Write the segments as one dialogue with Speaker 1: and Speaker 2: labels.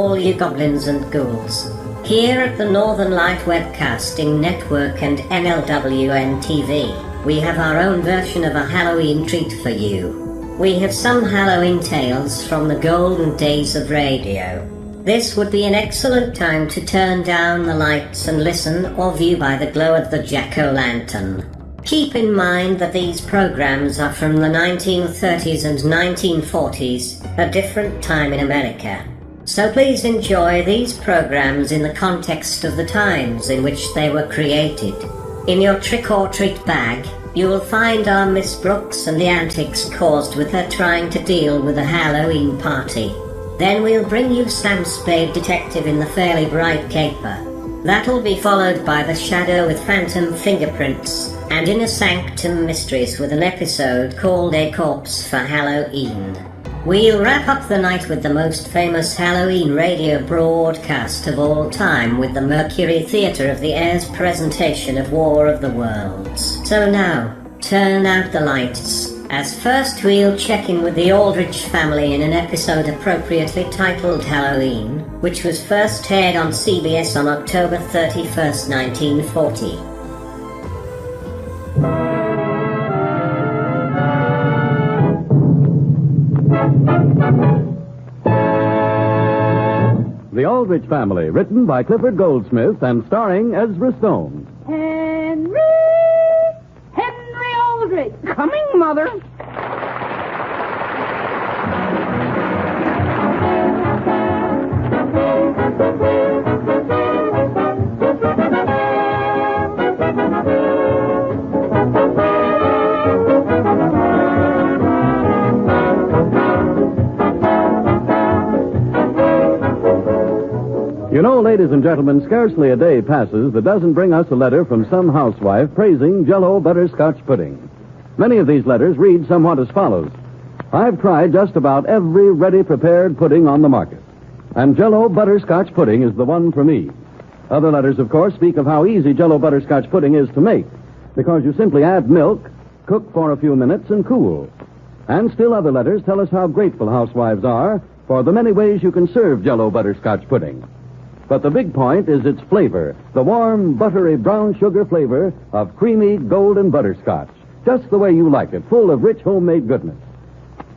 Speaker 1: all you goblins and ghouls. Here at the Northern Light Webcasting Network and NLWN-TV, we have our own version of a Halloween treat for you. We have some Halloween tales from the golden days of radio. This would be an excellent time to turn down the lights and listen or view by the glow of the jack-o'-lantern. Keep in mind that these programs are from the 1930s and 1940s, a different time in America. So please enjoy these programs in the context of the times in which they were created. In your trick-or-treat bag, you will find our Miss Brooks and the antics caused with her trying to deal with a Halloween party. Then we'll bring you Sam Spade Detective in the Fairly Bright Caper. That'll be followed by The Shadow with Phantom Fingerprints and Inner Sanctum Mysteries with an episode called A Corpse for Halloween. We'll wrap up the night with the most famous Halloween radio broadcast of all time with the Mercury Theatre of the Air's presentation of War of the Worlds. So now, turn out the lights, as first we'll check in with the Aldrich family in an episode appropriately titled Halloween, which was first aired on CBS on October 31st, 1940.
Speaker 2: The Aldrich Family, written by Clifford Goldsmith and starring Ezra Stone.
Speaker 3: Henry Aldrich.
Speaker 4: Coming, Mother.
Speaker 2: You know, ladies and gentlemen, scarcely a day passes that doesn't bring us a letter from some housewife praising Jell-O butterscotch pudding. Many of these letters read somewhat as follows. I've tried just about every ready-prepared pudding on the market, and Jell-O butterscotch pudding is the one for me. Other letters, of course, speak of how easy Jell-O butterscotch pudding is to make, because you simply add milk, cook for a few minutes, and cool. And still other letters tell us how grateful housewives are for the many ways you can serve Jell-O butterscotch pudding. But the big point is its flavor, the warm, buttery brown sugar flavor of creamy golden butterscotch. Just the way you like it, full of rich homemade goodness.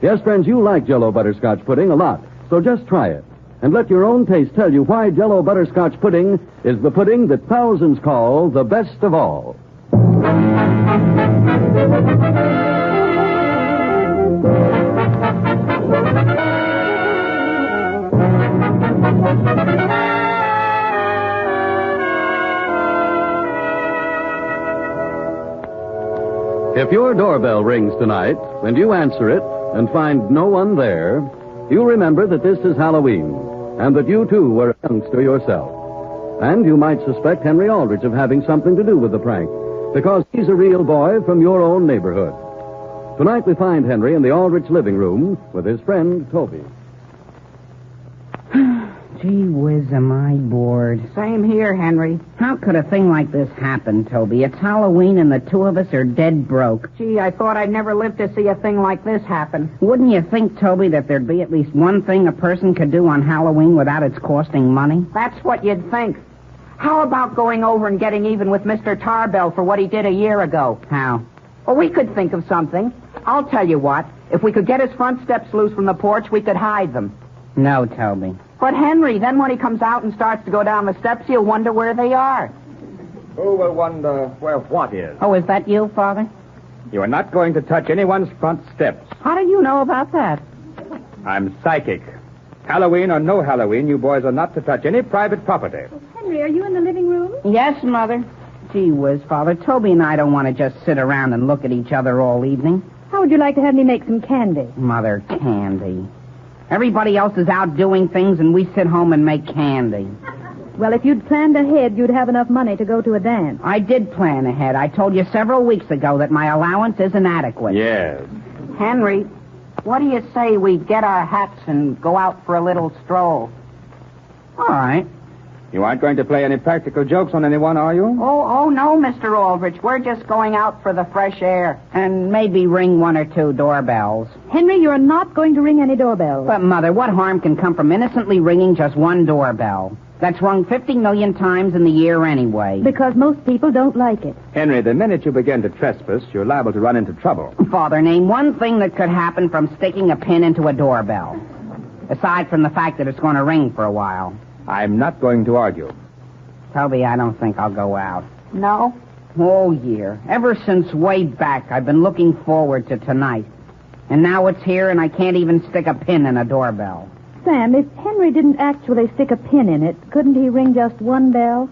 Speaker 2: Yes, friends, you like Jell-O butterscotch pudding a lot, so just try it. And let your own taste tell you why Jell-O butterscotch pudding is the pudding that thousands call the best of all. If your doorbell rings tonight, and you answer it and find no one there, you remember that this is Halloween, and that you, too, were a youngster yourself. And you might suspect Henry Aldrich of having something to do with the prank, because he's a real boy from your own neighborhood. Tonight we find Henry in the Aldrich living room with his friend, Toby.
Speaker 4: Gee whiz, am I bored.
Speaker 3: Same here, Henry.
Speaker 4: How could a thing like this happen, Toby? It's Halloween and the two of us are dead broke.
Speaker 3: Gee, I thought I'd never live to see a thing like this happen.
Speaker 4: Wouldn't you think, Toby, that there'd be at least one thing a person could do on Halloween without its costing money?
Speaker 3: That's what you'd think. How about going over and getting even with Mr. Tarbell for what he did a year ago?
Speaker 4: How?
Speaker 3: Well, we could think of something. I'll tell you what. If we could get his front steps loose from the porch, we could hide them.
Speaker 4: No, Toby.
Speaker 3: But, Henry, then when he comes out and starts to go down the steps, he'll wonder where they are.
Speaker 5: Who will wonder where what is?
Speaker 4: Oh, is that you, Father?
Speaker 5: You are not going to touch anyone's front steps.
Speaker 3: How do you know about that?
Speaker 5: I'm psychic. Halloween or no Halloween, you boys are not to touch any private property.
Speaker 6: Henry, are you in the living room?
Speaker 4: Yes, Mother. Gee whiz, Father. Toby and I don't want to just sit around and look at each other all evening.
Speaker 6: How would you like to have me make some candy?
Speaker 4: Mother, candy. Everybody else is out doing things, and we sit home and make candy.
Speaker 6: Well, if you'd planned ahead, you'd have enough money to go to a dance.
Speaker 4: I did plan ahead. I told you several weeks ago that my allowance isn't adequate.
Speaker 5: Yes.
Speaker 3: Henry, what do you say we get our hats and go out for a little stroll?
Speaker 4: All right.
Speaker 5: You aren't going to play any practical jokes on anyone, are you?
Speaker 3: Oh, no, Mr. Aldrich. We're just going out for the fresh air.
Speaker 4: And maybe ring 1 or 2 doorbells.
Speaker 6: Henry, you're not going to ring any doorbells.
Speaker 4: But, Mother, what harm can come from innocently ringing just 1 doorbell? That's rung 50 million times in the year anyway.
Speaker 6: Because most people don't like it.
Speaker 5: Henry, the minute you begin to trespass, you're liable to run into trouble.
Speaker 4: Father, name one thing that could happen from sticking a pin into a doorbell. Aside from the fact that it's going to ring for a while.
Speaker 5: I'm not going to argue.
Speaker 4: Toby, I don't think I'll go out.
Speaker 3: No?
Speaker 4: All year. Ever since way back, I've been looking forward to tonight. And now it's here and I can't even stick a pin in a doorbell.
Speaker 6: Sam, if Henry didn't actually stick a pin in it, couldn't he ring just 1 bell?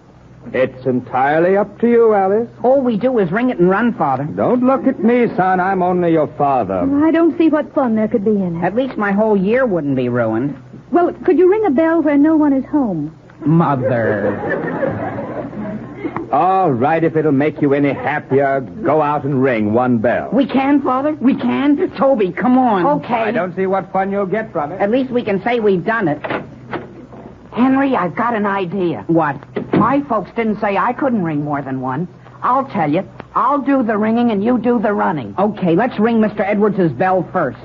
Speaker 5: It's entirely up to you, Alice.
Speaker 4: All we do is ring it and run, Father.
Speaker 5: Don't look at me, son. I'm only your father.
Speaker 6: I don't see what fun there could be in it.
Speaker 4: At least my whole year wouldn't be ruined.
Speaker 6: Well, could you ring a bell where no one is home?
Speaker 4: Mother.
Speaker 5: All right, if it'll make you any happier, go out and ring 1 bell.
Speaker 4: We can, Father? We can? Toby, come on.
Speaker 3: Okay.
Speaker 5: I don't see what fun you'll get from it.
Speaker 4: At least we can say we've done it.
Speaker 3: Henry, I've got an idea.
Speaker 4: What?
Speaker 3: My folks didn't say I couldn't ring more than 1. I'll tell you. I'll do the ringing and you do the running.
Speaker 4: Okay, let's ring Mr. Edwards' bell first.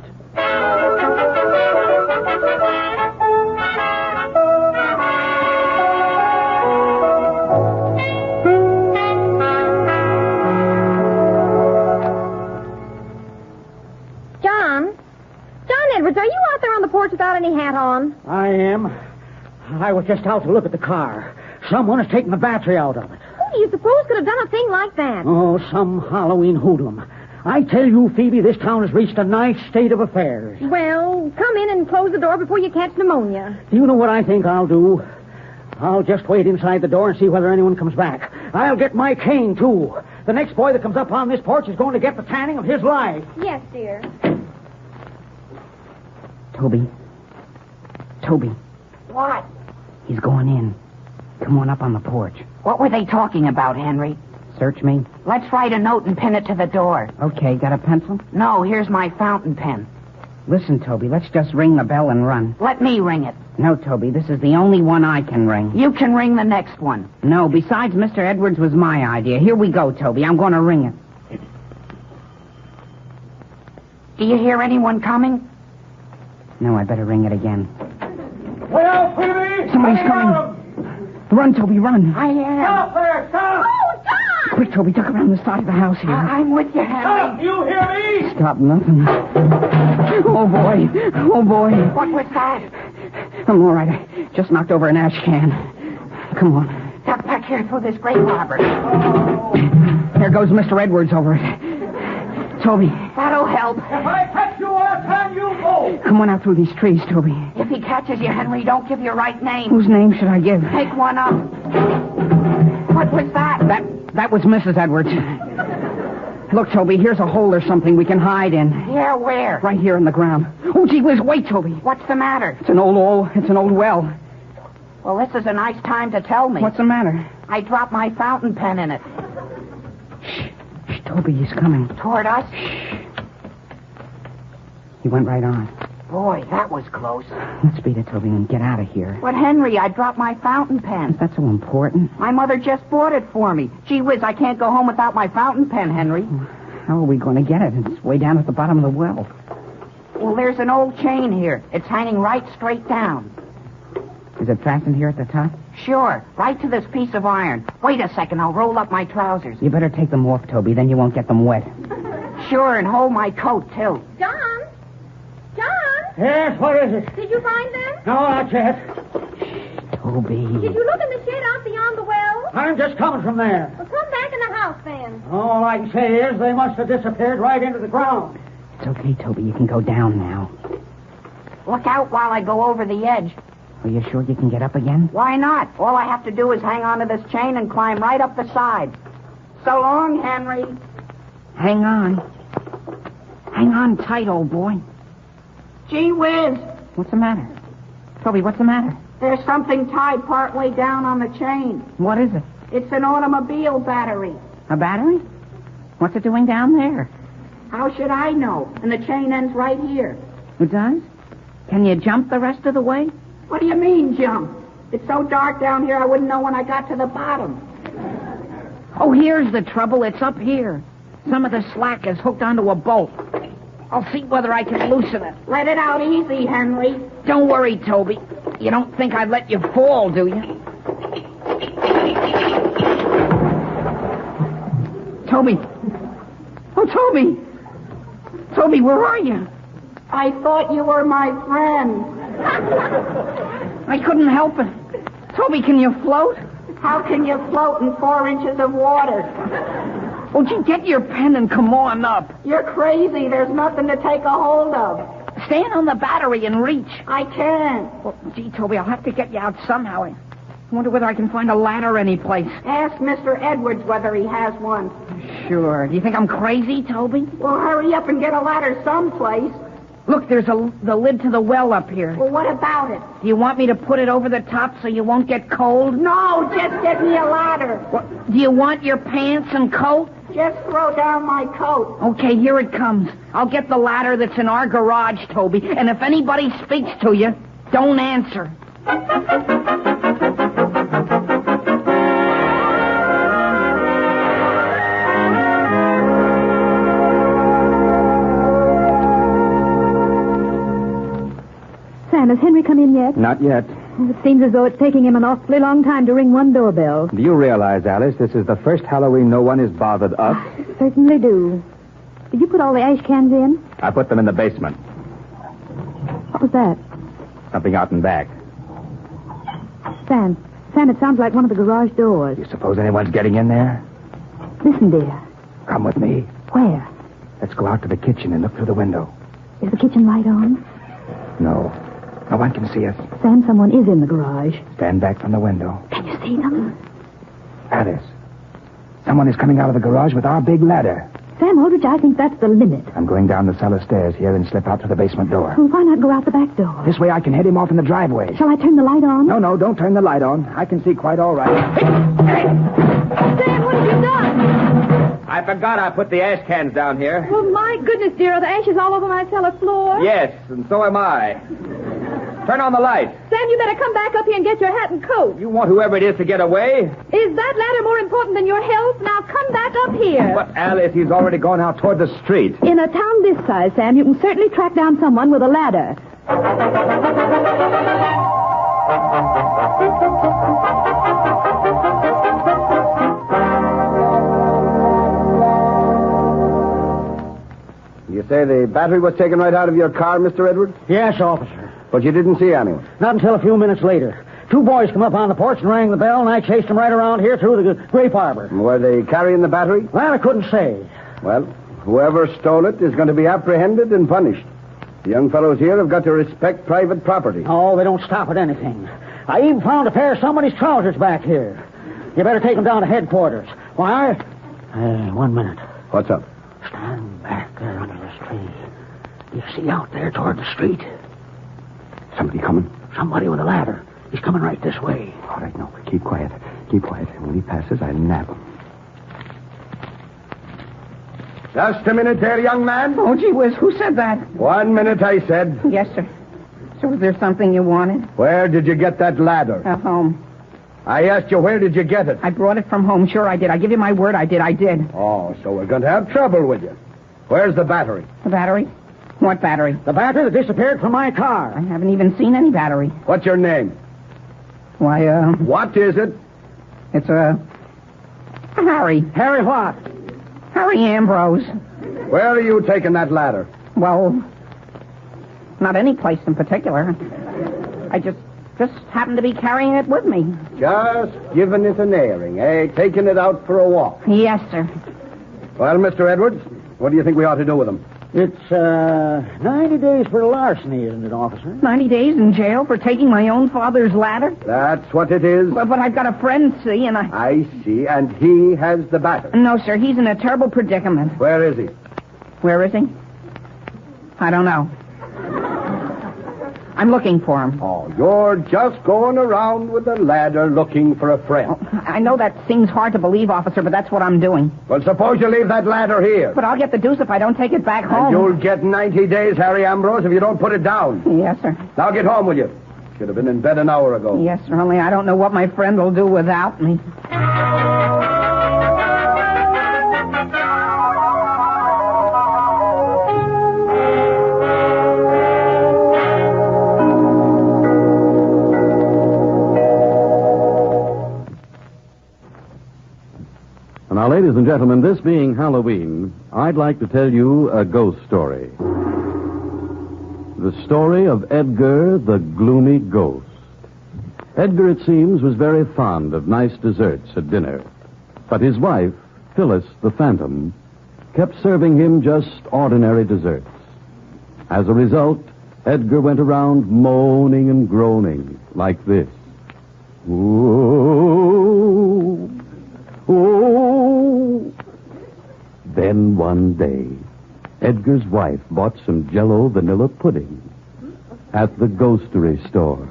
Speaker 7: Edwards, are you out there on the porch without any hat on?
Speaker 8: I am. I was just out to look at the car. Someone has taken the battery out of it.
Speaker 7: Who do you suppose could have done a thing like that?
Speaker 8: Oh, some Halloween hoodlum. I tell you, Phoebe, this town has reached a nice state of affairs.
Speaker 7: Well, come in and close the door before you catch pneumonia.
Speaker 8: Do you know what I think I'll do? I'll just wait inside the door and see whether anyone comes back. I'll get my cane, too. The next boy that comes up on this porch is going to get the tanning of his life.
Speaker 7: Yes, dear.
Speaker 4: Toby.
Speaker 3: What?
Speaker 4: He's going in. Come on up on the porch.
Speaker 3: What were they talking about, Henry?
Speaker 4: Search me?
Speaker 3: Let's write a note and pin it to the door.
Speaker 4: Okay, got a pencil?
Speaker 3: No, here's my fountain pen.
Speaker 4: Listen, Toby, let's just ring the bell and run.
Speaker 3: Let me ring it.
Speaker 4: No, Toby, this is the only one I can ring.
Speaker 3: You can ring the next one.
Speaker 4: No, besides, Mr. Edwards was my idea. Here we go, Toby. I'm going to ring it.
Speaker 3: Do you hear anyone coming?
Speaker 4: No, I better ring it again.
Speaker 8: Well, Phoebe!
Speaker 4: Somebody's coming. Run, Toby, run.
Speaker 3: I am.
Speaker 8: Stop there! Stop!
Speaker 7: Oh, John!
Speaker 4: Quick, Toby, duck around the side of the house here.
Speaker 3: I'm with you,
Speaker 8: Stop!
Speaker 3: Henry.
Speaker 8: You hear me?
Speaker 4: Stop nothing. Oh, boy. Oh, boy.
Speaker 3: What was that?
Speaker 4: I'm all right. I just knocked over an ash can. Come on.
Speaker 3: Duck back here through this grave arbor.
Speaker 4: There goes Mr. Edwards over it. Toby,
Speaker 3: That'll help.
Speaker 8: If I catch you, I'll turn you both.
Speaker 4: come on out through these trees, Toby.
Speaker 3: If he catches you, Henry, don't give your right name.
Speaker 4: Whose name should I give?
Speaker 3: Take one up. What was that?
Speaker 4: That was Mrs. Edwards. Look, Toby, here's a hole or something we can hide in.
Speaker 3: Yeah, where?
Speaker 4: Right here in the ground. Oh, gee whiz, wait, Toby.
Speaker 3: What's the matter?
Speaker 4: It's an old well.
Speaker 3: Well, this is a nice time to tell me.
Speaker 4: What's the matter?
Speaker 3: I dropped my fountain pen in it.
Speaker 4: Shh, Toby, he's coming.
Speaker 3: Toward us?
Speaker 4: He went right on.
Speaker 3: Boy, that was close.
Speaker 4: Let's beat it, Toby, and get out of here.
Speaker 3: But, Henry, I dropped my fountain pen.
Speaker 4: Is that so important?
Speaker 3: My mother just bought it for me. Gee whiz, I can't go home without my fountain pen, Henry.
Speaker 4: How are we going to get it? It's way down at the bottom of the well.
Speaker 3: Well, there's an old chain here. It's hanging right straight down.
Speaker 4: Is it fastened here at the top?
Speaker 3: Sure, right to this piece of iron. Wait a second, I'll roll up my trousers.
Speaker 4: You better take them off, Toby, then you won't get them wet.
Speaker 3: Sure, and hold my coat, too.
Speaker 7: John?
Speaker 8: Yes, what is it?
Speaker 7: Did you find them?
Speaker 8: No, not yet.
Speaker 4: Toby.
Speaker 7: Did you look in the shed out beyond the well?
Speaker 8: I'm just coming from there.
Speaker 7: Well, come back in the house, then.
Speaker 8: All I can say is they must have disappeared right into the ground.
Speaker 4: It's okay, Toby. You can go down now.
Speaker 3: Look out while I go over the edge.
Speaker 4: Are you sure you can get up again?
Speaker 3: Why not? All I have to do is hang onto this chain and climb right up the side. So long, Henry.
Speaker 4: Hang on. Hang on tight, old boy.
Speaker 3: Gee whiz,
Speaker 4: What's the matter? Toby, what's the matter?
Speaker 3: there's something tied partway down on the chain.
Speaker 4: What is it?
Speaker 3: It's an automobile battery.
Speaker 4: A battery? What's it doing down there?
Speaker 3: How should I know? And the chain ends right here.
Speaker 4: It does? Can you jump the rest of the way?
Speaker 3: What do you mean, jump? It's so dark down here I wouldn't know when I got to the bottom. Oh, here's the trouble. It's up here. Some of the slack is hooked onto a bolt. I'll see whether I can loosen it. Let it out easy, Henry. Don't worry, Toby. You don't think I'd let you fall, do you? Toby. Oh, Toby. Toby, where are you? I thought you were my friend. I couldn't help it. Toby, can you float? How can you float in 4 inches of water? Won't you get your pen and come on up? You're crazy. There's nothing to take a hold of. Stand on the battery and reach. I can't. Well, gee, Toby, I'll have to get you out somehow. I wonder whether I can find a ladder anyplace. Ask Mr. Edwards whether he has one. Sure. Do you think I'm crazy, Toby? Well, hurry up and get a ladder someplace. Look, there's the lid to the well up here. Well, what about it? Do you want me to put it over the top so you won't get cold? No, just get me a ladder. What, do you want your pants and coat? Just throw down my coat. Okay, here it comes. I'll get the ladder that's in our garage, Toby, and if anybody speaks to you, don't answer.
Speaker 6: Sam, has Henry come in yet?
Speaker 5: Not yet.
Speaker 6: It seems as though it's taking him an awfully long time to ring one doorbell.
Speaker 5: Do you realize, Alice, this is the first Halloween no one has bothered us?
Speaker 6: I certainly do. Did you put all the ash cans in?
Speaker 5: I put them in the basement.
Speaker 6: What was that?
Speaker 5: Something out and back.
Speaker 6: Sam, it sounds like one of the garage doors.
Speaker 5: You suppose anyone's getting in there?
Speaker 6: Listen, dear.
Speaker 5: Come with me.
Speaker 6: Where?
Speaker 5: Let's go out to the kitchen and look through the window.
Speaker 6: Is the kitchen light on?
Speaker 5: No. No one can see us.
Speaker 6: Sam, someone is in the garage.
Speaker 5: Stand back from the window.
Speaker 6: Can you see them?
Speaker 5: Alice, someone is coming out of the garage with our big ladder.
Speaker 6: Sam Aldrich, I think that's the limit.
Speaker 5: I'm going down the cellar stairs here and slip out to the basement door.
Speaker 6: Well, why not go out the back door?
Speaker 5: This way I can head him off in the driveway.
Speaker 6: Shall I turn the light on?
Speaker 5: No, don't turn the light on. I can see quite all right.
Speaker 7: Sam, what have you done?
Speaker 5: I forgot I put the ash cans down here.
Speaker 7: Well, my goodness, dear, are the ashes all over my cellar floor?
Speaker 5: Yes, and so am I. Turn on the light.
Speaker 7: Sam, you better come back up here and get your hat and coat.
Speaker 5: You want whoever it is to get away?
Speaker 7: Is that ladder more important than your health? Now come back up here.
Speaker 5: But, Alice, he's already gone out toward the street.
Speaker 6: In a town this size, Sam, you can certainly track down someone with a ladder.
Speaker 2: You say the battery was taken right out of your car, Mr. Edwards?
Speaker 8: Yes, officer.
Speaker 2: But you didn't see anyone?
Speaker 8: Not until a few minutes later. 2 boys come up on the porch and rang the bell, and I chased them right around here through the grape arbor.
Speaker 2: Were they carrying the battery?
Speaker 8: Well, I couldn't say.
Speaker 2: Well, whoever stole it is going to be apprehended and punished. The young fellows here have got to respect private property.
Speaker 8: Oh, they don't stop at anything. I even found a pair of somebody's trousers back here. You better take them down to headquarters. Why? 1 minute.
Speaker 2: What's up?
Speaker 8: Stand back there under this tree. You see out there toward the street?
Speaker 2: Somebody coming?
Speaker 8: Somebody with a ladder. He's coming right this way.
Speaker 2: All right, no, keep quiet. Keep quiet. When he passes, I'll nab him. Just a minute there, young man.
Speaker 3: Oh, gee whiz, who said that?
Speaker 2: 1 minute, I said.
Speaker 3: Yes, sir. So was there something you wanted?
Speaker 2: Where did you get that ladder?
Speaker 3: At home.
Speaker 2: I asked you, where did you get it?
Speaker 3: I brought it from home. Sure, I did. I give you my word, I did.
Speaker 2: Oh, so we're going to have trouble with you. Where's the battery?
Speaker 3: The battery? What battery?
Speaker 8: The battery that disappeared from my car.
Speaker 3: I haven't even seen any battery.
Speaker 2: What's your name?
Speaker 3: Why,
Speaker 2: What is it?
Speaker 3: it's, Harry.
Speaker 8: Harry what?
Speaker 3: Harry Ambrose.
Speaker 2: Where are you taking that ladder?
Speaker 3: Well, not any place in particular. I just happened to be carrying it with me.
Speaker 2: Just giving it an airing, eh? Taking it out for a walk.
Speaker 3: Yes, sir.
Speaker 2: Well, Mr. Edwards, what do you think we ought to do with him?
Speaker 8: It's, 90 days for larceny, isn't it, officer?
Speaker 3: 90 days in jail for taking my own father's ladder?
Speaker 2: That's what it is.
Speaker 3: But I've got a friend, see, and
Speaker 2: I see, and he has the battery.
Speaker 3: No, sir, he's in a terrible predicament.
Speaker 2: Where is he?
Speaker 3: Where is he? I don't know. I'm looking for him.
Speaker 2: Oh, you're just going around with a ladder looking for a friend.
Speaker 3: I know that seems hard to believe, officer, but that's what I'm doing.
Speaker 2: Well, suppose you leave that ladder here.
Speaker 3: But I'll get the deuce if I don't take it back home.
Speaker 2: And you'll get 90 days, Harry Ambrose, if you don't put it down.
Speaker 3: Yes, sir.
Speaker 2: Now get home, will you?
Speaker 9: Should have been in bed an hour ago.
Speaker 3: Yes, sir, only I don't know what my friend will do without me.
Speaker 2: Now, ladies and gentlemen, this being Halloween, I'd like to tell you a ghost story. The story of Edgar the Gloomy Ghost. Edgar, it seems, was very fond of nice desserts at dinner. But his wife, Phyllis the Phantom, kept serving him just ordinary desserts. As a result, Edgar went around moaning and groaning like this. Ooh. Oh! Then one day, Edgar's wife bought some Jell-O vanilla pudding at the ghostery store.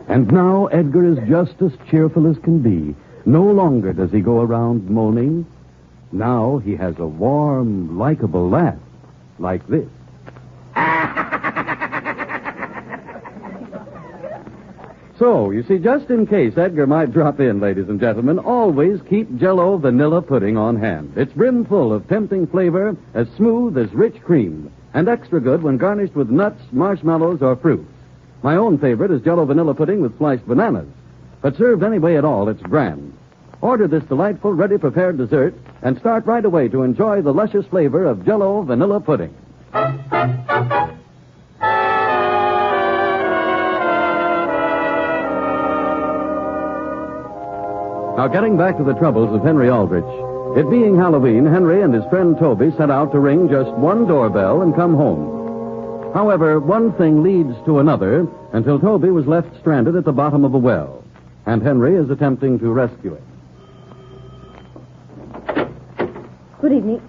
Speaker 2: And now Edgar is just as cheerful as can be. No longer does he go around moaning. Now he has a warm, likable laugh like this. So, you see, just in case Edgar might drop in, ladies and gentlemen, always keep Jell-O vanilla pudding on hand. It's brimful of tempting flavor, as smooth as rich cream, and extra good when garnished with nuts, marshmallows, or fruit. My own favorite is Jell-O vanilla pudding with sliced bananas. But served any way at all, it's grand. Order this delightful, ready-prepared dessert and start right away to enjoy the luscious flavor of Jell-O vanilla pudding. Now, getting back to the troubles of Henry Aldrich. It being Halloween, Henry and his friend Toby set out to ring just one doorbell and come home. However, one thing leads to another until Toby was left stranded at the bottom of a well, and Henry is attempting to rescue him.
Speaker 7: Good evening.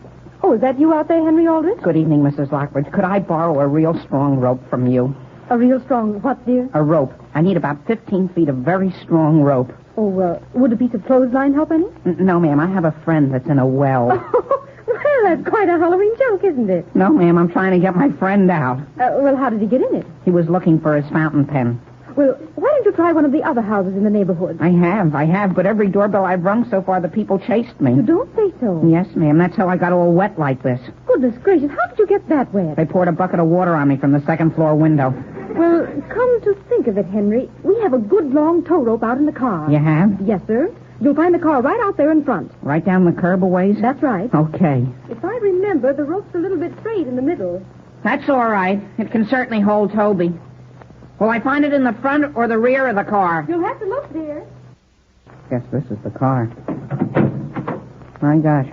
Speaker 7: Oh, is that you out there, Henry Aldrich?
Speaker 3: Good evening, Mrs. Lockridge. Could I borrow a real strong rope from you?
Speaker 7: A real strong what, dear?
Speaker 3: A rope. I need about 15 feet of very strong rope.
Speaker 7: Oh, would a piece of clothesline help any?
Speaker 3: No, ma'am. I have a friend that's in a well.
Speaker 7: Oh, well, that's quite a Halloween joke, isn't it?
Speaker 3: No, ma'am. I'm trying to get my friend out.
Speaker 7: Well, how did he get in it?
Speaker 3: He was looking for his fountain pen.
Speaker 7: Well, why don't you try one of the other houses in the neighborhood?
Speaker 3: I have, but every doorbell I've rung so far, the people chased me.
Speaker 7: You don't say so.
Speaker 3: Yes, ma'am. That's how I got all wet like this.
Speaker 7: Goodness gracious, how did you get that wet?
Speaker 3: They poured a bucket of water on me from the second floor window.
Speaker 7: Well, come to think of it, Henry, we have a good long tow rope out in the car.
Speaker 3: You have?
Speaker 7: Yes, sir. You'll find the car right out there in front.
Speaker 3: Right down the curb a ways?
Speaker 7: That's right.
Speaker 3: Okay.
Speaker 7: If I remember, the rope's a little bit straight in the middle.
Speaker 3: That's all right. It can certainly hold Toby. Will I find it in the front or the rear of the car?
Speaker 7: You'll have to look, dear.
Speaker 3: Guess this is the car. My gosh.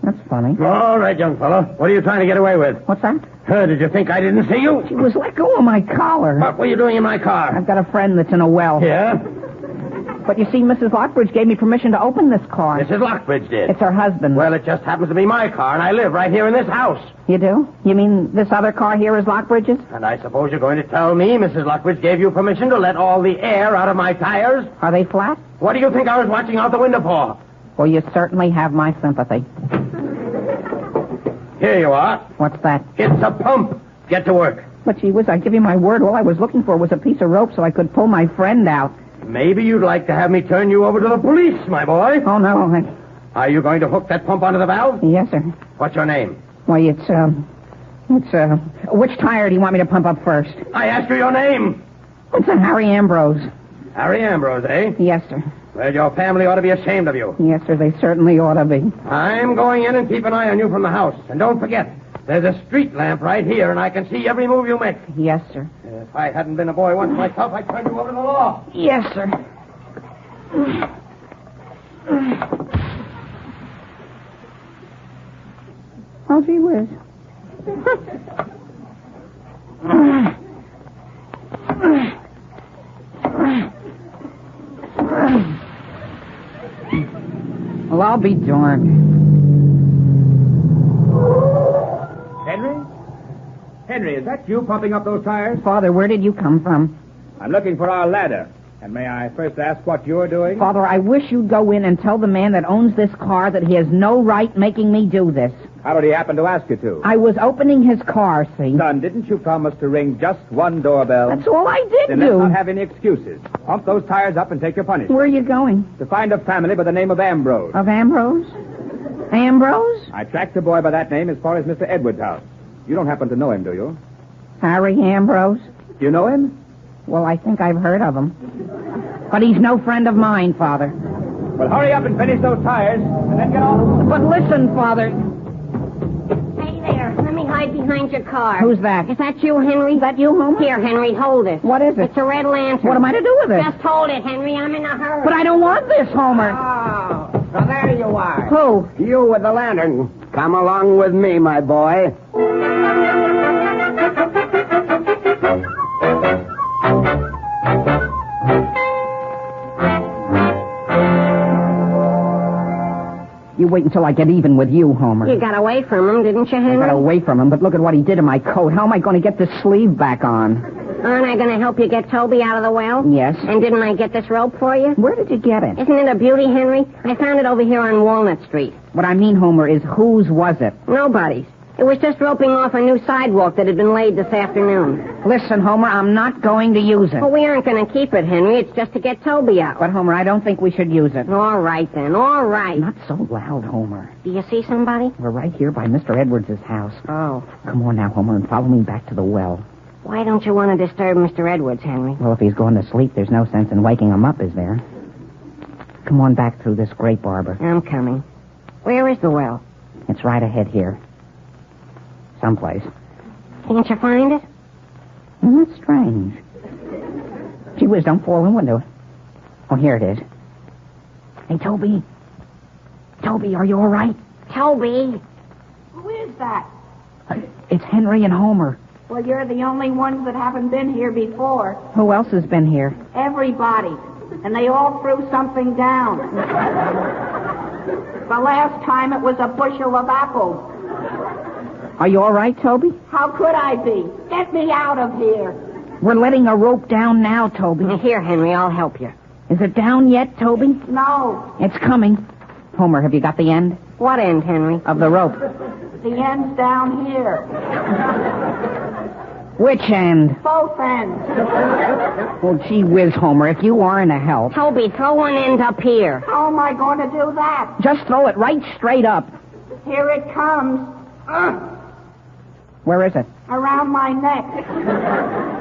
Speaker 3: That's funny.
Speaker 8: All right, young fellow. What are you trying to get away with?
Speaker 3: What's that?
Speaker 8: Did you think I didn't see you?
Speaker 3: She was let go of my collar.
Speaker 8: What were you doing in my car?
Speaker 3: I've got a friend that's in a well.
Speaker 8: Yeah?
Speaker 3: But you see, Mrs. Lockbridge gave me permission to open this car.
Speaker 8: Mrs. Lockbridge did.
Speaker 3: It's her husband.
Speaker 8: Well, it just happens to be my car, and I live right here in this house.
Speaker 3: You do? You mean this other car here is Lockbridge's?
Speaker 8: And I suppose you're going to tell me Mrs. Lockbridge gave you permission to let all the air out of my tires?
Speaker 3: Are they flat?
Speaker 8: What do you think I was watching out the window for?
Speaker 3: Well, you certainly have my sympathy.
Speaker 8: Here you are.
Speaker 3: What's that?
Speaker 8: It's a pump. Get to work.
Speaker 3: But gee whiz, I give you my word, all I was looking for was a piece of rope so I could pull my friend out.
Speaker 8: Maybe you'd like to have me turn you over to the police, my boy.
Speaker 3: Oh, no.
Speaker 8: Are you going to hook that pump onto the valve?
Speaker 3: Yes, sir.
Speaker 8: What's your name?
Speaker 3: Why, it's which tire do you want me to pump up first?
Speaker 8: I asked you your name.
Speaker 3: It's a Harry Ambrose.
Speaker 8: Harry Ambrose, eh?
Speaker 3: Yes, sir.
Speaker 8: Well, your family ought to be ashamed of you.
Speaker 3: Yes, sir, they certainly ought to be.
Speaker 8: I'm going in and keep an eye on you from the house. And don't forget, there's a street lamp right here, and I can see every move you make.
Speaker 3: Yes, sir.
Speaker 8: If I hadn't been a boy once myself, I'd turn you over to the law.
Speaker 3: Yes, sir. Oh, gee whiz. Well, I'll be darned.
Speaker 5: Henry, is that you pumping up those tires?
Speaker 3: Father, where did you come from?
Speaker 5: I'm looking for our ladder. And may I first ask what you're doing?
Speaker 4: Father, I wish you'd go in and tell the man that owns this car that he has no right making me do this.
Speaker 5: How did he happen to ask you to?
Speaker 4: I was opening his car, see?
Speaker 5: Son, didn't you promise to ring just one doorbell?
Speaker 4: That's all I did
Speaker 5: Then
Speaker 4: do.
Speaker 5: let's not have any excuses. Pump those tires up and take your punishment.
Speaker 4: Where are you going?
Speaker 5: To find a family by the name of Ambrose.
Speaker 4: Of Ambrose? Ambrose?
Speaker 5: I tracked the boy by that name as far as Mr. Edwards' house. You don't happen to know him, do you?
Speaker 4: Harry Ambrose?
Speaker 5: You know him?
Speaker 4: Well, I think I've heard of him. But he's no friend of mine, Father.
Speaker 5: Well, hurry up and finish those tires, and then get on.
Speaker 4: But listen, Father.
Speaker 1: Hey there, let me hide behind your car.
Speaker 4: Who's that?
Speaker 1: Is that you, Henry?
Speaker 4: Is that you, Homer?
Speaker 1: Here, Henry, hold it.
Speaker 4: What is it?
Speaker 1: It's a red lantern.
Speaker 4: What am I to do with it?
Speaker 1: Just hold it, Henry. I'm in a hurry.
Speaker 4: But I don't want this, Homer.
Speaker 9: Oh, so there you are.
Speaker 4: Who?
Speaker 9: You with the lantern. Come along with me, my boy.
Speaker 4: You wait until I get even with you, Homer.
Speaker 1: You got away from him, didn't you,
Speaker 4: I
Speaker 1: Henry?
Speaker 4: got away from him, but look at what he did to my coat. How am I going to get this sleeve back on?
Speaker 1: Aren't I going to help you get Toby out of the well?
Speaker 4: Yes.
Speaker 1: And didn't I get this rope for you?
Speaker 4: Where did you get it?
Speaker 1: Isn't it a beauty, Henry? I found it over here on Walnut Street.
Speaker 4: What I mean, Homer, is whose was it?
Speaker 1: Nobody's. It was just roping off a new sidewalk that had been laid this afternoon.
Speaker 4: Listen, Homer, I'm not going to use it.
Speaker 1: Well, we aren't going to keep it, Henry. It's just to get Toby out.
Speaker 4: But, Homer, I don't think we should use it.
Speaker 1: All right, then. All right.
Speaker 4: Not so loud, Homer.
Speaker 1: Do you see somebody?
Speaker 4: We're right here by Mr. Edwards' house.
Speaker 1: Oh.
Speaker 4: Come on now, Homer, and follow me back to the well.
Speaker 1: Why don't you want to disturb Mr. Edwards, Henry?
Speaker 4: Well, if he's going to sleep, there's no sense in waking him up, is there? Come on back through this grape arbor.
Speaker 1: I'm coming. Where is the well?
Speaker 4: It's right ahead here. Someplace.
Speaker 1: Can't you find it?
Speaker 4: That's strange. Gee whiz, don't fall into it. Oh, here it is. Hey, Toby. Toby, are you all right?
Speaker 1: Toby.
Speaker 3: Who is that?
Speaker 4: It's Henry and Homer.
Speaker 3: Well, you're the only ones that haven't been here before.
Speaker 4: Who else has been here?
Speaker 3: Everybody. And they all threw something down. The last time it was a bushel of apples.
Speaker 4: Are you all right, Toby?
Speaker 3: How could I be? Get me out of here.
Speaker 4: We're letting a rope down now, Toby.
Speaker 1: Here, Henry, I'll help you.
Speaker 4: Is it down yet, Toby?
Speaker 3: No.
Speaker 4: It's coming. Homer, have you got the end?
Speaker 1: What end, Henry?
Speaker 4: Of the rope.
Speaker 3: The end's down here.
Speaker 4: Which end?
Speaker 3: Both ends.
Speaker 4: Well, gee whiz, Homer, if you aren't a help.
Speaker 1: Toby, throw one end up here.
Speaker 3: How am I going to do that?
Speaker 4: Just throw it right straight up.
Speaker 3: Here it comes.
Speaker 4: Where is it?
Speaker 3: Around my neck.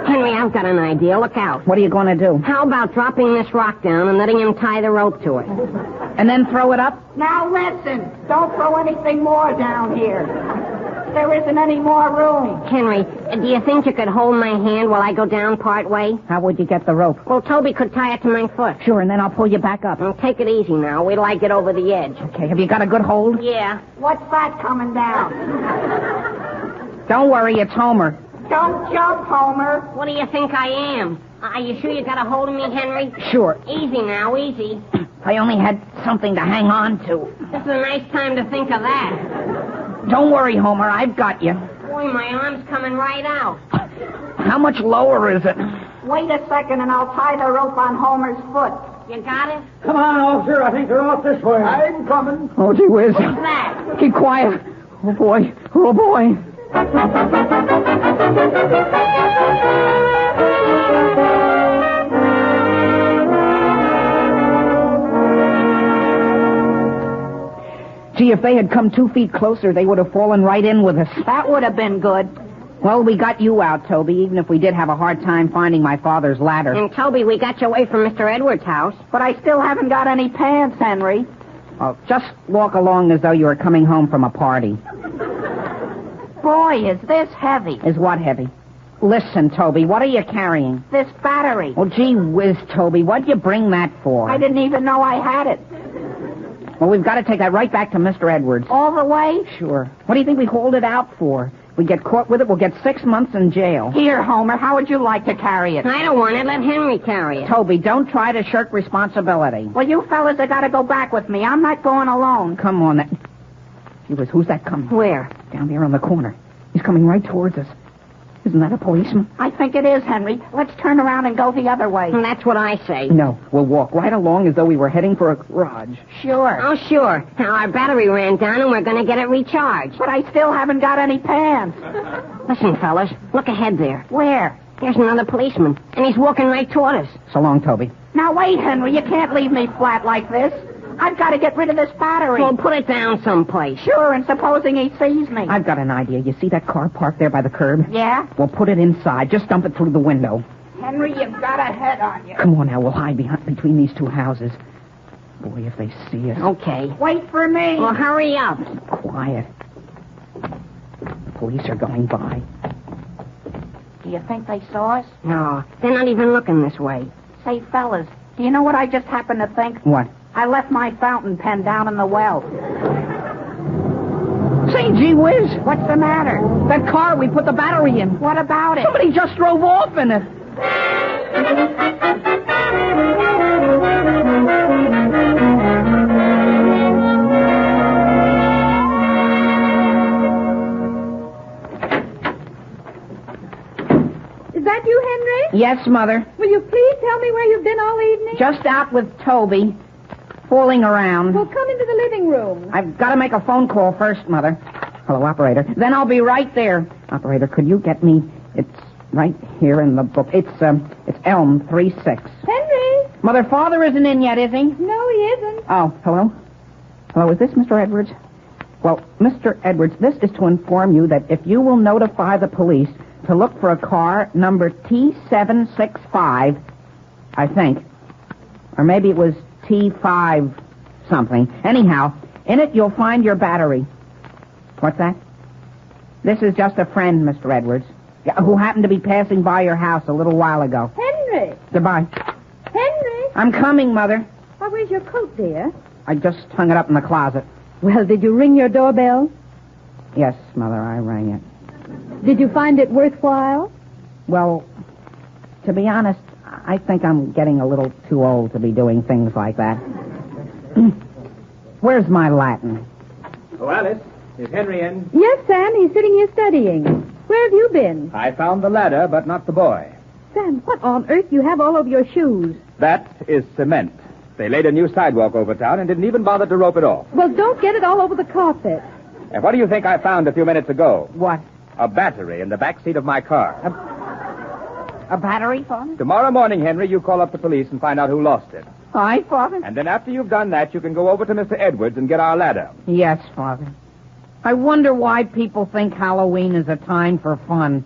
Speaker 1: Henry, I've got an idea. Look out.
Speaker 4: What are you going to do?
Speaker 1: How about dropping this rock down and letting him tie the rope to it?
Speaker 4: And then throw it up?
Speaker 3: Now listen. Don't throw anything more down here. There isn't any more room.
Speaker 1: Henry, do you think you could hold my hand while I go down part way?
Speaker 4: How would you get the rope?
Speaker 1: Well, Toby could tie it to my foot.
Speaker 4: Sure, and then I'll pull you back up.
Speaker 1: Well, take it easy now. Wait till I get over the edge.
Speaker 4: Okay, have you got a good hold?
Speaker 1: Yeah.
Speaker 3: What's that coming down?
Speaker 4: Don't worry, it's Homer.
Speaker 3: Don't jump, Homer.
Speaker 1: What do you think I am? Are you sure you got a hold of me, Henry?
Speaker 4: Sure.
Speaker 1: Easy now, easy.
Speaker 4: I only had something to hang on to.
Speaker 1: This is a nice time to think of that.
Speaker 4: Don't worry, Homer, I've got you.
Speaker 1: Boy, my arm's coming right out.
Speaker 4: How much lower is it?
Speaker 3: Wait a second and I'll tie the rope on Homer's foot.
Speaker 1: You got it?
Speaker 8: Come on, officer. I think they're off this way.
Speaker 9: I'm coming.
Speaker 4: Oh, gee whiz.
Speaker 1: What's that?
Speaker 4: Keep quiet. Oh, boy. Oh, boy. Gee, if they had come 2 feet closer, they would have fallen right in with us.
Speaker 3: That would have been good.
Speaker 4: Well, we got you out, Toby, even if we did have a hard time finding my father's ladder.
Speaker 1: And Toby, we got you away from Mr. Edwards' house.
Speaker 3: But I still haven't got any pants, Henry.
Speaker 4: Oh, just walk along as though you were coming home from a party.
Speaker 3: Boy, is this heavy.
Speaker 4: Is what heavy? Listen, Toby, what are you carrying?
Speaker 3: This battery.
Speaker 4: Well, gee whiz, Toby, what'd you bring that for?
Speaker 3: I didn't even know I had it.
Speaker 4: Well, we've got to take that right back to Mr. Edwards.
Speaker 3: All the way?
Speaker 4: Sure. What do you think we hold it out for? We get caught with it, we'll get 6 months in jail.
Speaker 3: Here, Homer, how would you like to carry it?
Speaker 1: I don't want it. Let Henry carry it.
Speaker 4: Toby, don't try to shirk responsibility.
Speaker 3: Well, you fellas have got to go back with me. I'm not going alone.
Speaker 4: Come on. Gee whiz, who's that coming?
Speaker 1: Where?
Speaker 4: Down there on the corner. He's coming right towards us. Isn't that a policeman?
Speaker 3: I think it is, Henry. Let's turn around and go the other way.
Speaker 1: That's what I say.
Speaker 4: No, we'll walk right along as though we were heading for a garage.
Speaker 3: Sure.
Speaker 1: Oh, sure. Now, our battery ran down and we're going to get it recharged.
Speaker 3: But I still haven't got any pants.
Speaker 1: Listen, fellas, look ahead there.
Speaker 3: Where?
Speaker 1: There's another policeman, and he's walking right toward us.
Speaker 4: So long, Toby.
Speaker 3: Now, wait, Henry. You can't leave me flat like this. I've got to get rid of this battery.
Speaker 1: Well, put it down someplace.
Speaker 3: Sure, and supposing he sees me.
Speaker 4: I've got an idea. You see that car parked there by the curb?
Speaker 3: Yeah?
Speaker 4: We'll put it inside. Just dump it through the window.
Speaker 3: Henry, you've got a head on you.
Speaker 4: Come on now. We'll hide between these two houses. Boy, if they see us.
Speaker 1: Okay.
Speaker 3: Wait for me.
Speaker 1: Well, hurry up.
Speaker 4: Quiet. The police are going by.
Speaker 3: Do you think they saw us?
Speaker 1: No, they're not even looking this way.
Speaker 3: Say, fellas, do you know what I just happened to think?
Speaker 4: What?
Speaker 3: I left my fountain pen down in the well.
Speaker 4: Say, gee whiz.
Speaker 3: What's the matter?
Speaker 4: That car we put the battery in.
Speaker 3: What about it?
Speaker 4: Somebody just drove off in it.
Speaker 6: Is that you, Henry?
Speaker 4: Yes, Mother.
Speaker 6: Will you please tell me where you've been all evening?
Speaker 4: Just out with Toby. Fooling around.
Speaker 6: Well, come into the living room.
Speaker 4: I've got to make a phone call first, Mother. Hello, operator. Then I'll be right there. Operator, could you get me... It's right here in the book. It's Elm 36.
Speaker 6: Henry?
Speaker 4: Mother, Father isn't in yet, is he?
Speaker 6: No, he isn't.
Speaker 4: Oh, hello? Hello, is this Mr. Edwards? Well, Mr. Edwards, this is to inform you that if you will notify the police to look for a car number T765, I think. Or maybe it was T5 something. Anyhow, in it you'll find your battery. What's that? This is just a friend, Mr. Edwards, who happened to be passing by your house a little while ago.
Speaker 6: Henry!
Speaker 4: Goodbye.
Speaker 6: Henry!
Speaker 4: I'm coming, Mother.
Speaker 6: Why, where's your coat, dear?
Speaker 4: I just hung it up in the closet.
Speaker 6: Well, did you ring your doorbell?
Speaker 4: Yes, Mother, I rang it.
Speaker 6: Did you find it worthwhile?
Speaker 4: Well, to be honest, I think I'm getting a little too old to be doing things like that. Where's my Latin?
Speaker 5: Oh, Alice, is Henry in?
Speaker 6: Yes, Sam, he's sitting here studying. Where have you been?
Speaker 5: I found the ladder, but not the boy.
Speaker 6: Sam, what on earth you have all over your shoes?
Speaker 5: That is cement. They laid a new sidewalk over town and didn't even bother to rope it off.
Speaker 6: Well, don't get it all over the carpet.
Speaker 5: And what do you think I found a few minutes ago?
Speaker 4: What?
Speaker 5: A battery in the back seat of my car.
Speaker 4: A battery, Father?
Speaker 5: Tomorrow morning, Henry, you call up the police and find out who lost it.
Speaker 4: Aye, Father?
Speaker 5: And then after you've done that, you can go over to Mr. Edwards and get our ladder.
Speaker 4: Yes, Father. I wonder why people think Halloween is a time for fun.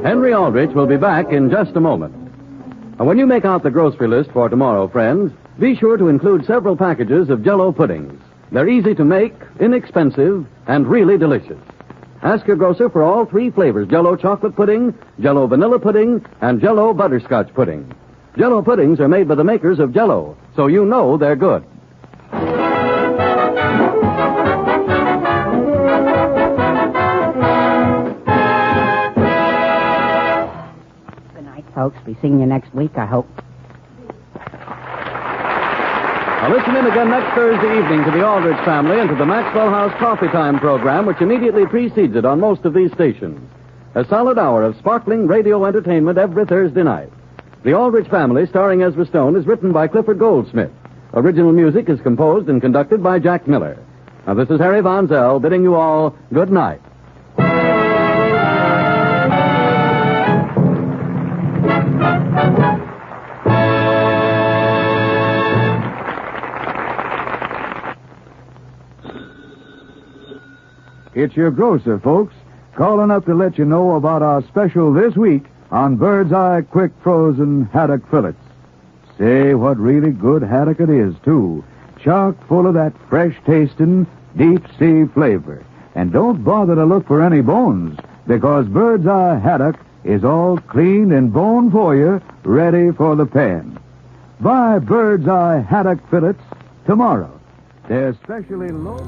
Speaker 2: Henry Aldrich will be back in just a moment. And when you make out the grocery list for tomorrow, friends, be sure to include several packages of Jell-O puddings. They're easy to make, inexpensive, and really delicious. Ask your grocer for all three flavors: Jell-O chocolate pudding, Jell-O vanilla pudding, and Jell-O butterscotch pudding. Jell-O puddings are made by the makers of Jell-O, so you know they're good.
Speaker 4: Good night, folks. Be seeing you next week, I hope.
Speaker 2: Now listen in again next Thursday evening to the Aldrich family and to the Maxwell House Coffee Time program, which immediately precedes it on most of these stations. A solid hour of sparkling radio entertainment every Thursday night. The Aldrich Family, starring Ezra Stone, is written by Clifford Goldsmith. Original music is composed and conducted by Jack Miller. Now this is Harry Von Zell bidding you all good night.
Speaker 10: It's your grocer, folks, calling up to let you know about our special this week on Bird's Eye Quick Frozen Haddock Fillets. Say, what really good haddock it is, too. Chock full of that fresh-tasting, deep-sea flavor. And don't bother to look for any bones, because Bird's Eye Haddock is all cleaned and boned for you, ready for the pan. Buy Bird's Eye Haddock Fillets tomorrow. They're specially low...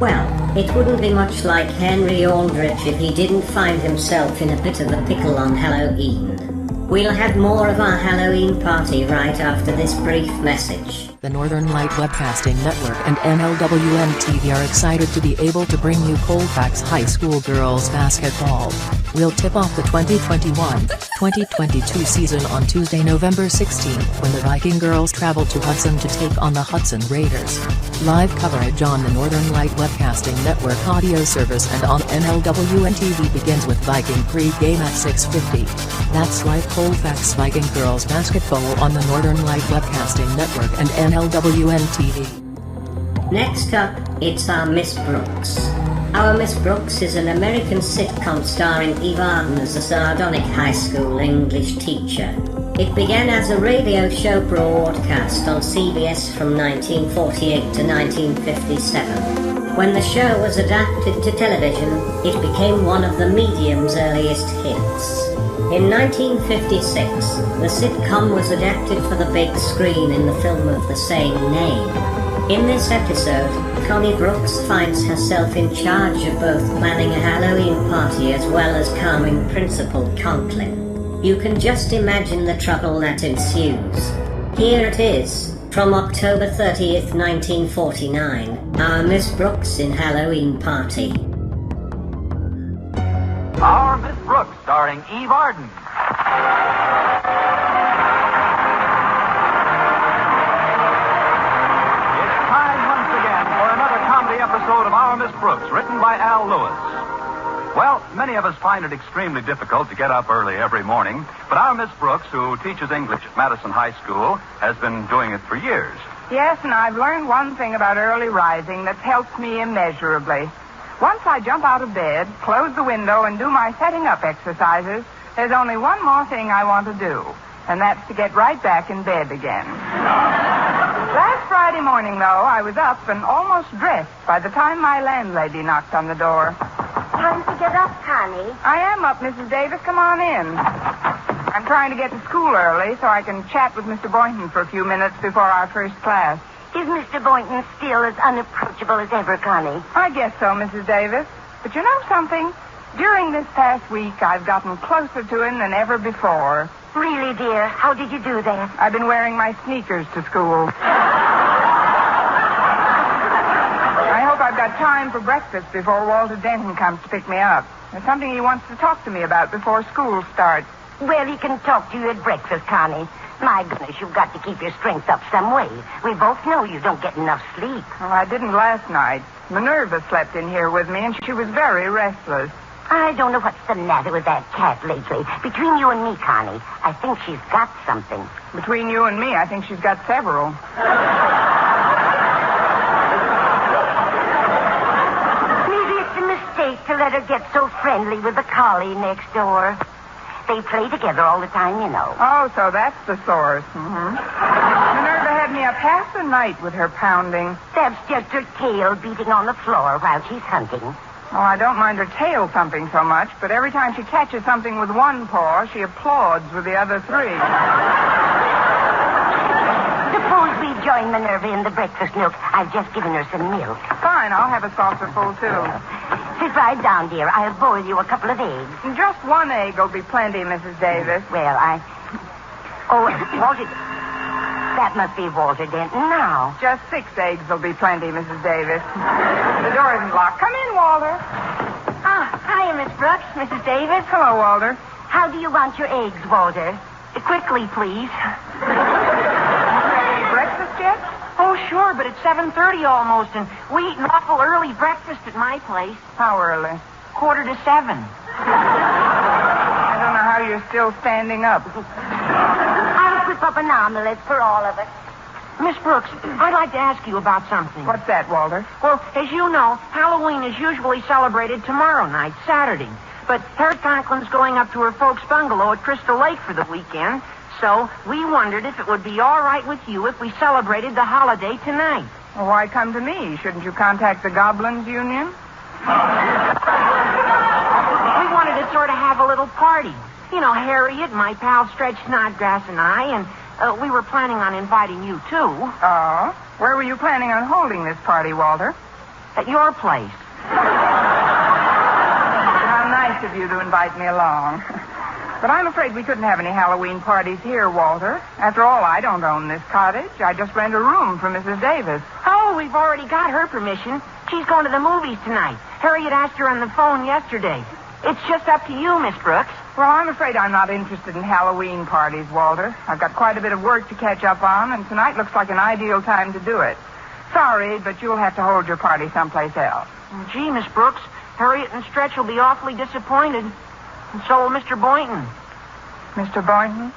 Speaker 1: Well, It wouldn't be much like Henry Aldrich if he didn't find himself in a bit of a pickle on Halloween. We'll have more of our Halloween party right after this brief message.
Speaker 11: The Northern Light Webcasting Network and NLWN-TV are excited to be able to bring you Colfax High School girls basketball. We'll tip off the 2021-2022 season on Tuesday, November 16th, when the Viking girls travel to Hudson to take on the Hudson Raiders. Live coverage on the Northern Light Webcasting Network audio service and on NLWN-TV begins with Viking pre-game at 6:50. That's live Colfax Viking girls basketball on the Northern Light Webcasting Network and NLWN-TV.
Speaker 1: Next up, it's our Miss Brooks. Our Miss Brooks is an American sitcom starring Eve Arden as a sardonic high school English teacher. It began as a radio show broadcast on CBS from 1948 to 1957. When the show was adapted to television, it became one of the medium's earliest hits. In 1956, the sitcom was adapted for the big screen in the film of the same name. In this episode, Connie Brooks finds herself in charge of both planning a Halloween party as well as calming Principal Conklin. You can just imagine the trouble that ensues. Here it is, from October 30th, 1949, our Miss Brooks in Halloween Party.
Speaker 12: Our Miss Brooks, starring Eve Arden. It's time once again for another comedy episode of Our Miss Brooks, written by Al Lewis. Well, many of us find it extremely difficult to get up early every morning, but our Miss Brooks, who teaches English at Madison High School, has been doing it for years.
Speaker 3: Yes, and I've learned one thing about early rising that's helped me immeasurably. Once I jump out of bed, close the window, and do my setting up exercises, there's only one more thing I want to do, and that's to get right back in bed again. Last Friday morning, though, I was up and almost dressed by the time my landlady knocked on the door.
Speaker 13: Time to get up, Connie.
Speaker 3: I am up, Mrs. Davis. Come on in. I'm trying to get to school early so I can chat with Mr. Boynton for a few minutes before our first class.
Speaker 13: Is Mr. Boynton still as unapproachable as ever, Connie?
Speaker 3: I guess so, Mrs. Davis. But you know something? During this past week, I've gotten closer to him than ever before.
Speaker 13: Really, dear? How did you do that?
Speaker 3: I've been wearing my sneakers to school. I hope I've got time for breakfast before Walter Denton comes to pick me up. There's something he wants to talk to me about before school starts.
Speaker 13: Well, he can talk to you at breakfast, Connie. My goodness, you've got to keep your strength up some way. We both know you don't get enough sleep.
Speaker 3: Well, I didn't last night. Minerva slept in here with me, and she was very restless.
Speaker 13: I don't know what's the matter with that cat lately. Between you and me, Connie, I think she's got something.
Speaker 3: Between you and me, I think she's got several.
Speaker 13: Maybe it's a mistake to let her get so friendly with the collie next door. They play together all the time, you know.
Speaker 3: Oh, so that's the source. Minerva had me up half the night with her pounding.
Speaker 13: That's just her tail beating on the floor while she's hunting.
Speaker 3: Oh, I don't mind her tail thumping so much, but every time she catches something with one paw, she applauds with the other three.
Speaker 13: Suppose we join Minerva in the breakfast nook. I've just given her some milk.
Speaker 3: Fine, I'll have a saucerful, too.
Speaker 13: Sit right down, dear. I'll boil you a couple of eggs.
Speaker 3: Just one egg will be plenty, Mrs. Davis.
Speaker 13: Well, Oh, Walter... That must be Walter Denton now.
Speaker 3: Just 6 eggs will be plenty, Mrs. Davis. The door isn't locked. Come in, Walter.
Speaker 13: Hiya, Miss Brooks, Mrs. Davis.
Speaker 3: Hello, Walter.
Speaker 13: How do you want your eggs, Walter? Quickly, please.
Speaker 3: Ready breakfast yet?
Speaker 14: Oh, sure, but it's 7:30 almost, and we eat an awful early breakfast at my place.
Speaker 3: How early?
Speaker 14: 6:45.
Speaker 3: I don't know how you're still standing up.
Speaker 13: I'll whip up an omelet for all of us.
Speaker 14: Miss Brooks, I'd like to ask you about something.
Speaker 3: What's that, Walter?
Speaker 14: Well, as you know, Halloween is usually celebrated tomorrow night, Saturday. But Harriet Conklin's going up to her folks' bungalow at Crystal Lake for the weekend, so we wondered if it would be all right with you if we celebrated the holiday tonight.
Speaker 3: Well, why come to me? Shouldn't you contact the Goblins Union?
Speaker 14: We wanted to sort of have a little party. You know, Harriet, my pal Stretch Snodgrass, and I, and we were planning on inviting you, too.
Speaker 3: Oh? Where were you planning on holding this party, Walter?
Speaker 14: At your place.
Speaker 3: nice of you to invite me along. But I'm afraid we couldn't have any Halloween parties here, Walter. After all, I don't own this cottage. I just rent a room for Mrs. Davis.
Speaker 14: Oh, we've already got her permission. She's going to the movies tonight. Harriet asked her on the phone yesterday. It's just up to you, Miss Brooks.
Speaker 3: Well, I'm afraid I'm not interested in Halloween parties, Walter. I've got quite a bit of work to catch up on, and tonight looks like an ideal time to do it. Sorry, but you'll have to hold your party someplace else.
Speaker 14: Gee, Miss Brooks, Harriet and Stretch will be awfully disappointed. And so will Mr. Boynton.
Speaker 3: Mr. Boynton?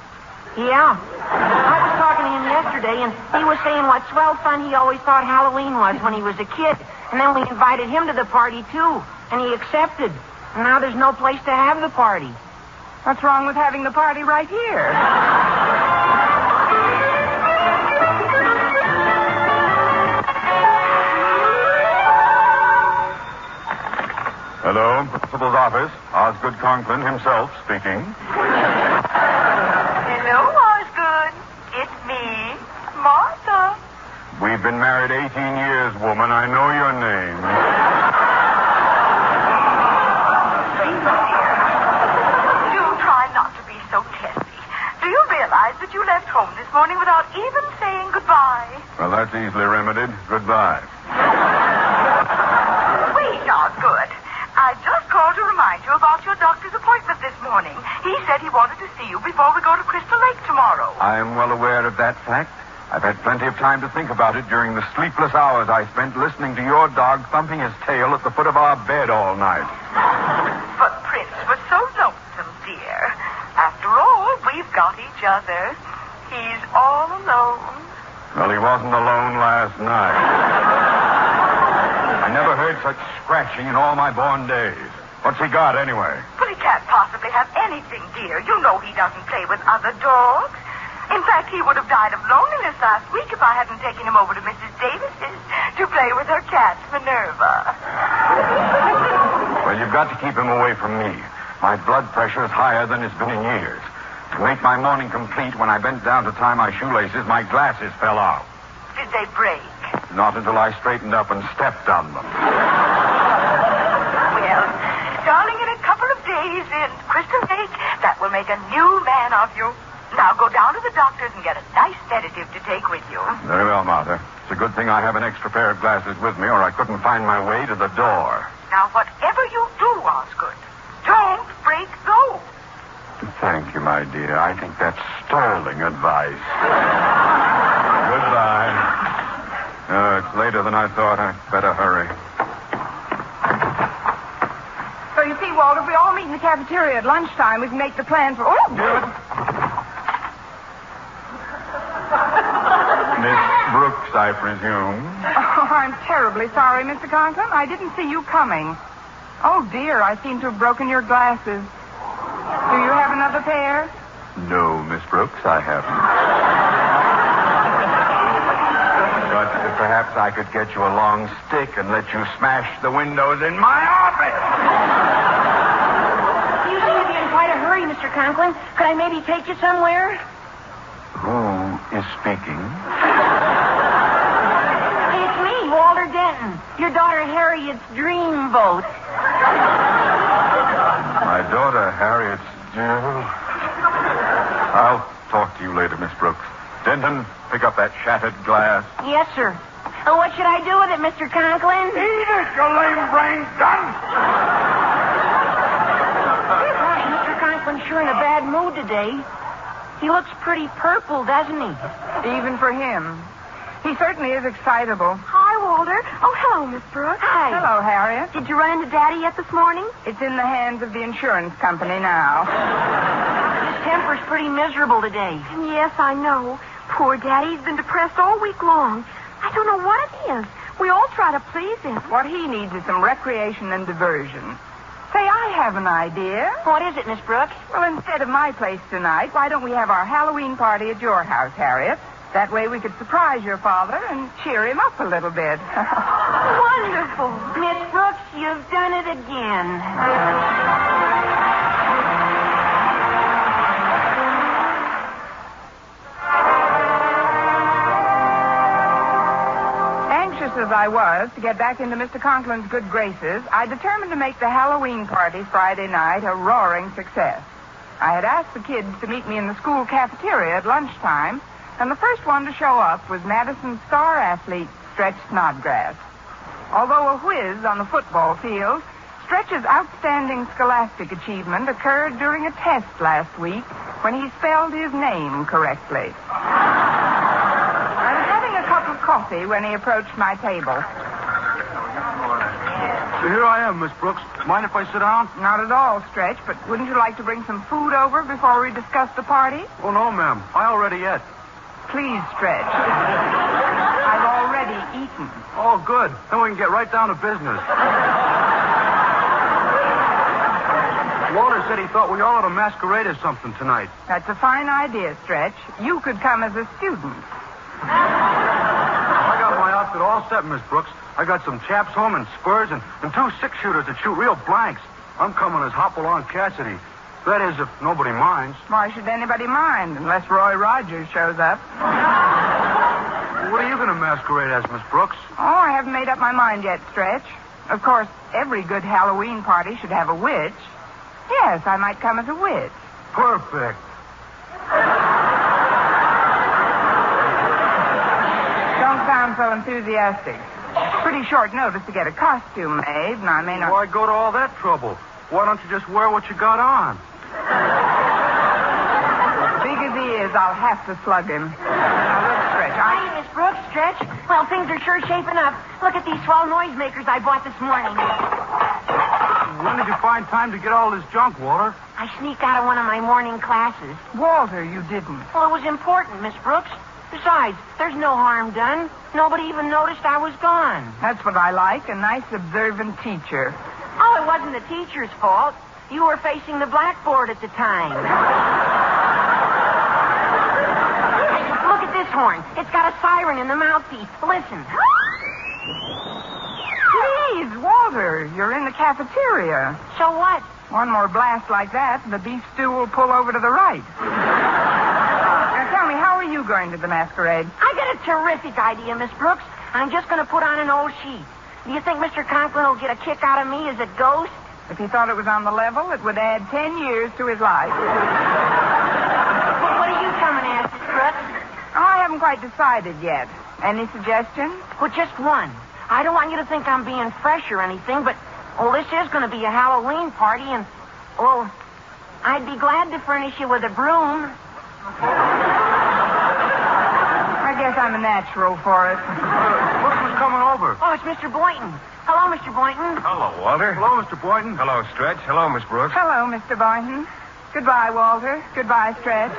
Speaker 14: Yeah. I was talking to him yesterday, and he was saying what swell fun he always thought Halloween was when he was a kid. And then we invited him to the party, too. And he accepted. And now there's no place to have the party.
Speaker 3: What's wrong with having the party right here?
Speaker 15: Hello, Principal's office. Osgood Conklin himself speaking.
Speaker 13: Hello, Osgood. It's me, Martha.
Speaker 15: We've been married 18 years, woman. I know your name.
Speaker 13: Do try not to be so testy. Do you realize that you left home this morning without even saying goodbye?
Speaker 15: Well, that's easily remedied. Goodbye.
Speaker 13: Wait, Osgood. I just called to remind you about your doctor's appointment this morning. He said he wanted to see you before we go to Crystal Lake tomorrow.
Speaker 15: I am well aware of that fact. I've had plenty of time to think about it during the sleepless hours I spent listening to your dog thumping his tail at the foot of our bed all night.
Speaker 13: But Prince was so lonesome, dear. After all, we've got each other. He's all alone.
Speaker 15: Well, he wasn't alone last night. I never heard such scratching in all my born days. What's he got, anyway?
Speaker 13: Well, he can't possibly have anything, dear. You know he doesn't play with other dogs. In fact, he would have died of loneliness last week if I hadn't taken him over to Mrs. Davis's to play with her cat, Minerva.
Speaker 15: Well, you've got to keep him away from me. My blood pressure is higher than it's been in years. To make my morning complete, when I bent down to tie my shoelaces, my glasses fell out.
Speaker 13: Did they break?
Speaker 15: Not until I straightened up and stepped on them.
Speaker 13: Well, darling, in a couple of days in Crystal Lake, that will make a new man of you. Now go down to the doctor's and get a nice sedative to take with you.
Speaker 15: Very well, Martha. It's a good thing I have an extra pair of glasses with me, or I couldn't find my way to the door.
Speaker 13: Now, whatever you do, Osgood, don't break those.
Speaker 15: Thank you, my dear. I think that's sterling advice. Goodbye. It's later than I thought. I'd better hurry.
Speaker 3: So you see, Walter, if we all meet in the cafeteria at lunchtime, we can make the plan for... Oh!
Speaker 15: Miss Brooks, I presume.
Speaker 3: Oh, I'm terribly sorry, Mr. Conklin. I didn't see you coming. Oh, dear, I seem to have broken your glasses. Do you have another pair?
Speaker 15: No, Miss Brooks, I haven't. But perhaps I could get you a long stick and let you smash the windows in my office.
Speaker 14: You seem to be in quite a hurry, Mr. Conklin. Could I maybe take you somewhere?
Speaker 15: Who is speaking?
Speaker 14: It's me, Walter Denton. Your daughter Harriet's dreamboat.
Speaker 15: My daughter Harriet's... I'll talk to you later, Miss Brooks. Denton, pick up that shattered glass.
Speaker 14: Yes, sir. Oh, what should I do with it, Mr. Conklin?
Speaker 15: Eat it, you lame-brained dunce!
Speaker 14: Gosh, Mr. Conklin's sure in a bad mood today. He looks pretty purple, doesn't he?
Speaker 3: Even for him. He certainly is excitable.
Speaker 7: Hi, Walter. Oh, hello, Miss Brooks.
Speaker 14: Hi.
Speaker 3: Hello, Harriet.
Speaker 7: Did you run into Daddy yet this morning?
Speaker 3: It's in the hands of the insurance company now.
Speaker 14: His temper's pretty miserable today.
Speaker 7: Yes, I know. Poor Daddy's been depressed all week long. I don't know what it is. We all try to please him.
Speaker 3: What he needs is some recreation and diversion. Say, I have an idea.
Speaker 14: What is it, Miss Brooks?
Speaker 3: Well, instead of my place tonight, why don't we have our Halloween party at your house, Harriet? That way we could surprise your father and cheer him up a little bit.
Speaker 14: Wonderful. Miss Brooks, you've done it again.
Speaker 3: Anxious as I I was, to get back into Mr. Conklin's good graces, I determined to make the Halloween party Friday night a roaring success. I had asked the kids to meet me in the school cafeteria at lunchtime, and the first one to show up was Madison's star athlete, Stretch Snodgrass. Although a whiz on the football field, Stretch's outstanding scholastic achievement occurred during a test last week when he spelled his name correctly. I was having a cup of coffee when he approached my table.
Speaker 16: Here I am, Miss Brooks. Mind if I sit down?
Speaker 3: Not at all, Stretch, but wouldn't you like to bring some food over before we discuss the party?
Speaker 16: Oh, no, ma'am. I already ate.
Speaker 3: Please, Stretch. I've already eaten.
Speaker 16: Oh, good. Then we can get right down to business. Walter said he thought we all ought to masquerade as something tonight.
Speaker 3: That's a fine idea, Stretch. You could come as a student.
Speaker 16: I got my outfit all set, Miss Brooks. I got some chaps home and spurs and 2 6-shooters that shoot real blanks. I'm coming as Hopalong Cassidy. That is, if nobody minds.
Speaker 3: Why should anybody mind, unless Roy Rogers shows up?
Speaker 16: What are you going to masquerade as, Miss Brooks?
Speaker 3: Oh, I haven't made up my mind yet, Stretch. Of course, every good Halloween party should have a witch. Yes, I might come as a witch.
Speaker 16: Perfect.
Speaker 3: Don't sound so enthusiastic. Pretty short notice to get a costume made, and I may not...
Speaker 16: Why go to all that trouble? Why don't you just wear what you got on?
Speaker 3: Big as he is, I'll have to slug him. Now, look, Stretch,
Speaker 14: Hi, Miss Brooks, Stretch. Well, things are sure shaping up. Look at these swell noisemakers I bought this morning.
Speaker 16: When did you find time to get all this junk, Walter?
Speaker 14: I sneaked out of one of my morning classes.
Speaker 3: Walter, you didn't.
Speaker 14: Well, it was important, Miss Brooks. Besides, there's no harm done. Nobody even noticed I was gone.
Speaker 3: That's what I like, a nice observant teacher.
Speaker 14: Oh, it wasn't the teacher's fault. You were facing the blackboard at the time. Hey, look at this horn. It's got a siren in the mouthpiece. Listen.
Speaker 3: Please, Walter, you're in the cafeteria.
Speaker 14: So what?
Speaker 3: One more blast like that, and the beef stew will pull over to the right. Now, tell me, how are you going to the masquerade?
Speaker 14: I got a terrific idea, Miss Brooks. I'm just going to put on an old sheet. Do you think Mr. Conklin will get a kick out of me as a ghost?
Speaker 3: If he thought it was on the level, it would add 10 years to his life.
Speaker 14: What are you coming as, Miss Brooks?
Speaker 3: I haven't quite decided yet. Any suggestions?
Speaker 14: Well, just one. I don't want you to think I'm being fresh or anything, but, this is going to be a Halloween party, and, I'd be glad to furnish you with a broom.
Speaker 3: I guess I'm a natural for it.
Speaker 16: Look who's coming over.
Speaker 14: Oh, it's Mr. Boynton. Hello, Mr. Boynton.
Speaker 15: Hello, Walter.
Speaker 16: Hello, Mr. Boynton.
Speaker 15: Hello, Stretch. Hello, Miss Brooks.
Speaker 3: Hello, Mr. Boynton. Goodbye, Walter. Goodbye, Stretch.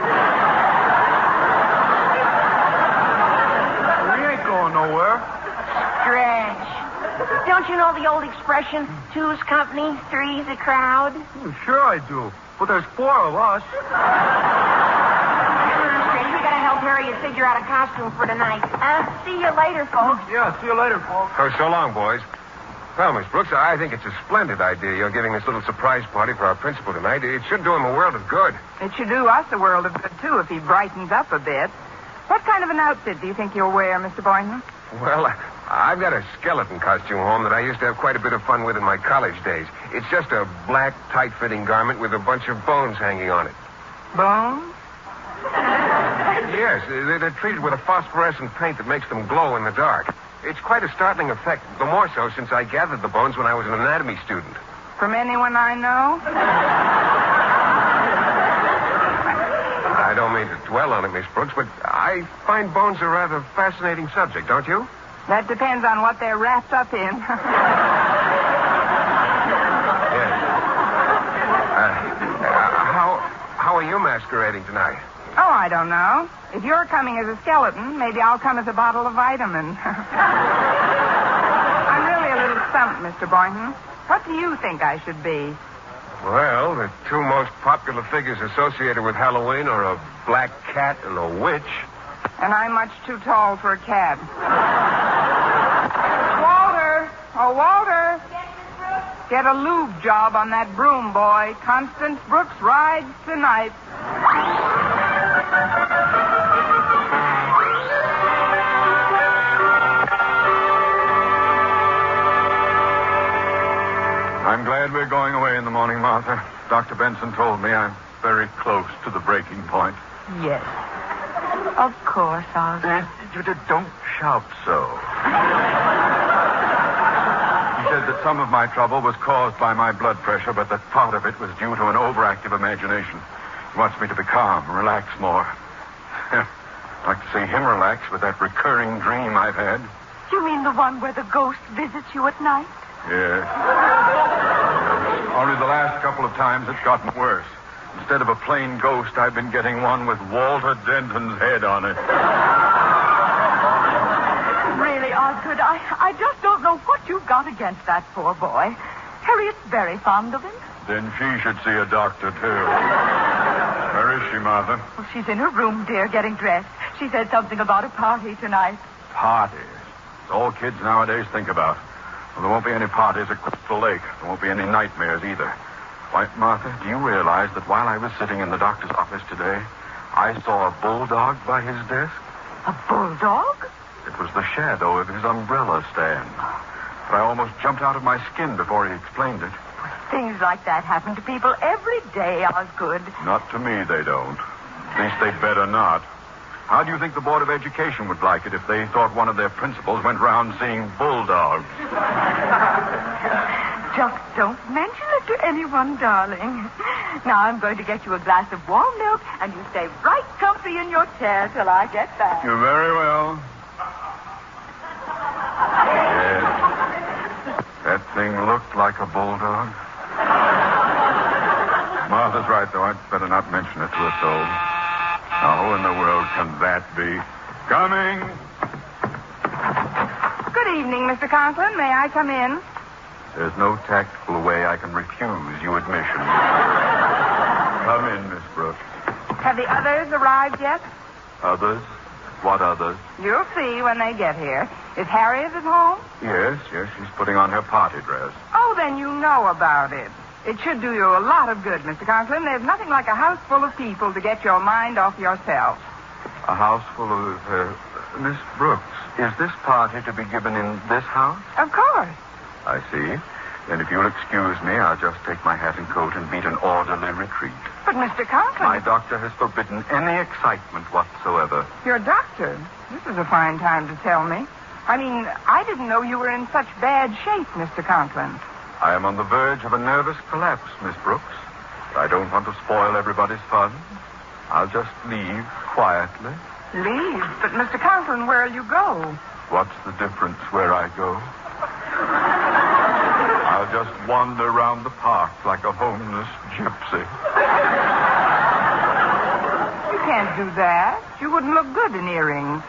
Speaker 16: We ain't going nowhere.
Speaker 14: Stretch. Don't you know the old expression, two's company, three's a crowd?
Speaker 16: Sure I do. But there's 4 of us.
Speaker 14: We gotta help Harriet figure out a costume for tonight. See you later, folks.
Speaker 16: Yeah, see you later, folks.
Speaker 15: Oh, so long, boys. Well, Miss Brooks, I think it's a splendid idea you're giving this little surprise party for our principal tonight. It should do him a world of good.
Speaker 3: It should do us a world of good, too, if he brightens up a bit. What kind of an outfit do you think you'll wear, Mr. Boynton?
Speaker 15: Well, I've got a skeleton costume home that I used to have quite a bit of fun with in my college days. It's just a black, tight-fitting garment with a bunch of bones hanging on it.
Speaker 3: Bones?
Speaker 15: Yes, they're treated with a phosphorescent paint that makes them glow in the dark. It's quite a startling effect, the more so since I gathered the bones when I was an anatomy student.
Speaker 3: From anyone I know?
Speaker 15: I don't mean to dwell on it, Miss Brooks, but I find bones a rather fascinating subject, don't you?
Speaker 3: That depends on what they're wrapped up in.
Speaker 15: Yes. How are you masquerading tonight?
Speaker 3: Oh, I don't know. If you're coming as a skeleton, maybe I'll come as a bottle of vitamin. I'm really a little stumped, Mr. Boynton. What do you think I should be?
Speaker 15: Well, the 2 most popular figures associated with Halloween are a black cat and a witch.
Speaker 3: And I'm much too tall for a cat. Walter! Oh, Walter!
Speaker 7: Yes, Miss Brooks?
Speaker 3: Get a lube job on that broom, boy. Constance Brooks rides tonight.
Speaker 15: glad we're going away in the morning, Martha. Dr. Benson told me I'm very close to the breaking point.
Speaker 13: Yes. Of course, Osgood.
Speaker 15: Don't shout so. He said that some of my trouble was caused by my blood pressure, but that part of it was due to an overactive imagination. He wants me to be calm and relax more. I'd like to see him relax with that recurring dream I've had.
Speaker 13: You mean the one where the ghost visits you at night?
Speaker 15: Yes. Only the last couple of times it's gotten worse. Instead of a plain ghost, I've been getting one with Walter Denton's head on it.
Speaker 13: Really, Osgood, I just don't know what you've got against that poor boy. Harriet's very fond of him.
Speaker 15: Then she should see a doctor, too. Where is she, Martha?
Speaker 13: Well, she's in her room, dear, getting dressed. She said something about a party tonight.
Speaker 15: Parties. It's all kids nowadays think about. Well, there won't be any parties at Crystal Lake. There won't be any nightmares either. Why, Martha, do you realize that while I was sitting in the doctor's office today, I saw a bulldog by his desk?
Speaker 13: A bulldog?
Speaker 15: It was the shadow of his umbrella stand. But I almost jumped out of my skin before he explained it.
Speaker 13: Things like that happen to people every day, Osgood.
Speaker 15: Not to me, they don't. At least they'd better not. How do you think the Board of Education would like it if they thought one of their principals went round seeing bulldogs?
Speaker 13: Just don't mention it to anyone, darling. Now I'm going to get you a glass of warm milk, and you stay right comfy in your chair till I get back.
Speaker 15: You're very well. Yes. That thing looked like a bulldog. Martha's right, though. I'd better not mention it to a soul. Now, who in the world can that be? Coming!
Speaker 14: Good evening, Mr. Conklin. May I come in?
Speaker 15: There's no tactful way I can refuse you admission. Come in, Miss Brooks.
Speaker 14: Have the others arrived yet?
Speaker 15: Others? What others?
Speaker 14: You'll see when they get here. Is Harriet at home?
Speaker 15: Yes, she's putting on her party dress.
Speaker 14: Oh, then you know about it. It should do you a lot of good, Mr. Conklin. There's nothing like a house full of people to get your mind off yourself.
Speaker 15: A house full of... Miss Brooks, is this party to be given in this house?
Speaker 14: Of course.
Speaker 15: I see. Then if you'll excuse me, I'll just take my hat and coat and beat an orderly retreat.
Speaker 14: But, Mr. Conklin...
Speaker 15: My doctor has forbidden any excitement whatsoever.
Speaker 14: Your doctor? This is a fine time to tell me. I mean, I didn't know you were in such bad shape, Mr. Conklin.
Speaker 15: I am on the verge of a nervous collapse, Miss Brooks. I don't want to spoil everybody's fun. I'll just leave quietly.
Speaker 14: Leave? But, Mr. Conklin, where'll you go?
Speaker 15: What's the difference where I go? I'll just wander around the park like a homeless gypsy.
Speaker 14: You can't do that. You wouldn't look good in earrings.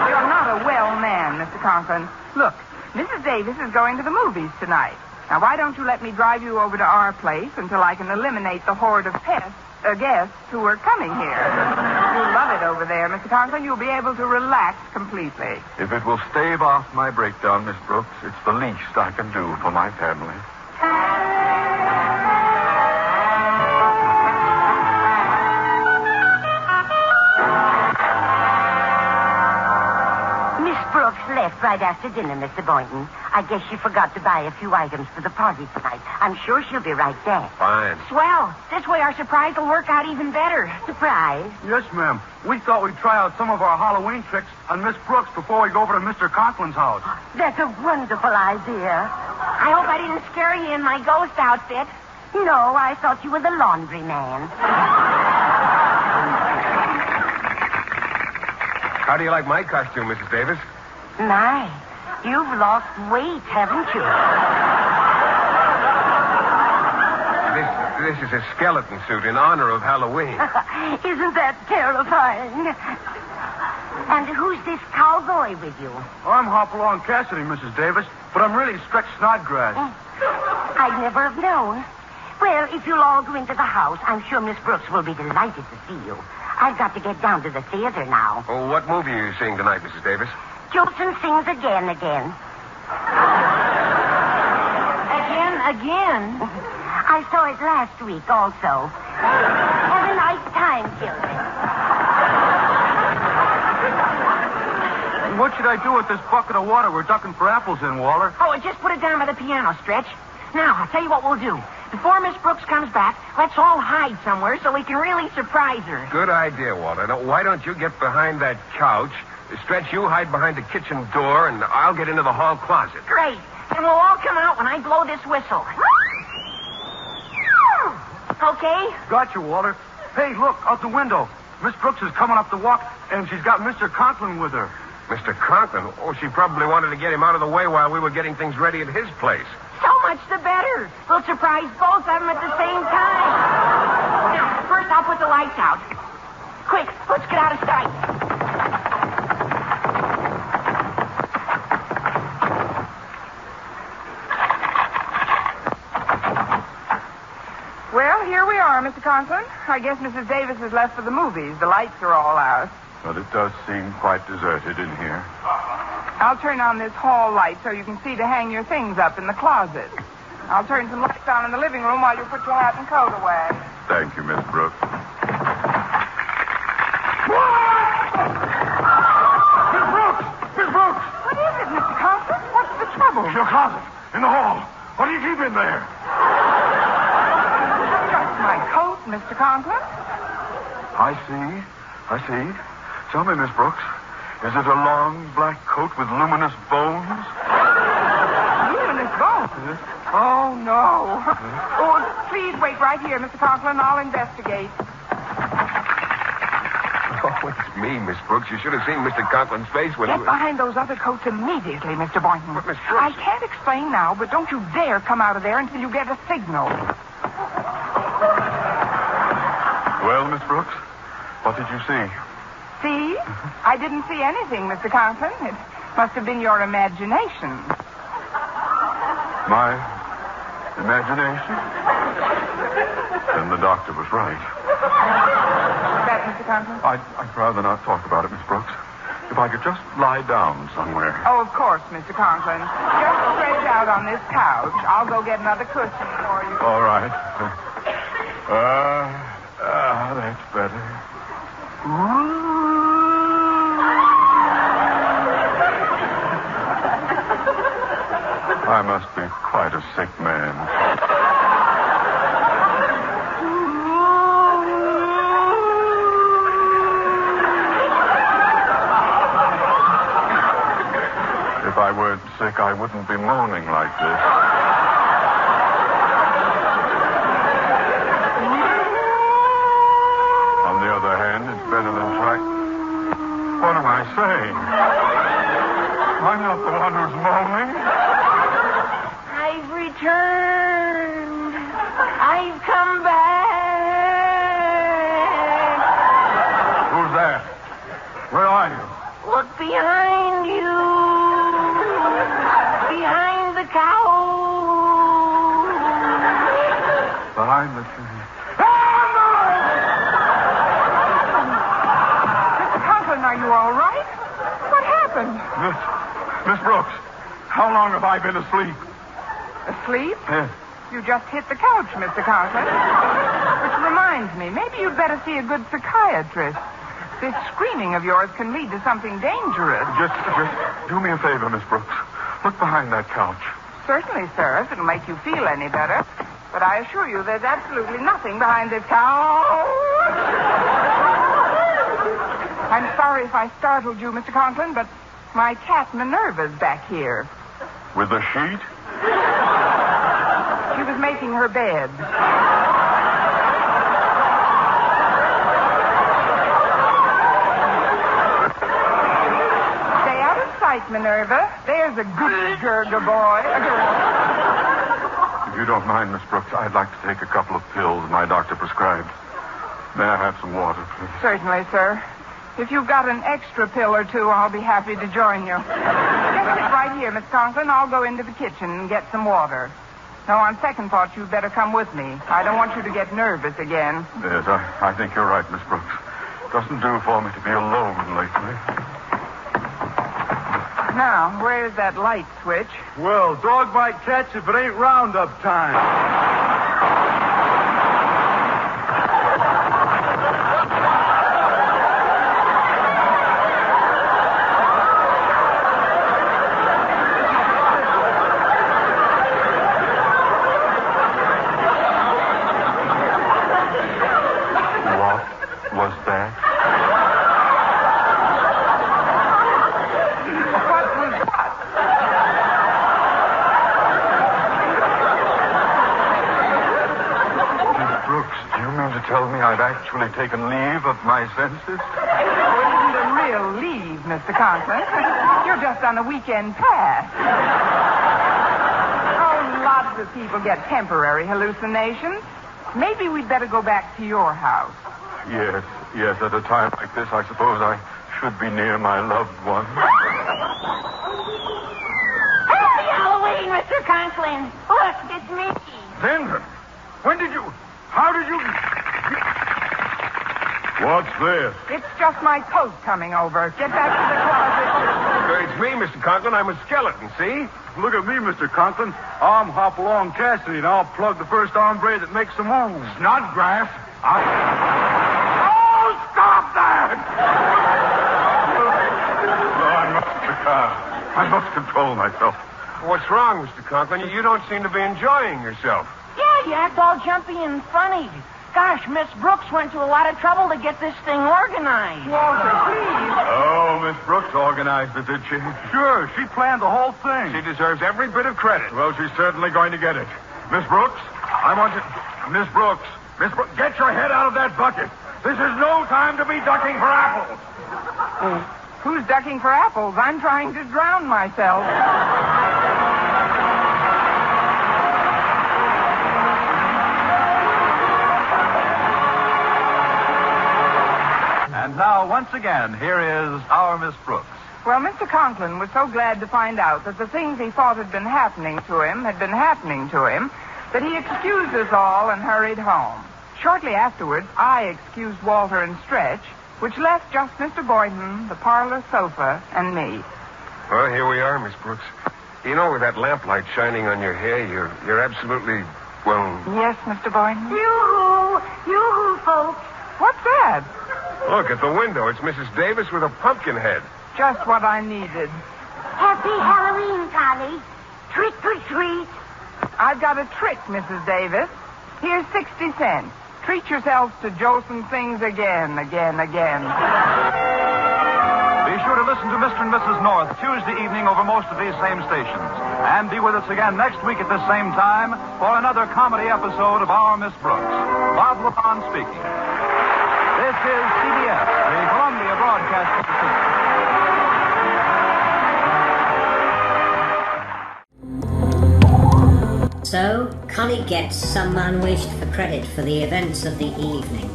Speaker 14: You're not a well man, Mr. Conklin. Look, Mrs. Davis is going to the movies tonight. Now, why don't you let me drive you over to our place until I can eliminate the horde of guests who are coming here. You'll love it over there, Mr. Conklin. You'll be able to relax completely.
Speaker 15: If it will stave off my breakdown, Miss Brooks, it's the least I can do for my family.
Speaker 17: Left right after dinner, Mr. Boynton. I guess she forgot to buy a few items for the party tonight. I'm sure she'll be right back.
Speaker 16: Fine.
Speaker 14: Swell. This way our surprise will work out even better.
Speaker 17: Surprise?
Speaker 16: Yes, ma'am. We thought we'd try out some of our Halloween tricks on Miss Brooks before we go over to Mr. Conklin's house.
Speaker 17: That's a wonderful idea.
Speaker 14: I hope I didn't scare you in my ghost outfit.
Speaker 17: No, I thought you were the laundry man.
Speaker 16: How do you like my costume, Mrs. Davis?
Speaker 17: My, you've lost weight, haven't you?
Speaker 16: This is a skeleton suit in honor of Halloween.
Speaker 17: Isn't that terrifying? And who's this cowboy with you?
Speaker 16: I'm Hopalong Cassidy, Mrs. Davis, but I'm really Stretch Snodgrass.
Speaker 17: I'd never have known. Well, if you'll all go into the house, I'm sure Miss Brooks will be delighted to see you. I've got to get down to the theater now.
Speaker 16: Oh, what movie are you seeing tonight, Mrs. Davis?
Speaker 17: Jolson Sings Again.
Speaker 14: Again?
Speaker 17: I saw it last week also. Have a nice time, children.
Speaker 16: what should I do with this bucket of water we're ducking for apples in, Walter?
Speaker 14: Oh, just put it down by the piano, Stretch. Now, I'll tell you what we'll do. Before Miss Brooks comes back, let's all hide somewhere so we can really surprise her.
Speaker 18: Good idea, Walter. Now, why don't you get behind that couch? Stretch, you hide behind the kitchen door, and I'll get into the hall closet.
Speaker 14: Great. And we'll all come out when I blow this whistle. Okay?
Speaker 16: Gotcha, Walter. Hey, look, out the window. Miss Brooks is coming up the walk, and she's got Mr. Conklin with her.
Speaker 18: Mr. Conklin? Oh, she probably wanted to get him out of the way while we were getting things ready at his place.
Speaker 14: So much the better. We'll surprise both of them at the same time. Now, first I'll put the lights out. Quick, let's get out of sight.
Speaker 3: Well, here we are, Mr. Conklin. I guess Mrs. Davis has left for the movies. The lights are all out.
Speaker 15: But it does seem quite deserted in here.
Speaker 3: I'll turn on this hall light so you can see to hang your things up in the closet. I'll turn some lights on in the living room while you put your hat and coat away.
Speaker 15: Thank you, Miss Brooks.
Speaker 16: Miss Brooks! Miss Brooks!
Speaker 3: What is it, Mr. Conklin? What's the trouble?
Speaker 16: Your closet, in the hall. What do you keep in there?
Speaker 3: Just my coat, Mr. Conklin.
Speaker 15: I see. Tell me, Miss Brooks, is it a long black coat with luminous bones?
Speaker 3: Luminous bones? Oh, no. Oh, please wait right here, Mr. Conklin. I'll investigate.
Speaker 18: Oh, it's me, Miss Brooks. You should have seen Mr. Conklin's face when
Speaker 3: Get behind those other coats immediately, Mr. Boynton.
Speaker 18: But, Miss Brooks...
Speaker 3: I can't explain now, but don't you dare come out of there until you get a signal.
Speaker 15: Well, Miss Brooks, what did you see?
Speaker 3: See? I didn't see anything, Mr. Conklin. It must have been your imagination.
Speaker 15: My imagination? Then the doctor was right.
Speaker 3: That, Mr. Conklin?
Speaker 15: I'd rather not talk about it, Miss Brooks. If I could just lie down somewhere.
Speaker 3: Oh, of course, Mr. Conklin. Just stretch out on this couch. I'll go get another cushion for you.
Speaker 15: All right. That's better. I must be quite a sick man. If I weren't sick, I wouldn't be moaning like this. On the other hand, it's better than trying. What am I saying? I'm not the one who's moaning.
Speaker 14: I've returned. I've come back.
Speaker 15: Who's that? Where are you?
Speaker 14: Look behind you. Behind the couch.
Speaker 15: Behind the tree.
Speaker 3: Mr. Conklin, are you all right? What happened?
Speaker 15: Miss Brooks, how long have I been asleep?
Speaker 3: Asleep?
Speaker 15: Yes.
Speaker 3: You just hit the couch, Mr. Conklin. Which reminds me, maybe you'd better see a good psychiatrist. This screaming of yours can lead to something dangerous.
Speaker 15: Just do me a favor, Miss Brooks. Look behind that couch.
Speaker 3: Certainly, sir, if it'll make you feel any better. But I assure you there's absolutely nothing behind this couch. I'm sorry if I startled you, Mr. Conklin, but my cat Minerva's back here.
Speaker 15: With a sheet?
Speaker 3: She was making her bed. Stay out of sight, Minerva. There's a good Gerga boy. A girl.
Speaker 15: If you don't mind, Miss Brooks, I'd like to take a couple of pills my doctor prescribed. May I have some water, please?
Speaker 3: Certainly, sir. If you've got an extra pill or two, I'll be happy to join you. Just sit right here, Miss Conklin. I'll go into the kitchen and get some water. No, on second thought, you'd better come with me. I don't want you to get nervous again.
Speaker 15: Yes, I think you're right, Miss Brooks. Doesn't do for me to be alone lately.
Speaker 3: Now, where's that light switch?
Speaker 16: Well, dog might catch if it ain't roundup time.
Speaker 15: that?
Speaker 3: What was that?
Speaker 15: Miss Brooks, do you mean to tell me I'd actually taken leave of my senses?
Speaker 3: Oh, it isn't a real leave, Mr. Conklin. You're just on a weekend pass. Oh, lots of people get temporary hallucinations. Maybe we'd better go back to your house.
Speaker 15: Yes, at a time like this, I suppose I should be near my loved one.
Speaker 14: Happy Halloween, Mr. Conklin. Look, it's me.
Speaker 15: Then, how did you... What's this?
Speaker 3: It's just my coat coming over. Get back to the closet.
Speaker 18: It's me, Mr. Conklin. I'm a skeleton, see?
Speaker 16: Look at me, Mr. Conklin. I'm Hopalong Cassidy, and I'll plug the first hombre that makes a move.
Speaker 15: Snodgrass?
Speaker 16: Oh, stop that!
Speaker 15: I must control myself.
Speaker 18: What's wrong, Mr. Conklin? You don't seem to be enjoying yourself.
Speaker 14: Yeah, you act all jumpy and funny. Gosh, Miss Brooks went to a lot of trouble to get this thing organized.
Speaker 3: Walter, please.
Speaker 15: Oh, Miss Brooks organized it, did she?
Speaker 16: Sure, she planned the whole thing.
Speaker 18: She deserves every bit of credit.
Speaker 15: Well, she's certainly going to get it. Miss Brooks, I want you... Miss Brooks, get your head out of that bucket. This is no time to be ducking for apples.
Speaker 3: Who's ducking for apples? I'm trying to drown myself.
Speaker 12: And now, once again, here is our Miss Brooks.
Speaker 3: Well, Mr. Conklin was so glad to find out that the things he thought had been happening to him that he excused us all and hurried home. Shortly afterwards, I excused Walter and Stretch, which left just Mr. Boynton, the parlor sofa, and me.
Speaker 18: Well, here we are, Miss Brooks. You know, with that lamplight shining on your hair, you're absolutely, well...
Speaker 3: Yes, Mr. Boynton?
Speaker 17: Yoo-hoo, folks.
Speaker 3: What's that?
Speaker 18: Look, at the window, it's Mrs. Davis with a pumpkin head.
Speaker 3: Just what I needed.
Speaker 17: Happy Halloween, Connie. Trick or treat.
Speaker 3: I've got a trick, Mrs. Davis. Here's 60 cents. Treat yourselves to Jolson Sings again.
Speaker 12: Be sure to listen to Mr. and Mrs. North Tuesday evening over most of these same stations. And be with us again next week at this same time for another comedy episode of Our Miss Brooks. Bob LeBon speaking. This is CBS, the Columbia Broadcasting System.
Speaker 1: So, Connie gets some man wished for credit for the events of the evening.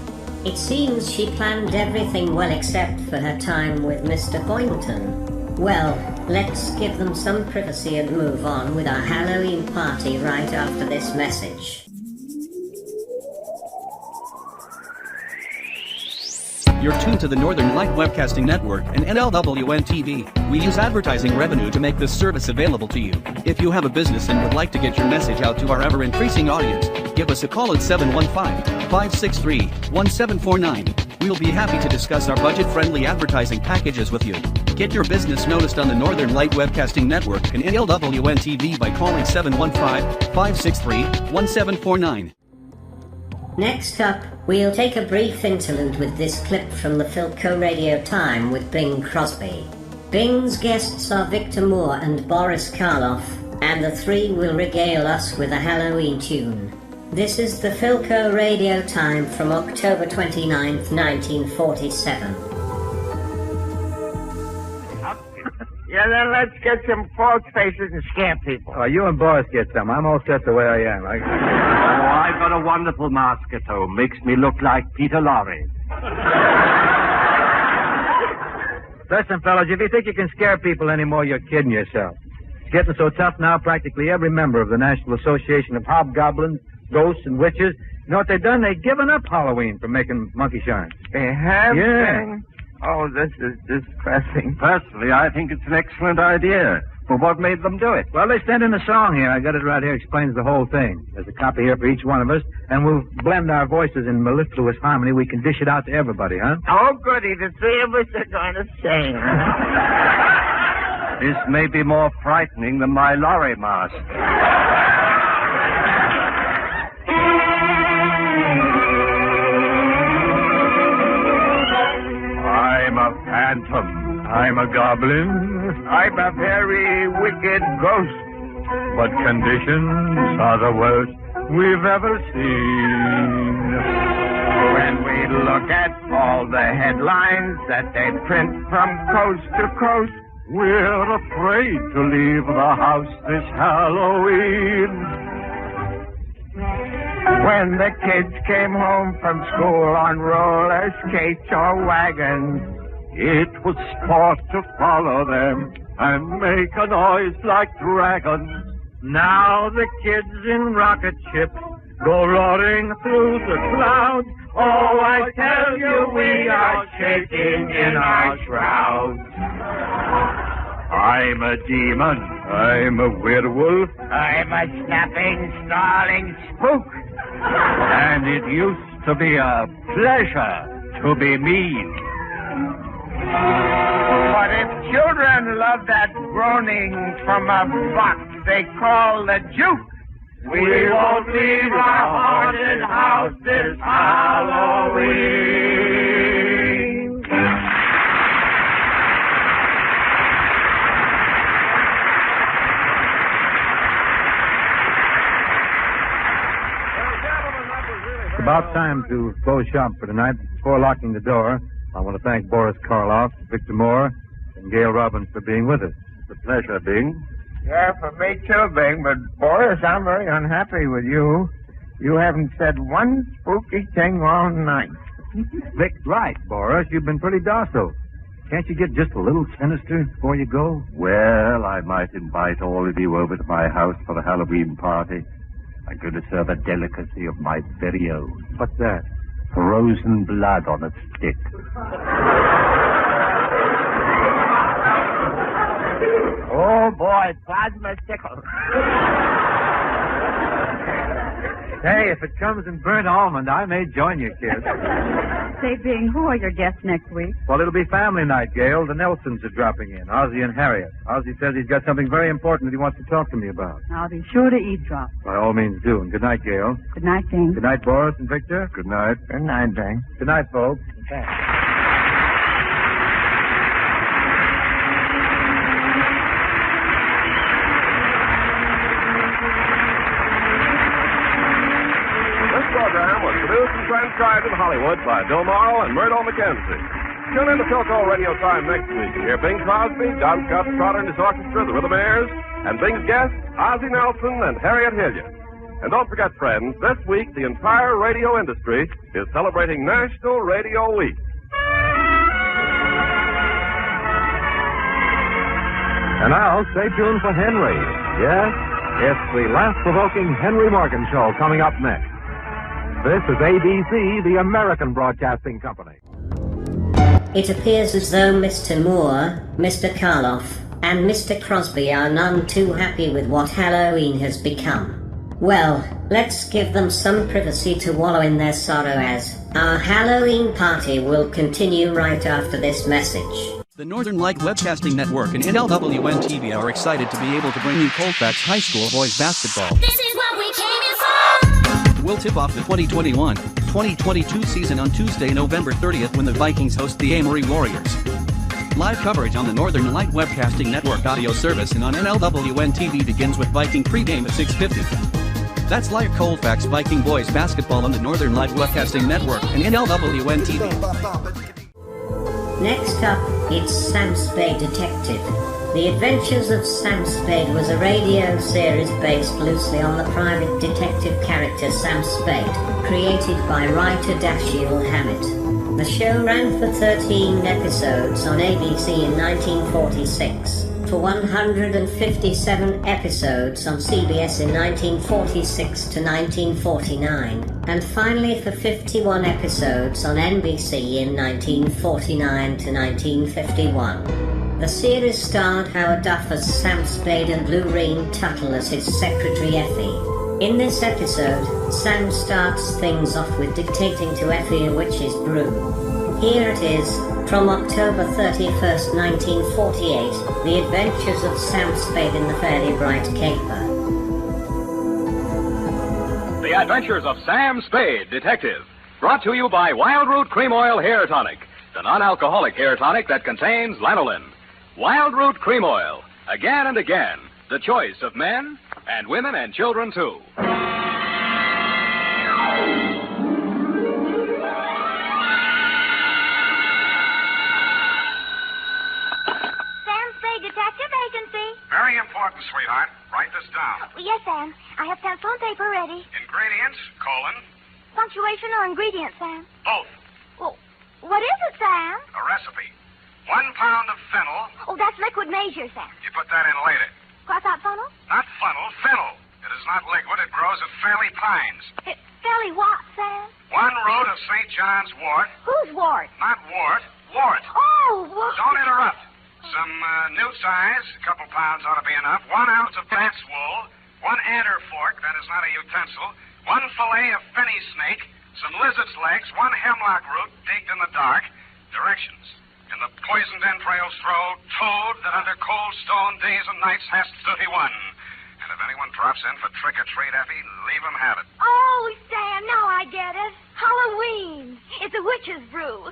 Speaker 1: It seems she planned everything well except for her time with Mr. Boynton. Well, let's give them some privacy and move on with our Halloween party right after this message.
Speaker 19: You're tuned to the Northern Light Webcasting Network and NLWN-TV. We use advertising revenue to make this service available to you. If you have a business and would like to get your message out to our ever-increasing audience, give us a call at 715-563-1749. We'll be happy to discuss our budget-friendly advertising packages with you. Get your business noticed on the Northern Light Webcasting Network and NLWN-TV by calling 715-563-1749.
Speaker 1: Next up, we'll take a brief interlude with this clip from the Philco Radio Time with Bing Crosby. Bing's guests are Victor Moore and Boris Karloff, and the three will regale us with a Halloween tune. This is the Philco Radio Time from October 29th, 1947.
Speaker 9: Yeah, then let's get some false faces and scare people.
Speaker 5: Oh, you and Boris get some. I'm all set the way I am.
Speaker 9: I've got a wonderful mask at home. Makes me look like Peter Lorre.
Speaker 5: Listen, fellas, if you think you can scare people anymore, you're kidding yourself. It's getting so tough now, practically every member of the National Association of Hobgoblins, Ghosts, and Witches, you know what they've done? They've given up Halloween for making monkey shines.
Speaker 9: They have?
Speaker 5: Yeah.
Speaker 9: Oh, this is distressing. Personally, I think it's an excellent idea. But what made them do it?
Speaker 5: Well, they sent in a song here. I got it right here. Explains the whole thing. There's a copy here for each one of us, and we'll blend our voices in mellifluous harmony. We can dish it out to everybody, huh?
Speaker 9: Oh, goody. The three of us are going to sing. This may be more frightening than my lorry mask.
Speaker 20: phantom. I'm a goblin. I'm a very wicked ghost. But conditions are the worst we've ever seen. When we look at all the headlines that they print from coast to coast, we're afraid to leave the house this Halloween. When the kids came home from school on roller skates or wagons, it was sport to follow them and make a noise like dragons. Now the kids in rocket ships go roaring through the clouds. Oh, I tell you, we are shaking in our shrouds. I'm a demon. I'm a werewolf. I'm a snapping, snarling spook. And it used to be a pleasure to be mean. But if children love that groaning from a box they call the juke, we won't leave our haunted house this Halloween.
Speaker 5: It's about time to close shop for tonight. Before locking the door, I want to thank Boris Karloff, Victor Moore, and Gail Robbins for being with us. It's a pleasure, Bing.
Speaker 20: Yeah, for me too, Bing, but Boris, I'm very unhappy with you. You haven't said one spooky thing all night.
Speaker 5: Vic's right, Boris. You've been pretty docile. Can't you get just a little sinister before you go?
Speaker 9: Well, I might invite all of you over to my house for the Halloween party. I'm going to serve a delicacy of my very own.
Speaker 5: What's that?
Speaker 9: Frozen blood on a stick.
Speaker 20: Oh, boy, plasma sickle.
Speaker 5: Hey, if it comes in burnt almond, I may join you, kid.
Speaker 6: Say, Bing, who are your guests next week?
Speaker 5: Well, it'll be family night, Gail. The Nelsons are dropping in, Ozzie and Harriet. Ozzie says he's got something very important that he wants to talk to me about.
Speaker 6: I'll be sure to eavesdrop.
Speaker 5: By all means, do. And good night, Gail.
Speaker 6: Good night, Bing.
Speaker 5: Good night, Boris and Victor.
Speaker 9: Good night.
Speaker 20: Good night, Bing.
Speaker 5: Good night, folks. Thanks.
Speaker 21: Program was produced and transcribed in Hollywood by Bill Morrow and Murdo McKenzie. Tune in to Philco Radio Time next week and hear Bing Crosby, Don Scott Trotter and his orchestra, the Rhythmaires, and Bing's guests, Ozzie Nelson and Harriet Hilliard. And don't forget, friends, this week the entire radio industry is celebrating National Radio Week.
Speaker 22: And now, stay tuned for Henry. Yes, it's the laugh-provoking Henry Morgan Show coming up next. This is ABC, the American Broadcasting Company.
Speaker 1: It appears as though Mr. Moore, Mr. Karloff, and Mr. Crosby are none too happy with what Halloween has become. Well, let's give them some privacy to wallow in their sorrow as our Halloween party will continue right after this message.
Speaker 19: The Northern Light Webcasting Network and NLWN-TV are excited to be able to bring you Colfax High School boys basketball.
Speaker 23: This is what we came here for!
Speaker 19: We'll tip off the 2021-2022 season on Tuesday, November 30th when the Vikings host the Amory Warriors. Live coverage on the Northern Light Webcasting Network audio service and on NLWN-TV begins with Viking pregame at 6:50. That's live Colfax Viking boys basketball on the Northern Light Webcasting Network and NLWN-TV.
Speaker 1: Next up, it's Sam Spade Detective. The Adventures of Sam Spade was a radio series based loosely on the private detective character Sam Spade, created by writer Dashiell Hammett. The show ran for 13 episodes on ABC in 1946, for 157 episodes on CBS in 1946 to 1949, and finally for 51 episodes on NBC in 1949 to 1951. The series starred Howard Duff as Sam Spade and Lurene Tuttle as his secretary Effie. In this episode, Sam starts things off with dictating to Effie a witch's brew. Here it is, from October 31st, 1948, The Adventures of Sam Spade in the Fairly Bright Caper.
Speaker 24: The Adventures of Sam Spade, Detective. Brought to you by Wild Root Cream Oil Hair Tonic.
Speaker 4: a non-alcoholic hair tonic that contains lanolin. Wild Root Cream Oil. Again and again, the choice of men and women and children, too.
Speaker 8: Detective agency.
Speaker 15: Very important, sweetheart. Write this down.
Speaker 8: Yes, Sam. I have pencil and paper ready.
Speaker 15: Ingredients, colon.
Speaker 8: Punctuation or ingredients, Sam?
Speaker 15: Both.
Speaker 8: Well, what is it, Sam?
Speaker 15: A recipe. 1 pound of fennel.
Speaker 8: Oh, that's liquid measure, Sam.
Speaker 15: You put that in later.
Speaker 8: Cross out funnel?
Speaker 15: Not funnel, fennel. It is not liquid. It grows at Fairley Pines.
Speaker 8: Fairly what, Sam?
Speaker 15: 1 root of St. John's wort.
Speaker 8: Whose wart?
Speaker 15: Not wart. Wart.
Speaker 8: Oh, wart.
Speaker 15: Don't interrupt. Some newt size, a couple pounds ought to be enough. 1 ounce of bat's wool, 1 adder fork, that is not a utensil, 1 fillet of fenny snake, some lizard's legs, 1 hemlock root digged in the dark. Directions. In the poisoned entrails throw toad that under cold stone days and nights hast 31. And if anyone drops in for trick-or-treat, Effie, leave him have it.
Speaker 8: Oh, Sam, now I get it. Halloween. It's a witch's brew.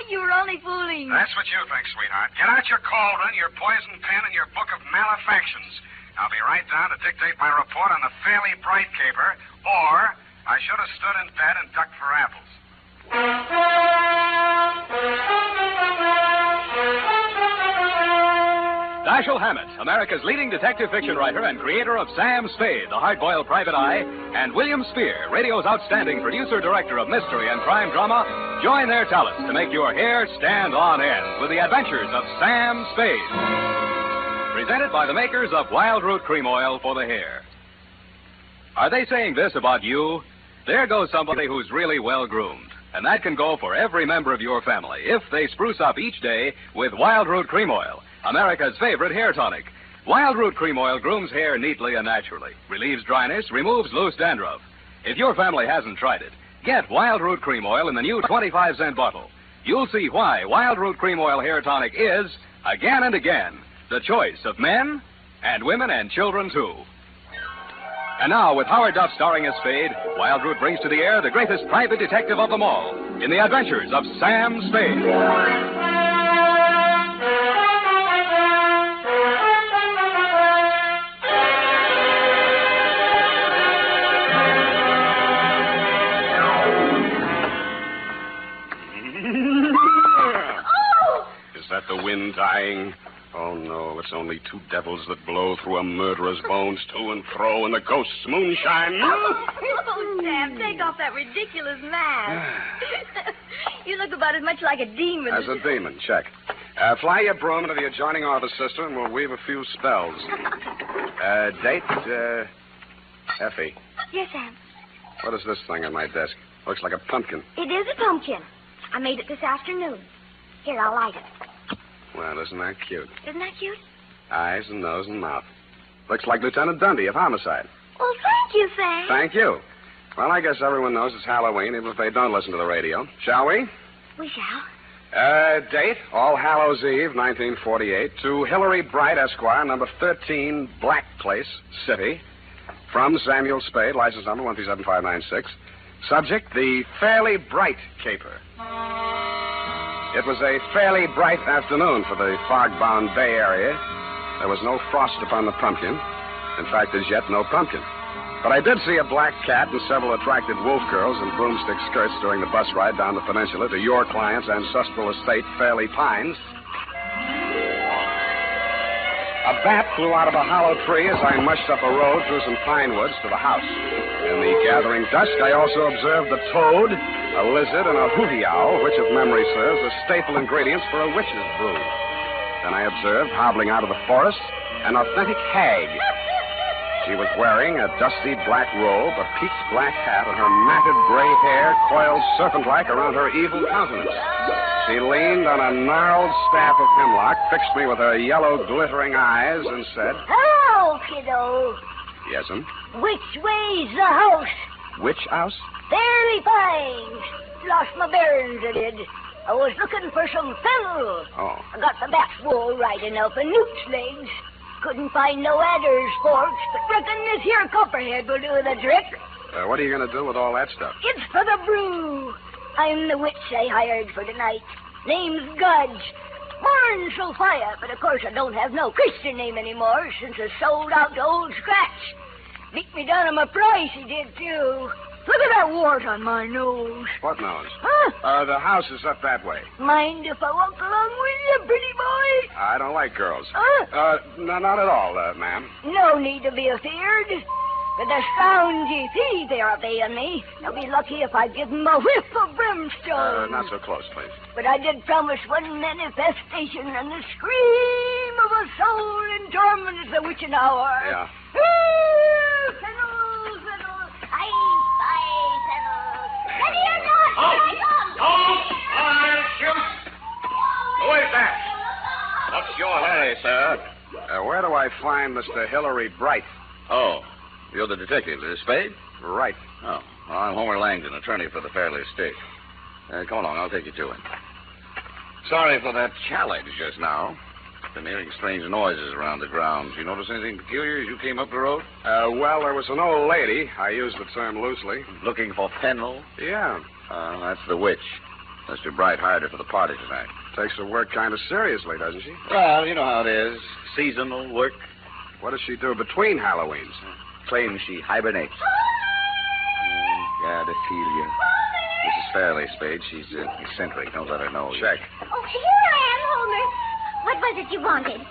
Speaker 8: You were only fooling.
Speaker 15: That's what you think, sweetheart. Get out your cauldron, your poison pen, and your book of malefactions. I'll be right down to dictate my report on the Fairly Bright caper, or I should have stood in bed and ducked for apples.
Speaker 4: Dashiell Hammett, America's leading detective fiction writer and creator of Sam Spade, the hard-boiled private eye, and William Spear, radio's outstanding producer-director of mystery and crime drama, join their talents to make your hair stand on end with the adventures of Sam Spade. Presented by the makers of Wild Root Cream Oil for the hair. Are they saying this about you? There goes somebody who's really well-groomed. And that can go for every member of your family if they spruce up each day with Wild Root Cream Oil, America's favorite hair tonic. Wild Root Cream Oil grooms hair neatly and naturally, relieves dryness, removes loose dandruff. If your family hasn't tried it, get Wild Root Cream Oil in the new 25-cent bottle. You'll see why Wild Root Cream Oil hair tonic is, again and again, the choice of men and women and children, too. And now, with Howard Duff starring as Spade, Wild Root brings to the air the greatest private detective of them all in the adventures of Sam Spade.
Speaker 21: Is that the wind dying? Oh, no, it's only 2 devils that blow through a murderer's bones to and fro in the ghost's moonshine.
Speaker 8: Oh, Sam, take off that ridiculous mask. You look about as much like a demon.
Speaker 21: As a demon, check. Fly your broom into the adjoining office, sister, and we'll weave a few spells. Date, Effie.
Speaker 8: Yes, Sam.
Speaker 21: What is this thing on my desk? Looks like a pumpkin.
Speaker 8: It is a pumpkin. I made it this afternoon. Here, I'll light it.
Speaker 21: Well, isn't that cute?
Speaker 8: Isn't that cute?
Speaker 21: Eyes and nose and mouth. Looks like Lieutenant Dundee of Homicide.
Speaker 8: Well, thank you, Sam.
Speaker 21: Thank you. Well, I guess everyone knows it's Halloween, even if they don't listen to the radio. Shall we?
Speaker 8: We shall.
Speaker 21: Date, All Hallows Eve, 1948, to Hillary Bright, Esquire, number 13, Black Place, City. From Samuel Spade, license number 137596. Subject, the Fairly Bright caper. It was a fairly bright afternoon for the fog-bound Bay Area. There was no frost upon the pumpkin. In fact, as yet, no pumpkin. But I did see a black cat and several attractive wolf girls in broomstick skirts during the bus ride down the peninsula to your client's ancestral estate, Fairley Pines. A bat flew out of a hollow tree as I mushed up a road through some pine woods to the house. In the gathering dusk, I also observed a toad, a lizard, and a hooty owl, which, if memory serves, are staple ingredients for a witch's brew. Then I observed, hobbling out of the forest, an authentic hag. She was wearing a dusty black robe, a peaked black hat, and her matted gray hair coiled serpent-like around her evil countenance. She leaned on a gnarled staff of hemlock, fixed me with her yellow, glittering eyes, and said,
Speaker 8: Hello, kiddo.
Speaker 21: Yes'm.
Speaker 8: Which way's the house?
Speaker 21: Which house?
Speaker 8: Fairly Pines. Lost my bearings, I did. I was looking for some fennel.
Speaker 21: Oh.
Speaker 8: I got the bat's wool right enough and newt's legs. Couldn't find no adder's forks, but reckon this here copperhead will do the trick.
Speaker 21: What are you going to do with all that stuff?
Speaker 8: It's for the brew. I'm the witch I hired for tonight. Name's Gudge. Born Sophia, but of course I don't have no Christian name anymore since I sold out to Old Scratch. Beat me down on my price, he did, too. Look at that wart on my nose.
Speaker 2: What nose?
Speaker 8: Huh?
Speaker 2: The house is up that way.
Speaker 8: Mind if I walk along with you, pretty boy?
Speaker 2: I don't like girls.
Speaker 8: Huh?
Speaker 2: No, not at all, ma'am.
Speaker 8: No need to be afeared. With the scoungy thief they're obeying me, they'll be lucky if I give them a whiff of brimstone.
Speaker 2: Not so close, please.
Speaker 8: But I did promise one manifestation, and the scream of a soul in torment is the witching hour.
Speaker 2: Yeah.
Speaker 8: Fiddle, fiddle, aye, fiddle. Ready or not,
Speaker 2: Who is that? What's your hurry, sir? Where do I find Mr. Hillary Bright?
Speaker 10: Oh, you're the detective, Spade?
Speaker 2: Right.
Speaker 10: Oh, well, I'm Homer Langdon, attorney for the Fairley estate. Come along, I'll take you to him. Sorry for that challenge just now. Been hearing strange noises around the grounds. You notice anything peculiar as you came up the road?
Speaker 2: Well, there was an old lady. I use the term loosely.
Speaker 10: Looking for Fennel?
Speaker 2: Yeah.
Speaker 10: That's the witch. Mr. Bright hired her for the party tonight.
Speaker 2: Takes her work kind of seriously, doesn't she?
Speaker 10: Well, you know how it is. Seasonal work.
Speaker 2: What does she do between Halloweens?
Speaker 10: Claims she hibernates. God, Ophelia. Mrs. Fairley, Spade. She's eccentric. Don't let her know.
Speaker 2: Check.
Speaker 23: Oh, here I am, Homer. What was it you wanted?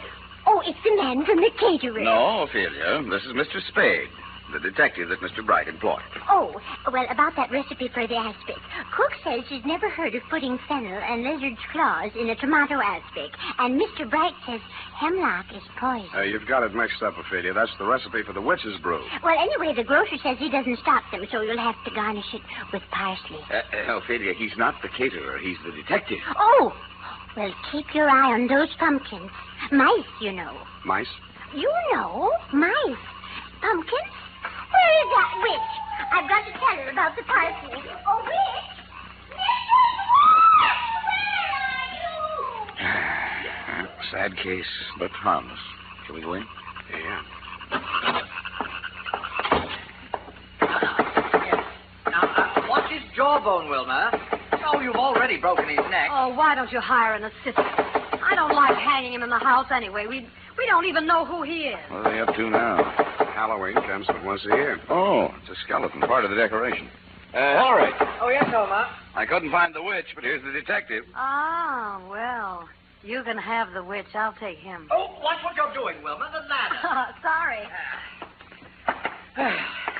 Speaker 23: Oh, it's the man from the caterer.
Speaker 10: No, Ophelia. This is Mr. Spade, the detective that Mr. Bright employed.
Speaker 23: Oh, well, about that recipe for the aspic. Cook says she's never heard of putting fennel and lizard's claws in a tomato aspic. And Mr. Bright says hemlock is poison.
Speaker 2: You've got it mixed up, Ophelia. That's the recipe for the witch's brew.
Speaker 23: Well, anyway, the grocer says he doesn't stock them, so you'll have to garnish it with parsley.
Speaker 10: Ophelia, he's not the caterer. He's the detective.
Speaker 23: Oh! Well, keep your eye on those pumpkins. Mice, you know.
Speaker 2: Mice?
Speaker 23: You know, mice. Pumpkins? Where is that witch? I've got to tell her about the parsley. Oh, witch! Where are you?
Speaker 10: Sad case, but harmless. Shall we go in?
Speaker 2: Yeah.
Speaker 24: Now, watch his jawbone, Wilma. Oh, you've already broken his neck.
Speaker 25: Oh, why don't you hire an assistant? I don't like hanging him in the house anyway. We don't even know who he is.
Speaker 10: What are they up to now?
Speaker 2: Halloween comes but once a year.
Speaker 10: Oh, it's a skeleton, part of the decoration. Hillary.
Speaker 24: Oh, yes, Homer.
Speaker 10: I couldn't find the witch, but here's the detective.
Speaker 25: Oh, well, you can have the witch. I'll take him.
Speaker 24: Oh, watch what you're doing, Wilma. The ladder.
Speaker 25: Sorry.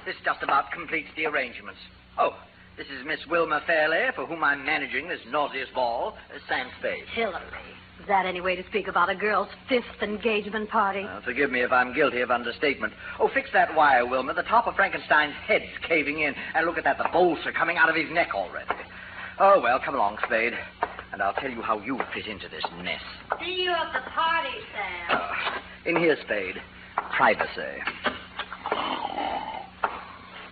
Speaker 24: This just about completes the arrangements. Oh, this is Miss Wilma Fairley, for whom I'm managing this nauseous ball, Sam Spade.
Speaker 25: Hillary. Is that any way to speak about a girl's fifth engagement party?
Speaker 24: Forgive me if I'm guilty of understatement. Oh, fix that wire, Wilma. The top of Frankenstein's head's caving in. And look at that. The bolts are coming out of his neck already. Oh, well, come along, Spade. And I'll tell you how you fit into this mess.
Speaker 25: See you at the party, Sam.
Speaker 24: In here, Spade. Privacy.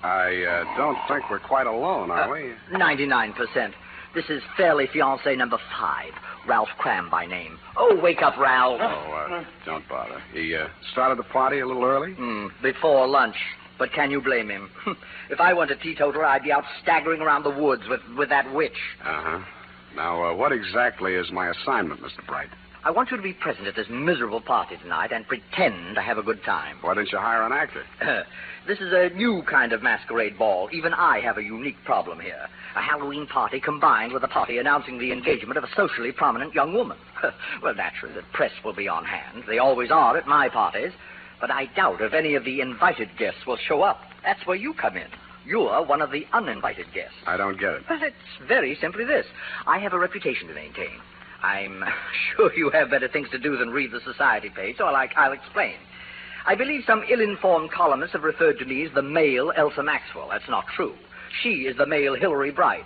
Speaker 2: I don't think we're quite alone, are we?
Speaker 24: 99%. This is Fairley fiancé number 5, Ralph Cram by name. Oh, wake up, Ralph.
Speaker 2: Oh, don't bother. He started the party a little early?
Speaker 24: Before lunch. But can you blame him? If I weren't a teetotaler, I'd be out staggering around the woods with that witch.
Speaker 2: Uh-huh. Now, what exactly is my assignment, Mr. Bright?
Speaker 24: I want you to be present at this miserable party tonight and pretend to have a good time.
Speaker 2: Why didn't you hire an actor?
Speaker 24: This is a new kind of masquerade ball. Even I have a unique problem here. A Halloween party combined with a party announcing the engagement of a socially prominent young woman. Well, naturally, the press will be on hand. They always are at my parties. But I doubt if any of the invited guests will show up. That's where you come in. You're one of the uninvited guests.
Speaker 2: I don't get it.
Speaker 24: Well, it's very simply this. I have a reputation to maintain. I'm sure you have better things to do than read the society page, so I'll explain. I believe some ill-informed columnists have referred to me as the male Elsa Maxwell. That's not true. She is the male Hillary Bright.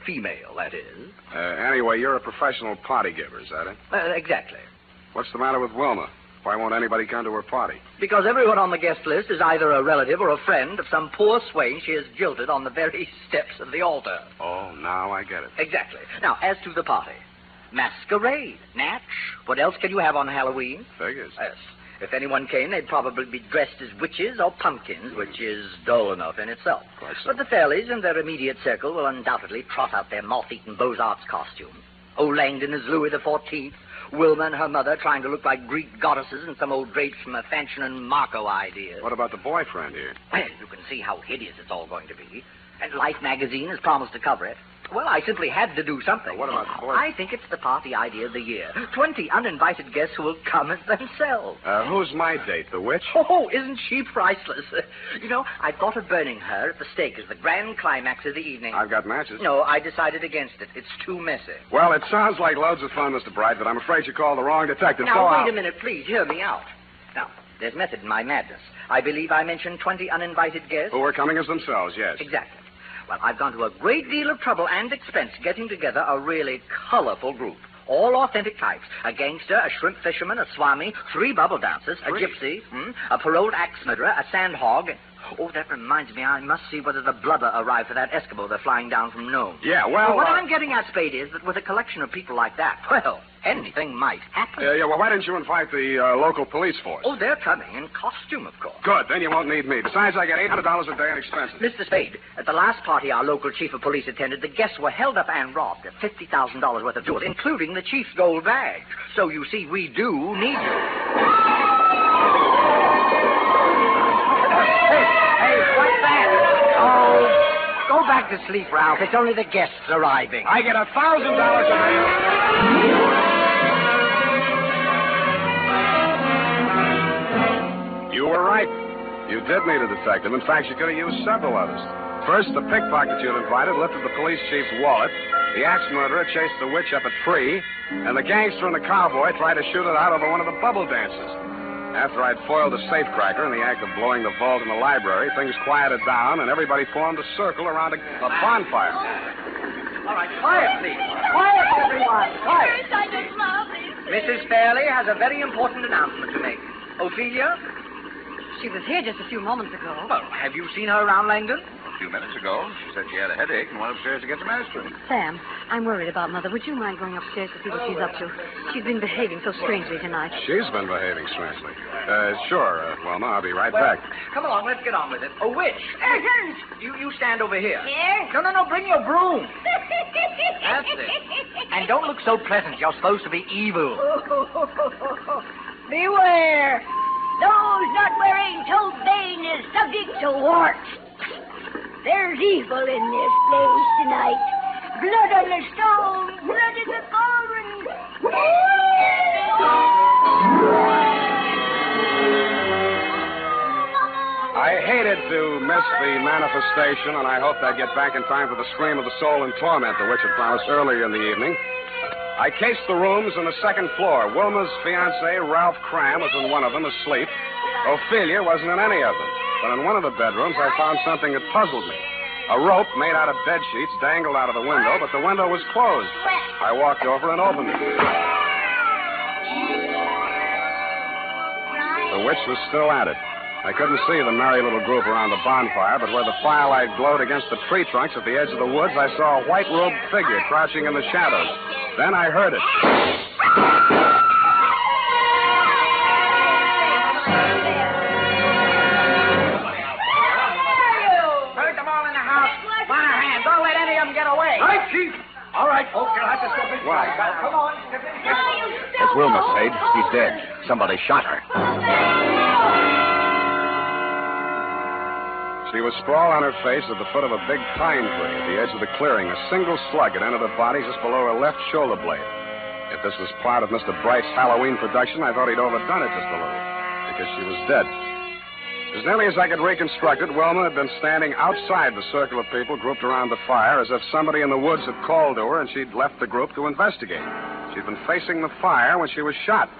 Speaker 24: Female, that is.
Speaker 2: Anyway, you're a professional party giver, is that it?
Speaker 24: Exactly.
Speaker 2: What's the matter with Wilma? Why won't anybody come to her party?
Speaker 24: Because everyone on the guest list is either a relative or a friend of some poor swain she has jilted on the very steps of the altar.
Speaker 2: Oh, now I get it.
Speaker 24: Exactly. Now, as to the party. Masquerade. Natch. What else can you have on Halloween?
Speaker 2: Figures.
Speaker 24: Yes. If anyone came, they'd probably be dressed as witches or pumpkins, which is dull enough in itself.
Speaker 2: Quite so.
Speaker 24: But the Fairleys and their immediate circle will undoubtedly trot out their moth-eaten Beaux-Arts costumes. Old Langdon is Louis XIV. Wilma and her mother trying to look like Greek goddesses and some old drapes from a Fanchon and Marco idea.
Speaker 2: What about the boyfriend here?
Speaker 24: Well, you can see how hideous it's all going to be. And Life magazine has promised to cover it. Well, I simply had to do something.
Speaker 2: What about the boy?
Speaker 24: I think it's the party idea of the year. 20 uninvited guests who will come as themselves.
Speaker 2: Who's my date, the witch?
Speaker 24: Oh, isn't she priceless? You know, I thought of burning her at the stake as the grand climax of the evening.
Speaker 2: I've got matches.
Speaker 24: No, I decided against it. It's too messy.
Speaker 2: Well, it sounds like loads of fun, Mr. Bright, but I'm afraid you called the wrong detective.
Speaker 24: Now,
Speaker 2: So
Speaker 24: wait a minute, please. Hear me out. Now, there's method in my madness. I believe I mentioned 20 uninvited guests.
Speaker 2: Who are coming as themselves, yes.
Speaker 24: Exactly. Well, I've gone to a great deal of trouble and expense getting together a really colorful group. All authentic types. A gangster, a shrimp fisherman, a swami, 3 bubble dancers, a gypsy, a paroled axe murderer, a sandhog. Oh, that reminds me, I must see whether the blubber arrived for that Eskimo they're flying down from Nome.
Speaker 2: Yeah, well...
Speaker 24: What I'm getting at, Spade, is that with a collection of people like that, well, anything might happen.
Speaker 2: well, why didn't you invite the local police force?
Speaker 24: Oh, they're coming in costume, of course.
Speaker 2: Good, then you won't need me. Besides, I get $800 a day in expenses.
Speaker 24: Mr. Spade, at the last party our local chief of police attended, the guests were held up and robbed of $50,000 worth of jewels, including the chief's gold badge. So, you see, we do need you. Hey, what's that? Oh, go back to sleep, Ralph. It's only the guests arriving.
Speaker 2: I get $1,000 a day. You were right. You did need a detective. In fact, you could have used several others. First, the pickpocket you'd invited lifted the police chief's wallet. The axe murderer chased the witch up a tree. And the gangster and the cowboy tried to shoot it out over one of the bubble dances. After I'd foiled the safecracker in the act of blowing the vault in the library, things quieted down, and everybody formed a circle around a bonfire.
Speaker 24: All right, quiet, please. Quiet, everyone. Quiet. Mrs. Fairley has a very important announcement to make. Ophelia?
Speaker 25: She was here just a few moments ago.
Speaker 24: Well, have you seen her around Langdon?
Speaker 10: A few minutes ago, she said she had a headache and went upstairs to get some aspirin.
Speaker 25: Sam, I'm worried about Mother. Would you mind going upstairs to see what she's up to? She's been behaving so strangely tonight.
Speaker 2: She's been behaving strangely. Sure, Wilma, I'll be right back.
Speaker 24: Come along, let's get on with it. A witch. You stand over here.
Speaker 8: Here?
Speaker 24: No, bring your broom. That's it. And don't look so pleasant. You're supposed to be evil.
Speaker 8: Beware. Those not wearing toe bane is subject to warts. There's evil in this place tonight. Blood on the stone, blood in the cauldron.
Speaker 2: I hated to miss the manifestation, and I hoped I'd get back in time for the scream of the soul in torment, the witch had promised earlier in the evening. I cased the rooms on the second floor. Wilma's fiancé, Ralph Cram, was in one of them, asleep. Ophelia wasn't in any of them. But in one of the bedrooms, I found something that puzzled me. A rope made out of bed sheets dangled out of the window, but the window was closed. I walked over and opened it. The witch was still at it. I couldn't see the merry little group around the bonfire, but where the firelight glowed against the tree trunks at the edge of the woods, I saw a white-robed figure crouching in the shadows. Then I heard it.
Speaker 24: Heard them all in the house. Want a hand. Don't let any of them get away.
Speaker 18: Right, Chief. All right, folks, you'll have to step inside. Now, come on. Step inside.
Speaker 10: As Wilma said, he's dead. Somebody shot her.
Speaker 2: She was sprawled on her face at the foot of a big pine tree at the edge of the clearing. A single slug had entered her body just below her left shoulder blade. If this was part of Mr. Bright's Halloween production, I thought he'd overdone it just a little, because she was dead. As nearly as I could reconstruct it, Wilma had been standing outside the circle of people grouped around the fire, as if somebody in the woods had called to her and she'd left the group to investigate. She'd been facing the fire when she was shot.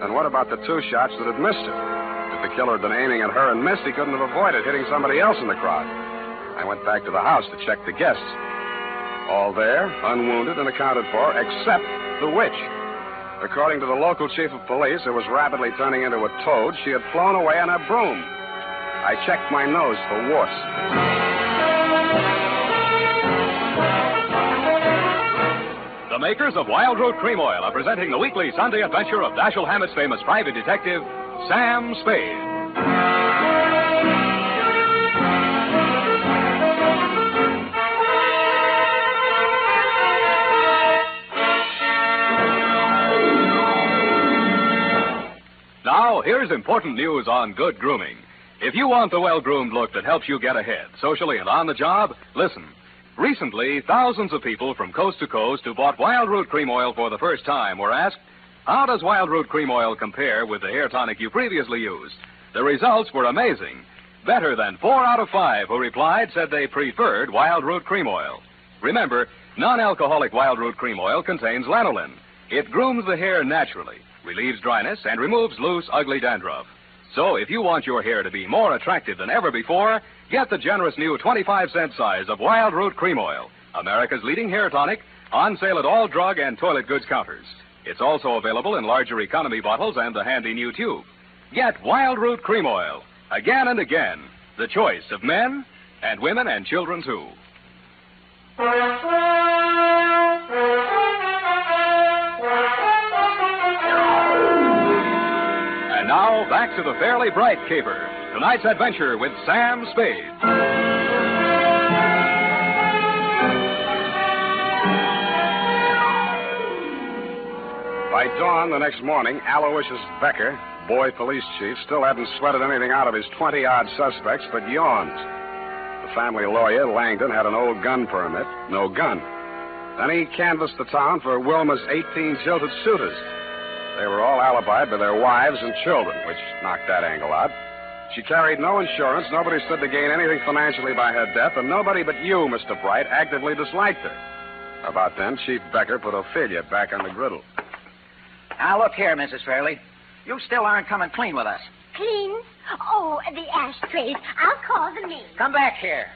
Speaker 2: And what about the 2 shots that had missed her? If the killer had been aiming at her and missed, he couldn't have avoided hitting somebody else in the crowd. I went back to the house to check the guests. All there, unwounded and accounted for, except the witch. According to the local chief of police, who was rapidly turning into a toad, she had flown away on her broom. I checked my nose for warts.
Speaker 4: The makers of Wild Root Cream Oil are presenting the weekly Sunday adventure of Dashiell Hammett's famous private detective, Sam Spade. here's important news on good grooming. If you want the well-groomed look that helps you get ahead, socially and on the job, listen. Recently, thousands of people from coast to coast who bought Wild Root Cream Oil for the first time were asked, how does Wild Root Cream Oil compare with the hair tonic you previously used? The results were amazing. Better than 4 out of 5 who replied said they preferred Wild Root Cream Oil. Remember, non-alcoholic Wild Root Cream Oil contains lanolin. It grooms the hair naturally, relieves dryness, and removes loose, ugly dandruff. So if you want your hair to be more attractive than ever before, get the generous new 25-cent size of Wild Root Cream Oil, America's leading hair tonic, on sale at all drug and toilet goods counters. It's also available in larger economy bottles and the handy new tube. Get Wild Root Cream Oil, again and again, the choice of men and women and children, too. And now, back to the Fairly Bright Caper. Tonight's adventure with Sam Spade.
Speaker 2: By dawn the next morning, Aloysius Becker, boy police chief, still hadn't sweated anything out of his 20-odd suspects but yawns. The family lawyer, Langdon, had an old gun permit, no gun. Then he canvassed the town for Wilma's 18 jilted suitors. They were all alibied by their wives and children, which knocked that angle out. She carried no insurance, nobody stood to gain anything financially by her death, and nobody but you, Mr. Bright, actively disliked her. About then, Chief Becker put Ophelia back on the griddle.
Speaker 7: Now, look here, Mrs. Fairley. You still aren't coming clean with us.
Speaker 23: Clean? Oh, the ashtrays. I'll call the maid.
Speaker 7: Come back here.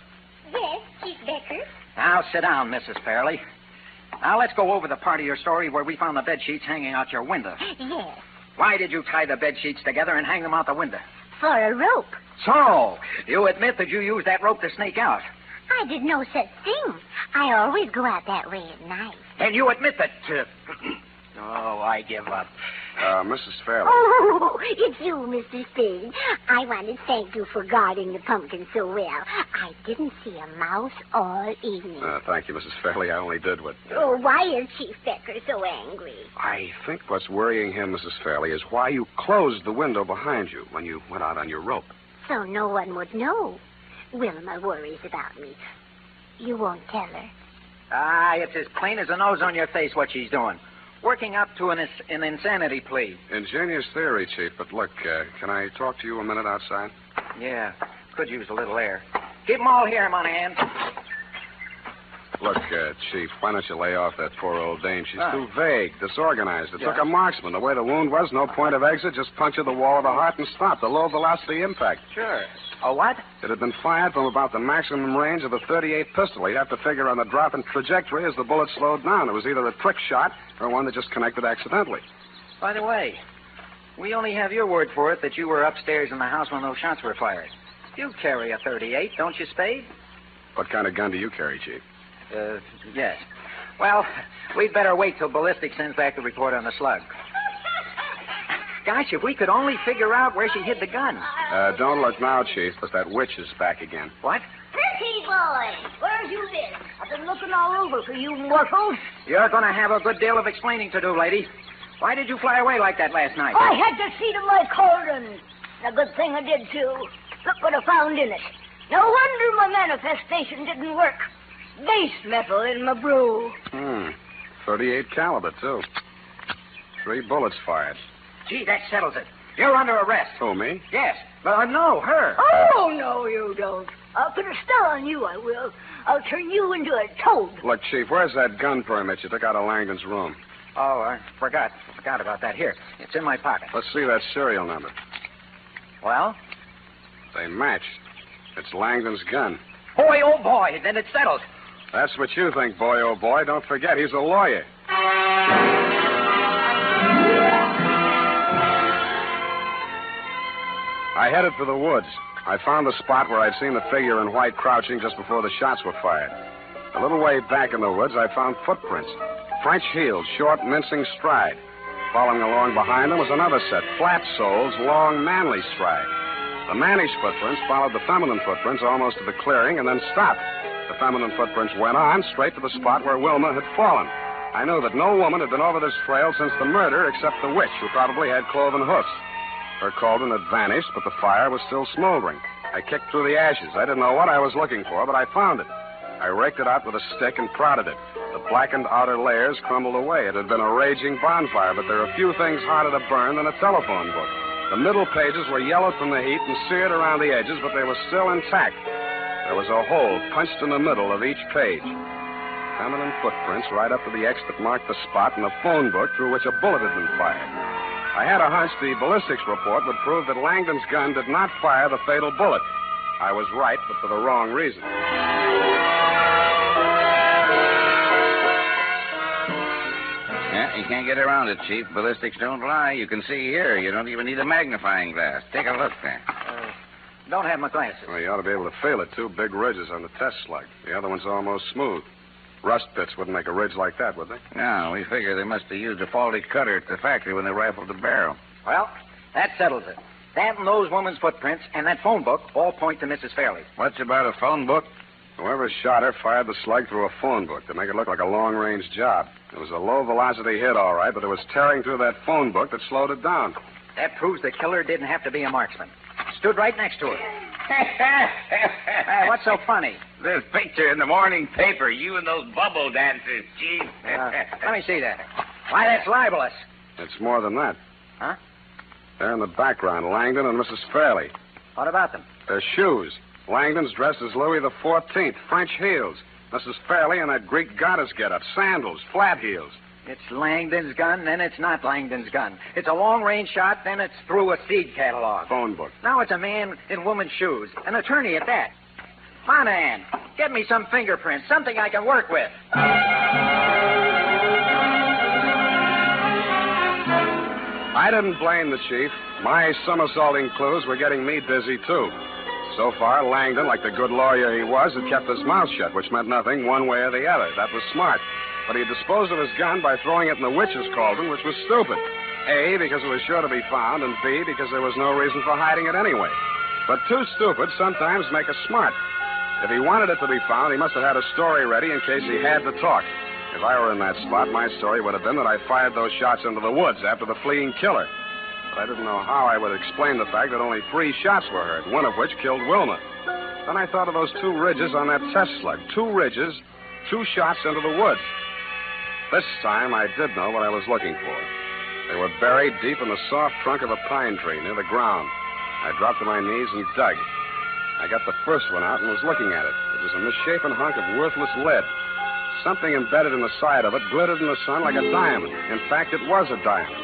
Speaker 23: Yes, Chief Becker.
Speaker 7: Now, sit down, Mrs. Fairley. Now, let's go over the part of your story where we found the bed sheets hanging out your window.
Speaker 23: Yes.
Speaker 7: Why did you tie the bed sheets together and hang them out the window?
Speaker 23: For a rope.
Speaker 7: So, you admit that you used that rope to sneak out.
Speaker 23: I did no such thing. I always go out that way at night.
Speaker 7: And you admit that... Oh, I give up.
Speaker 2: Mrs. Fairley.
Speaker 23: Oh, it's you, Mr. Spade. I want to thank you for guarding the pumpkin so well. I didn't see a mouse all evening.
Speaker 2: Thank you, Mrs. Fairley. I only did what...
Speaker 23: Oh, why is Chief Becker so angry?
Speaker 2: I think what's worrying him, Mrs. Fairley, is why you closed the window behind you when you went out on your rope.
Speaker 23: So no one would know. Wilma worries about me. You won't tell her?
Speaker 7: It's as plain as a nose on your face what she's doing. Working up to an insanity plea.
Speaker 2: Ingenious theory, Chief, but look, can I talk to you a minute outside?
Speaker 7: Yeah, could use a little air. Keep 'em all here, Monahan.
Speaker 2: Look, Chief, why don't you lay off that poor old dame? She's too vague, disorganized. It took a marksman. The way the wound was, no point of exit, just punctured the wall of the heart and stopped. A low-velocity impact.
Speaker 7: Sure. A what?
Speaker 2: It had been fired from about the maximum range of the .38 pistol. You'd have to figure on the drop in trajectory as the bullet slowed down. It was either a trick shot or one that just connected accidentally.
Speaker 7: By the way, we only have your word for it that you were upstairs in the house when those shots were fired. You carry a .38, don't you, Spade?
Speaker 2: What kind of gun do you carry, Chief?
Speaker 7: Yes. Well, we'd better wait till ballistics sends back the report on the slug. Gosh, if we could only figure out where she hid the gun.
Speaker 2: Don't look now, Chief, but that witch is back again.
Speaker 7: What?
Speaker 8: Pretty boy, where have you been? I've been looking all over for you mortals.
Speaker 7: You're going to have a good deal of explaining to do, lady. Why did you fly away like that last night?
Speaker 8: I had to see to my cauldron. A good thing I did, too. Look what I found in it. No wonder my manifestation didn't work. Base metal in my brew.
Speaker 2: 38 caliber, too. 3 bullets fired.
Speaker 7: Gee, that settles it. You're under arrest.
Speaker 2: Who, me?
Speaker 7: Yes. No, her.
Speaker 8: Oh, no, you don't. I'll put a spell on you, I will. I'll turn you into a toad.
Speaker 2: Look, Chief, where's that gun permit you took out of Langdon's room?
Speaker 7: Oh, I forgot about that. Here, it's in my pocket.
Speaker 2: Let's see that serial number.
Speaker 7: Well?
Speaker 2: They match. It's Langdon's gun.
Speaker 7: Boy, oh, boy, then it's settled.
Speaker 2: That's what you think, boy, oh, boy. Don't forget, he's a lawyer. I headed for the woods. I found the spot where I'd seen the figure in white crouching just before the shots were fired. A little way back in the woods, I found footprints. French heels, short, mincing stride. Following along behind them was another set, flat soles, long, manly stride. The mannish footprints followed the feminine footprints almost to the clearing and then stopped. The feminine footprints went on straight to the spot where Wilma had fallen. I knew that no woman had been over this trail since the murder except the witch, who probably had cloven hoofs. Her cauldron had vanished, but the fire was still smoldering. I kicked through the ashes. I didn't know what I was looking for, but I found it. I raked it out with a stick and prodded it. The blackened outer layers crumbled away. It had been a raging bonfire, but there are few things harder to burn than a telephone book. The middle pages were yellowed from the heat and seared around the edges, but they were still intact. There was a hole punched in the middle of each page. Feminine footprints right up to the X that marked the spot in the phone book through which a bullet had been fired. I had a hunch the ballistics report would prove that Langdon's gun did not fire the fatal bullet. I was right, but for the wrong reason.
Speaker 10: Yeah, you can't get around it, Chief. Ballistics don't lie. You can see here. You don't even need a magnifying glass. Take a look there.
Speaker 7: Don't have my glasses.
Speaker 2: Well, you ought to be able to feel it. 2 big ridges on the test slug. The other one's almost smooth. Rust pits wouldn't make a ridge like that, would they?
Speaker 10: No, we figure they must have used a faulty cutter at the factory when they rifled the barrel.
Speaker 7: Well, that settles it. That and those women's footprints and that phone book all point to Mrs. Fairley.
Speaker 10: What's about a phone book?
Speaker 2: Whoever shot her fired the slug through a phone book to make it look like a long-range job. It was a low-velocity hit, all right, but it was tearing through that phone book that slowed it down.
Speaker 7: That proves the killer didn't have to be a marksman. Stood right next to her. What's so funny?
Speaker 10: This picture in the morning paper, you and those bubble dancers, Chief.
Speaker 7: Let me see that. Why, that's libelous.
Speaker 2: It's more than that.
Speaker 7: Huh?
Speaker 2: There in the background, Langdon and Mrs. Fairley.
Speaker 7: What about them?
Speaker 2: Their shoes. Langdon's dressed as Louis XIV, French heels. Mrs. Fairley in that Greek goddess getup, sandals, flat heels.
Speaker 7: It's Langdon's gun, then it's not Langdon's gun. It's a long-range shot, then it's through a seed catalog.
Speaker 2: Phone book.
Speaker 7: Now it's a man in woman's shoes. An attorney at that. Monahan, get me some fingerprints, something I can work with.
Speaker 2: I didn't blame the chief. My somersaulting clues were getting me dizzy, too. So far, Langdon, like the good lawyer he was, had kept his mouth shut, which meant nothing one way or the other. That was smart. But he disposed of his gun by throwing it in the witch's cauldron, which was stupid. A, because it was sure to be found, and B, because there was no reason for hiding it anyway. But two stupids sometimes make us smart. If he wanted it to be found, he must have had a story ready in case he had to talk. If I were in that spot, my story would have been that I fired those shots into the woods after the fleeing killer. But I didn't know how I would explain the fact that only 3 shots were heard, one of which killed Wilma. Then I thought of those 2 ridges on that test slug. 2 ridges, 2 shots into the woods. This time, I did know what I was looking for. They were buried deep in the soft trunk of a pine tree near the ground. I dropped to my knees and dug. I got the first one out and was looking at it. It was a misshapen hunk of worthless lead. Something embedded in the side of it glittered in the sun like a diamond. In fact, it was a diamond.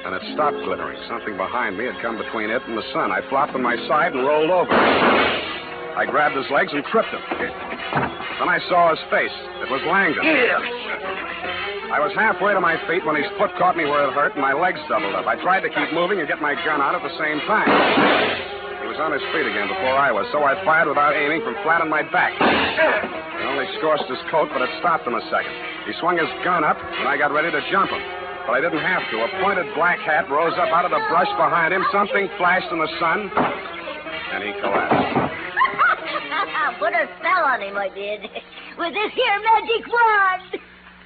Speaker 2: And it stopped glittering. Something behind me had come between it and the sun. I flopped on my side and rolled over. I grabbed his legs and tripped him. Then I saw his face. It was Langdon. I was halfway to my feet when his foot caught me where it hurt and my legs doubled up. I tried to keep moving and get my gun out at the same time. He was on his feet again before I was, so I fired without aiming from flat on my back. It only scorched his coat, but it stopped him a second. He swung his gun up, and I got ready to jump him. But I didn't have to. A pointed black hat rose up out of the brush behind him. Something flashed in the sun, and he collapsed.
Speaker 8: Put a spell on him, I did. With this here magic wand.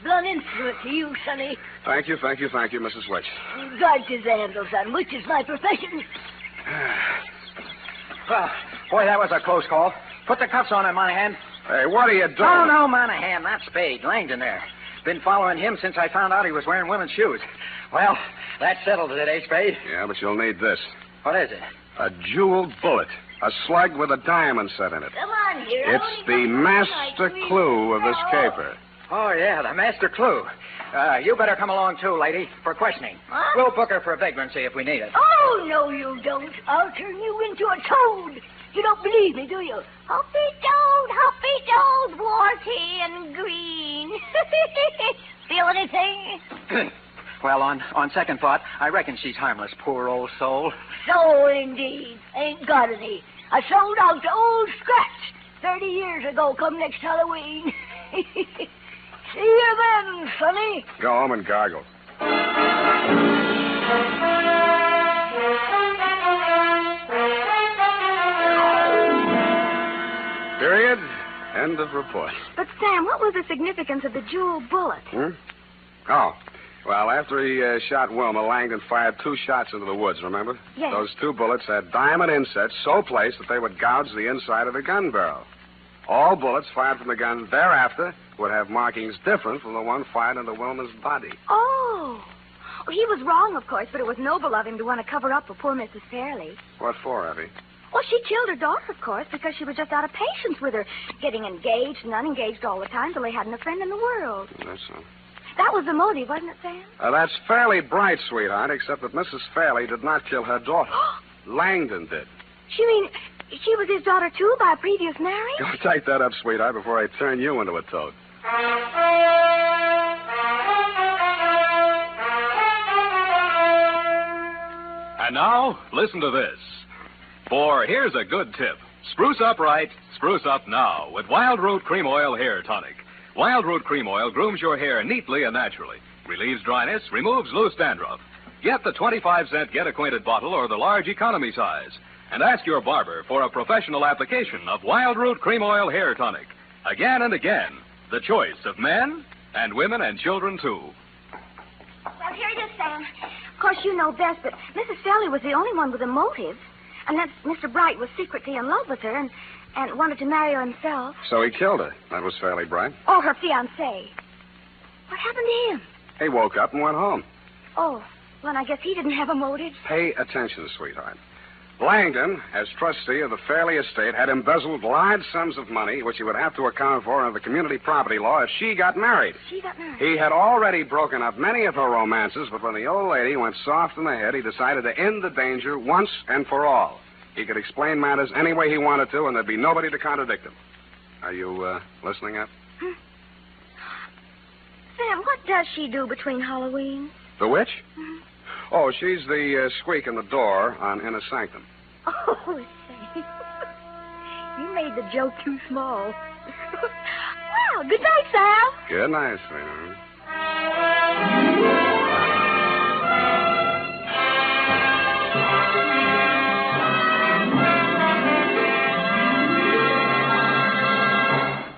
Speaker 8: Blown instrument to you, Sonny.
Speaker 2: Thank you, Mrs. Witch.
Speaker 8: God is the handle, son, which is my profession.
Speaker 7: Well, boy, that was a close call. Put the cuffs on him, Monahan.
Speaker 2: Hey, what are you doing?
Speaker 7: Oh, no, Monahan, not Spade. Langdon there. Been following him since I found out he was wearing women's shoes. Well, that settles it, eh, Spade?
Speaker 2: Yeah, but you'll need this.
Speaker 7: What is it?
Speaker 2: A jeweled bullet. A slug with a diamond set in it.
Speaker 8: Come on, here.
Speaker 2: It's the master clue of this caper.
Speaker 7: Oh, yeah, the master clue. You better come along, too, lady, for questioning.
Speaker 8: What?
Speaker 7: We'll book her for a vagrancy if we need it.
Speaker 8: Oh, no, you don't. I'll turn you into a toad. You don't believe me, do you? Hoppy toad, warty and green. Feel anything?
Speaker 7: Well, on second thought, I reckon she's harmless, poor old soul.
Speaker 8: So, indeed. Ain't got any. I sold out to old Scratch 30 years ago come next Halloween. See you then, Sonny.
Speaker 2: Go home and gargle. Period. End of report.
Speaker 6: But, Sam, what was the significance of the jewel bullet?
Speaker 2: Oh, Well, after he shot Wilma, Langdon fired 2 shots into the woods, remember?
Speaker 11: Yes.
Speaker 2: Those 2 bullets had diamond insets so placed that they would gouge the inside of the gun barrel. All bullets fired from the gun thereafter would have markings different from the one fired into Wilma's body.
Speaker 11: Oh. Well, he was wrong, of course, but it was noble of him to want to cover up for poor Mrs. Fairley.
Speaker 2: What for, Effie?
Speaker 11: Well, she killed her daughter, of course, because she was just out of patience with her, getting engaged and unengaged all the time till they hadn't a friend in the world.
Speaker 2: That's so.
Speaker 11: That was the motive, wasn't it, Sam?
Speaker 2: That's fairly bright, sweetheart, except that Mrs. Fairley did not kill her daughter. Langdon did.
Speaker 11: You mean she was his daughter, too, by a previous marriage?
Speaker 2: Go take that up, sweetheart, before I turn you into a toad.
Speaker 4: And now, listen to this. For here's a good tip. Spruce up right, spruce up now with Wild Root Cream Oil Hair Tonic. Wild Root Cream Oil grooms your hair neatly and naturally, relieves dryness, removes loose dandruff. Get the 25-cent Get Acquainted bottle or the large economy size. And ask your barber for a professional application of Wild Root Cream Oil Hair Tonic. Again and again, the choice of men and women and children, too.
Speaker 11: Well, here it is, Sam. Of course, you know best, but Mrs. Fairley was the only one with a motive. Unless Mr. Bright was secretly in love with her and wanted to marry her himself.
Speaker 2: So he killed her. That was fairly bright.
Speaker 11: Or her fiancé. What happened to him?
Speaker 2: He woke up and went home.
Speaker 11: Oh, well, I guess he didn't have a motive.
Speaker 2: Pay attention, sweetheart. Langdon, as trustee of the Fairley estate, had embezzled large sums of money, which he would have to account for under the community property law if she got married.
Speaker 11: She got married?
Speaker 2: He had already broken up many of her romances, but when the old lady went soft in the head, he decided to end the danger once and for all. He could explain matters any way he wanted to, and there'd be nobody to contradict him. Are you listening up?
Speaker 11: Sam, what does she do between Halloween?
Speaker 2: The witch? Mm-hmm. Oh, she's the squeak in the door on Inner Sanctum.
Speaker 11: Oh, Sam. You made the joke too small. Well, good night, Sam.
Speaker 2: Good night, sweetheart.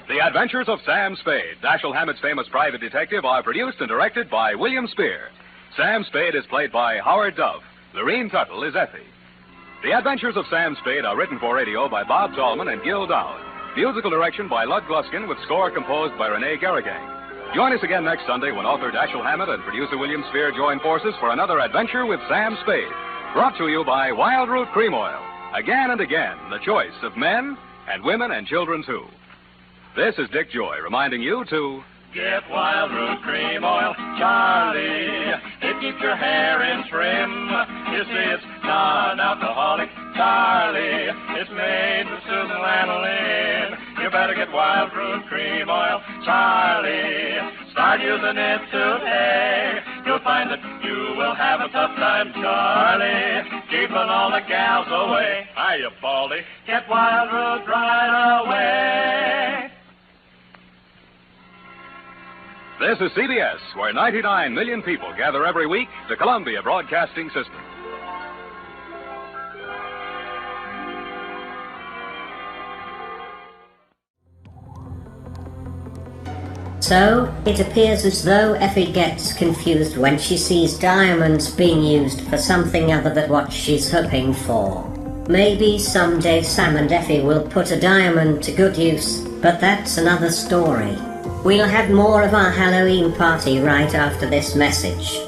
Speaker 4: The Adventures of Sam Spade, Dashiell Hammett's famous private detective, are produced and directed by William Spear. Sam Spade is played by Howard Duff. Lorene Tuttle is Effie. The Adventures of Sam Spade are written for radio by Bob Tallman and Gil Dowd. Musical direction by Lud Gluskin with score composed by Renee Garrigang. Join us again next Sunday when author Dashiell Hammett and producer William Spear join forces for another adventure with Sam Spade. Brought to you by Wild Root Cream Oil. Again and again, the choice of men and women and children, too. This is Dick Joy reminding you to...
Speaker 13: Get Wild Root Cream Oil, Charlie. It keeps your hair in trim. You see, it's non-alcoholic, Charlie. It's made with Susan Lanolin. You better get Wild Root Cream Oil, Charlie. Start using it today. You'll find that you will have a tough time, Charlie. Keeping all the gals away. Hiya, Baldy. Get Wild Root right away.
Speaker 4: This is CBS, where 99 million people gather every week, the Columbia Broadcasting System.
Speaker 1: So, it appears as though Effie gets confused when she sees diamonds being used for something other than what she's hoping for. Maybe someday Sam and Effie will put a diamond to good use, but that's another story. We'll have more of our Halloween party right after this message.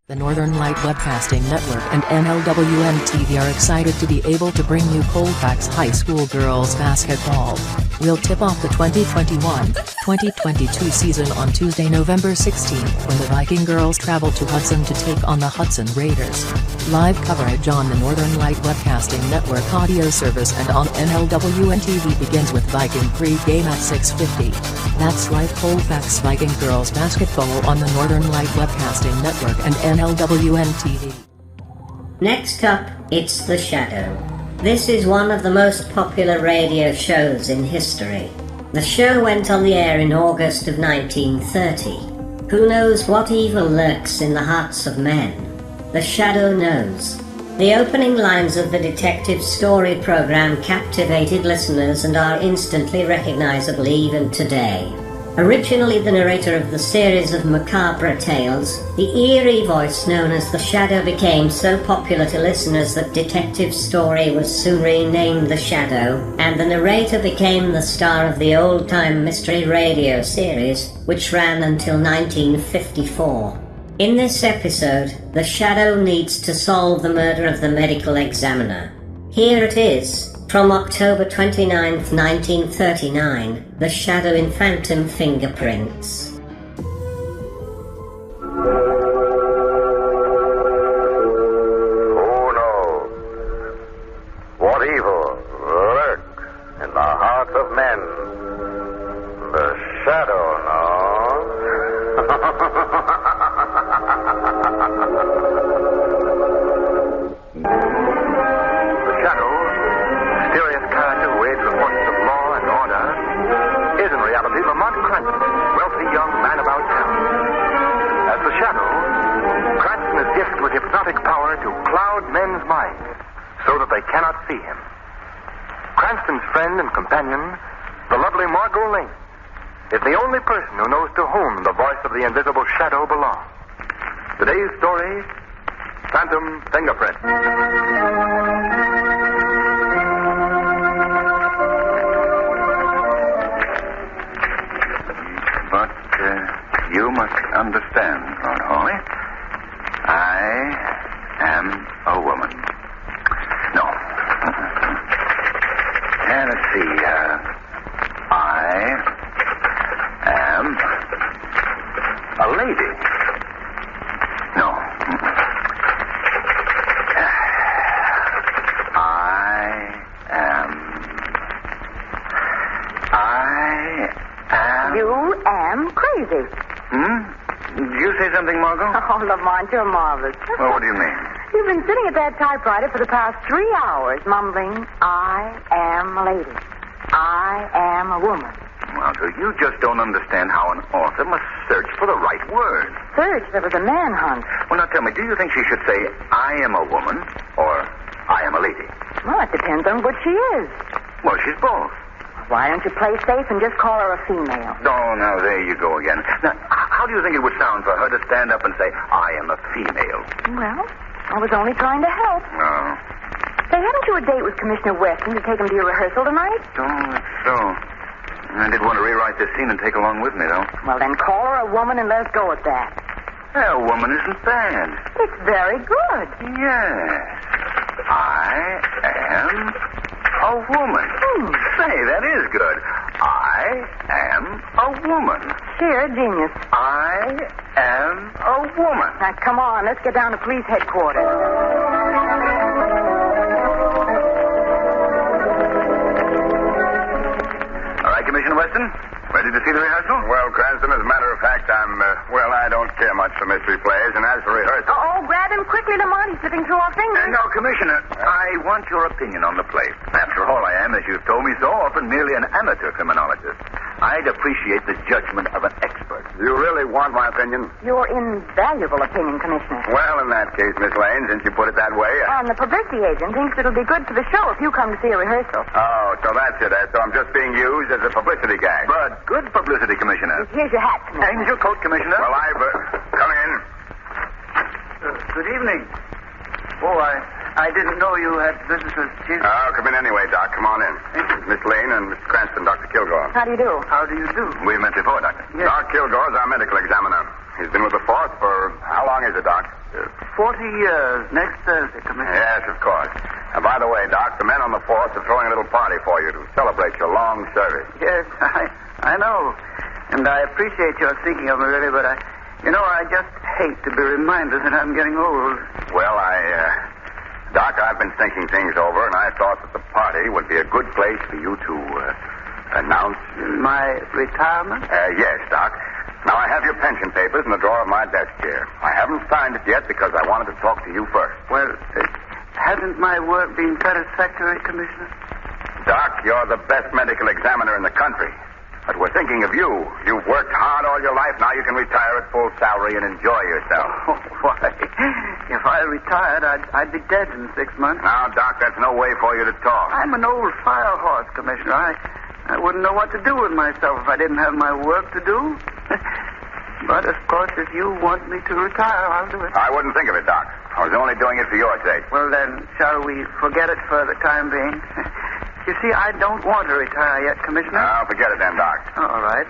Speaker 14: The Northern Light Webcasting Network and NLWN-TV are excited to be able to bring you Colfax High School girls basketball. We'll tip off the 2021-2022 season on Tuesday, November 16th, when the Viking girls travel to Hudson to take on the Hudson Raiders. Live coverage on the Northern Light Webcasting Network audio service and on NLWN-TV begins with Viking pre-game at 6:50. That's right, Colfax Viking girls basketball on the Northern Light Webcasting Network and NLWN-TV.
Speaker 1: Next up, it's The Shadow. This is one of the most popular radio shows in history. The show went on the air in August of 1930. Who knows what evil lurks in the hearts of men? The Shadow knows. The opening lines of the detective story program captivated listeners and are instantly recognizable even today. Originally the narrator of the series of macabre tales, the eerie voice known as the Shadow became so popular to listeners that Detective's story was soon renamed The Shadow, and the narrator became the star of the old-time mystery radio series, which ran until 1954. In this episode, the Shadow needs to solve the murder of the medical examiner. Here it is, from October 29th, 1939, The Shadow in Phantom Fingerprints.
Speaker 3: Who knows what evil lurks in the hearts of men? The Shadow The Shadow, mysterious character who aids the forces of law and order, is in reality Lamont Cranston, wealthy young man about town. As the Shadow, Cranston is gifted with hypnotic power to cloud men's minds so that they cannot see him. Cranston's friend and companion, the lovely Margot Lane, is the only person who knows to whom the voice of the invisible Shadow belongs. Today's story, Phantom Fingerprint.
Speaker 9: But you must understand, Lord Hawley, I am a woman. No. Let's see. I am a lady. No.
Speaker 12: You am crazy.
Speaker 9: Did you say something, Margot?
Speaker 12: Oh, Lamont, you're marvelous.
Speaker 9: Well, what do you mean?
Speaker 12: You've been sitting at that typewriter for the past 3 hours, mumbling, I am a lady. I am a woman.
Speaker 9: Well, so you just don't understand how an author must search for the right word.
Speaker 12: Search? There was a manhunt.
Speaker 9: Well, now tell me, do you think she should say, I am a woman, or I am a lady?
Speaker 12: Well, it depends on what she is.
Speaker 9: Well, she's both.
Speaker 12: Why don't you play safe and just call her a female?
Speaker 9: Oh, now there you go again. Now, how do you think it would sound for her to stand up and say, I am a female?
Speaker 12: Well, I was only trying to help.
Speaker 9: Oh.
Speaker 12: Say, haven't you a date with Commissioner Weston to take him to your rehearsal tonight?
Speaker 9: Oh, that's so. I did want to rewrite this scene and take along with me, though.
Speaker 12: Well, then call her a woman and let us go at that.
Speaker 9: A woman isn't bad.
Speaker 12: It's very good.
Speaker 9: Yes. I am a woman. Say, that is good. I am a woman.
Speaker 12: Sheer genius.
Speaker 9: I am a woman.
Speaker 12: Now, come on. Let's get down to police headquarters.
Speaker 9: All right, Commissioner Weston. Ready to see the rehearsal?
Speaker 2: Well, Cranston, as a matter of fact, I don't care much for mystery plays, and as for rehearsal...
Speaker 12: Oh, grab him quickly, Lamont. He's slipping through our fingers.
Speaker 9: No, Commissioner, I want your opinion on the play. After all, I am, as you've told me so often, merely an amateur criminologist. I'd appreciate the judgment of an expert.
Speaker 2: You really want my opinion?
Speaker 12: Your invaluable opinion, Commissioner.
Speaker 2: Well, in that case, Miss Lane, since you put it that way...
Speaker 12: And the publicity agent thinks it'll be good for the show if you come to see a rehearsal.
Speaker 2: Oh, so that's it, So I'm just being used as a publicity guy.
Speaker 9: But good publicity, Commissioner.
Speaker 12: Here's your hat, Commissioner.
Speaker 9: And your coat, Commissioner.
Speaker 2: Well, come in.
Speaker 9: Good evening. Oh, I didn't know you had visitors, Chief.
Speaker 2: Oh, come in anyway, Doc. Come on in. Miss Lane and Mr. Cranston, Dr. Kilgore.
Speaker 12: How do you do?
Speaker 9: How do you do? We've met before, Doctor.
Speaker 2: Yes. Doc Kilgore's our medical examiner. He's been with the force for... How long is it, Doc?
Speaker 9: 40 years. Next Thursday, Commissioner.
Speaker 2: Yes, of course. And by the way, Doc, the men on the force are throwing a little party for you to celebrate your long service.
Speaker 9: Yes, I know. And I appreciate your thinking of me, really, but I just hate to be reminded that I'm getting old.
Speaker 2: Well, Doc, I've been thinking things over, and I thought that the party would be a good place for you to announce...
Speaker 9: My retirement?
Speaker 2: Yes, Doc. Now, I have your pension papers in the drawer of my desk here. I haven't signed it yet because I wanted to talk to you first.
Speaker 9: Well, hasn't my work been satisfactory, Commissioner?
Speaker 2: Doc, you're the best medical examiner in the country. But we're thinking of you. You've worked hard all your life. Now you can retire at full salary and enjoy yourself.
Speaker 9: Oh, why? If I retired, I'd be dead in 6 months.
Speaker 2: Now, Doc, that's no way for you to talk.
Speaker 9: I'm an old fire horse, Commissioner.
Speaker 5: I wouldn't know what to do with myself if I didn't have my work to do. But, of course, if you want me to retire, I'll do it.
Speaker 2: I wouldn't think of it, Doc. I was only doing it for your sake.
Speaker 5: Well, then, shall we forget it for the time being? You see, I don't want to retire yet, Commissioner.
Speaker 2: I'll forget it then, Doc.
Speaker 5: All right.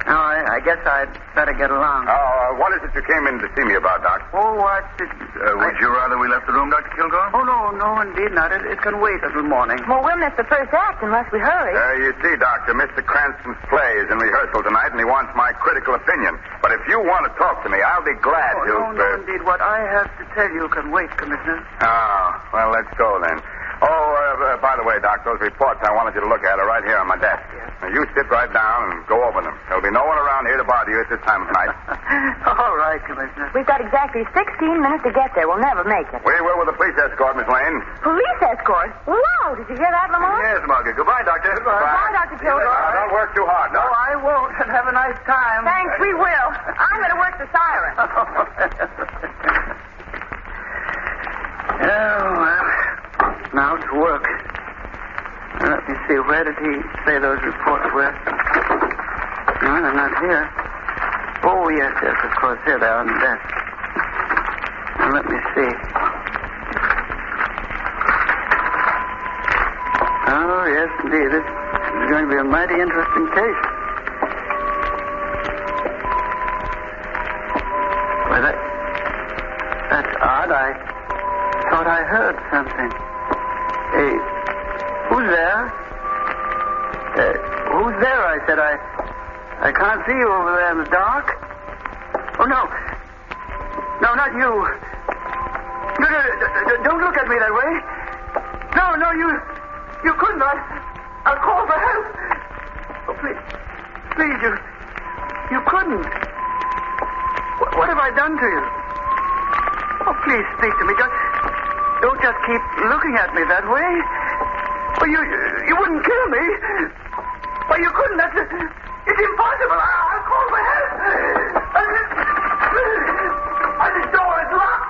Speaker 5: Now, I guess I'd better get along.
Speaker 2: Oh, what is it you came in to see me about, Doc?
Speaker 5: Oh, what?
Speaker 9: Would you rather we left the room, Dr. Kilgore?
Speaker 5: Oh, no, indeed not. It can wait until morning.
Speaker 12: Well, we'll miss the first act unless we hurry.
Speaker 2: You see, Doctor, Mr. Cranston's play is in rehearsal tonight, and he wants my critical opinion. But if you want to talk to me, I'll be glad to.
Speaker 5: No, indeed. What I have to tell you can wait, Commissioner.
Speaker 2: Oh, well, let's go then. Oh, by the way, Doc, those reports I wanted you to look at are right here on my desk.
Speaker 5: Yes.
Speaker 2: Now, you sit right down and go over them. There'll be no one around here to bother you at this time of night.
Speaker 5: All right, Commissioner.
Speaker 12: We've got exactly 16 minutes to get there. We'll never make it.
Speaker 2: We will with the police escort, Miss Lane.
Speaker 12: Police escort? Wow, did you hear that, Lamont?
Speaker 9: Yes, Margaret. Goodbye, Doctor.
Speaker 12: Goodbye, Dr. Kilgore.
Speaker 2: Don't work too hard,
Speaker 5: No,
Speaker 2: Doc.
Speaker 5: I won't, and have a nice time.
Speaker 12: Thanks, we will. I'm going to work the siren.
Speaker 5: Oh, well, now to work. Let me see, where did he say those reports were? No, they're not here. Oh, yes, of course, here they are on the desk. Now, let me see. Oh, yes, indeed. This is going to be a mighty interesting case. Well, that's odd. I thought I heard something. Hey, who's there? Who's there? I said. I can't see you over there in the dark. Oh, no. No, not you. No, don't look at me that way. No, you could not. I'll call for help. Oh, please, you couldn't. What have I done to you? Oh, please speak to me. Don't just keep looking at me that way. Well, you wouldn't kill me. Well, you couldn't. It's impossible. I'll call for help. This door is locked.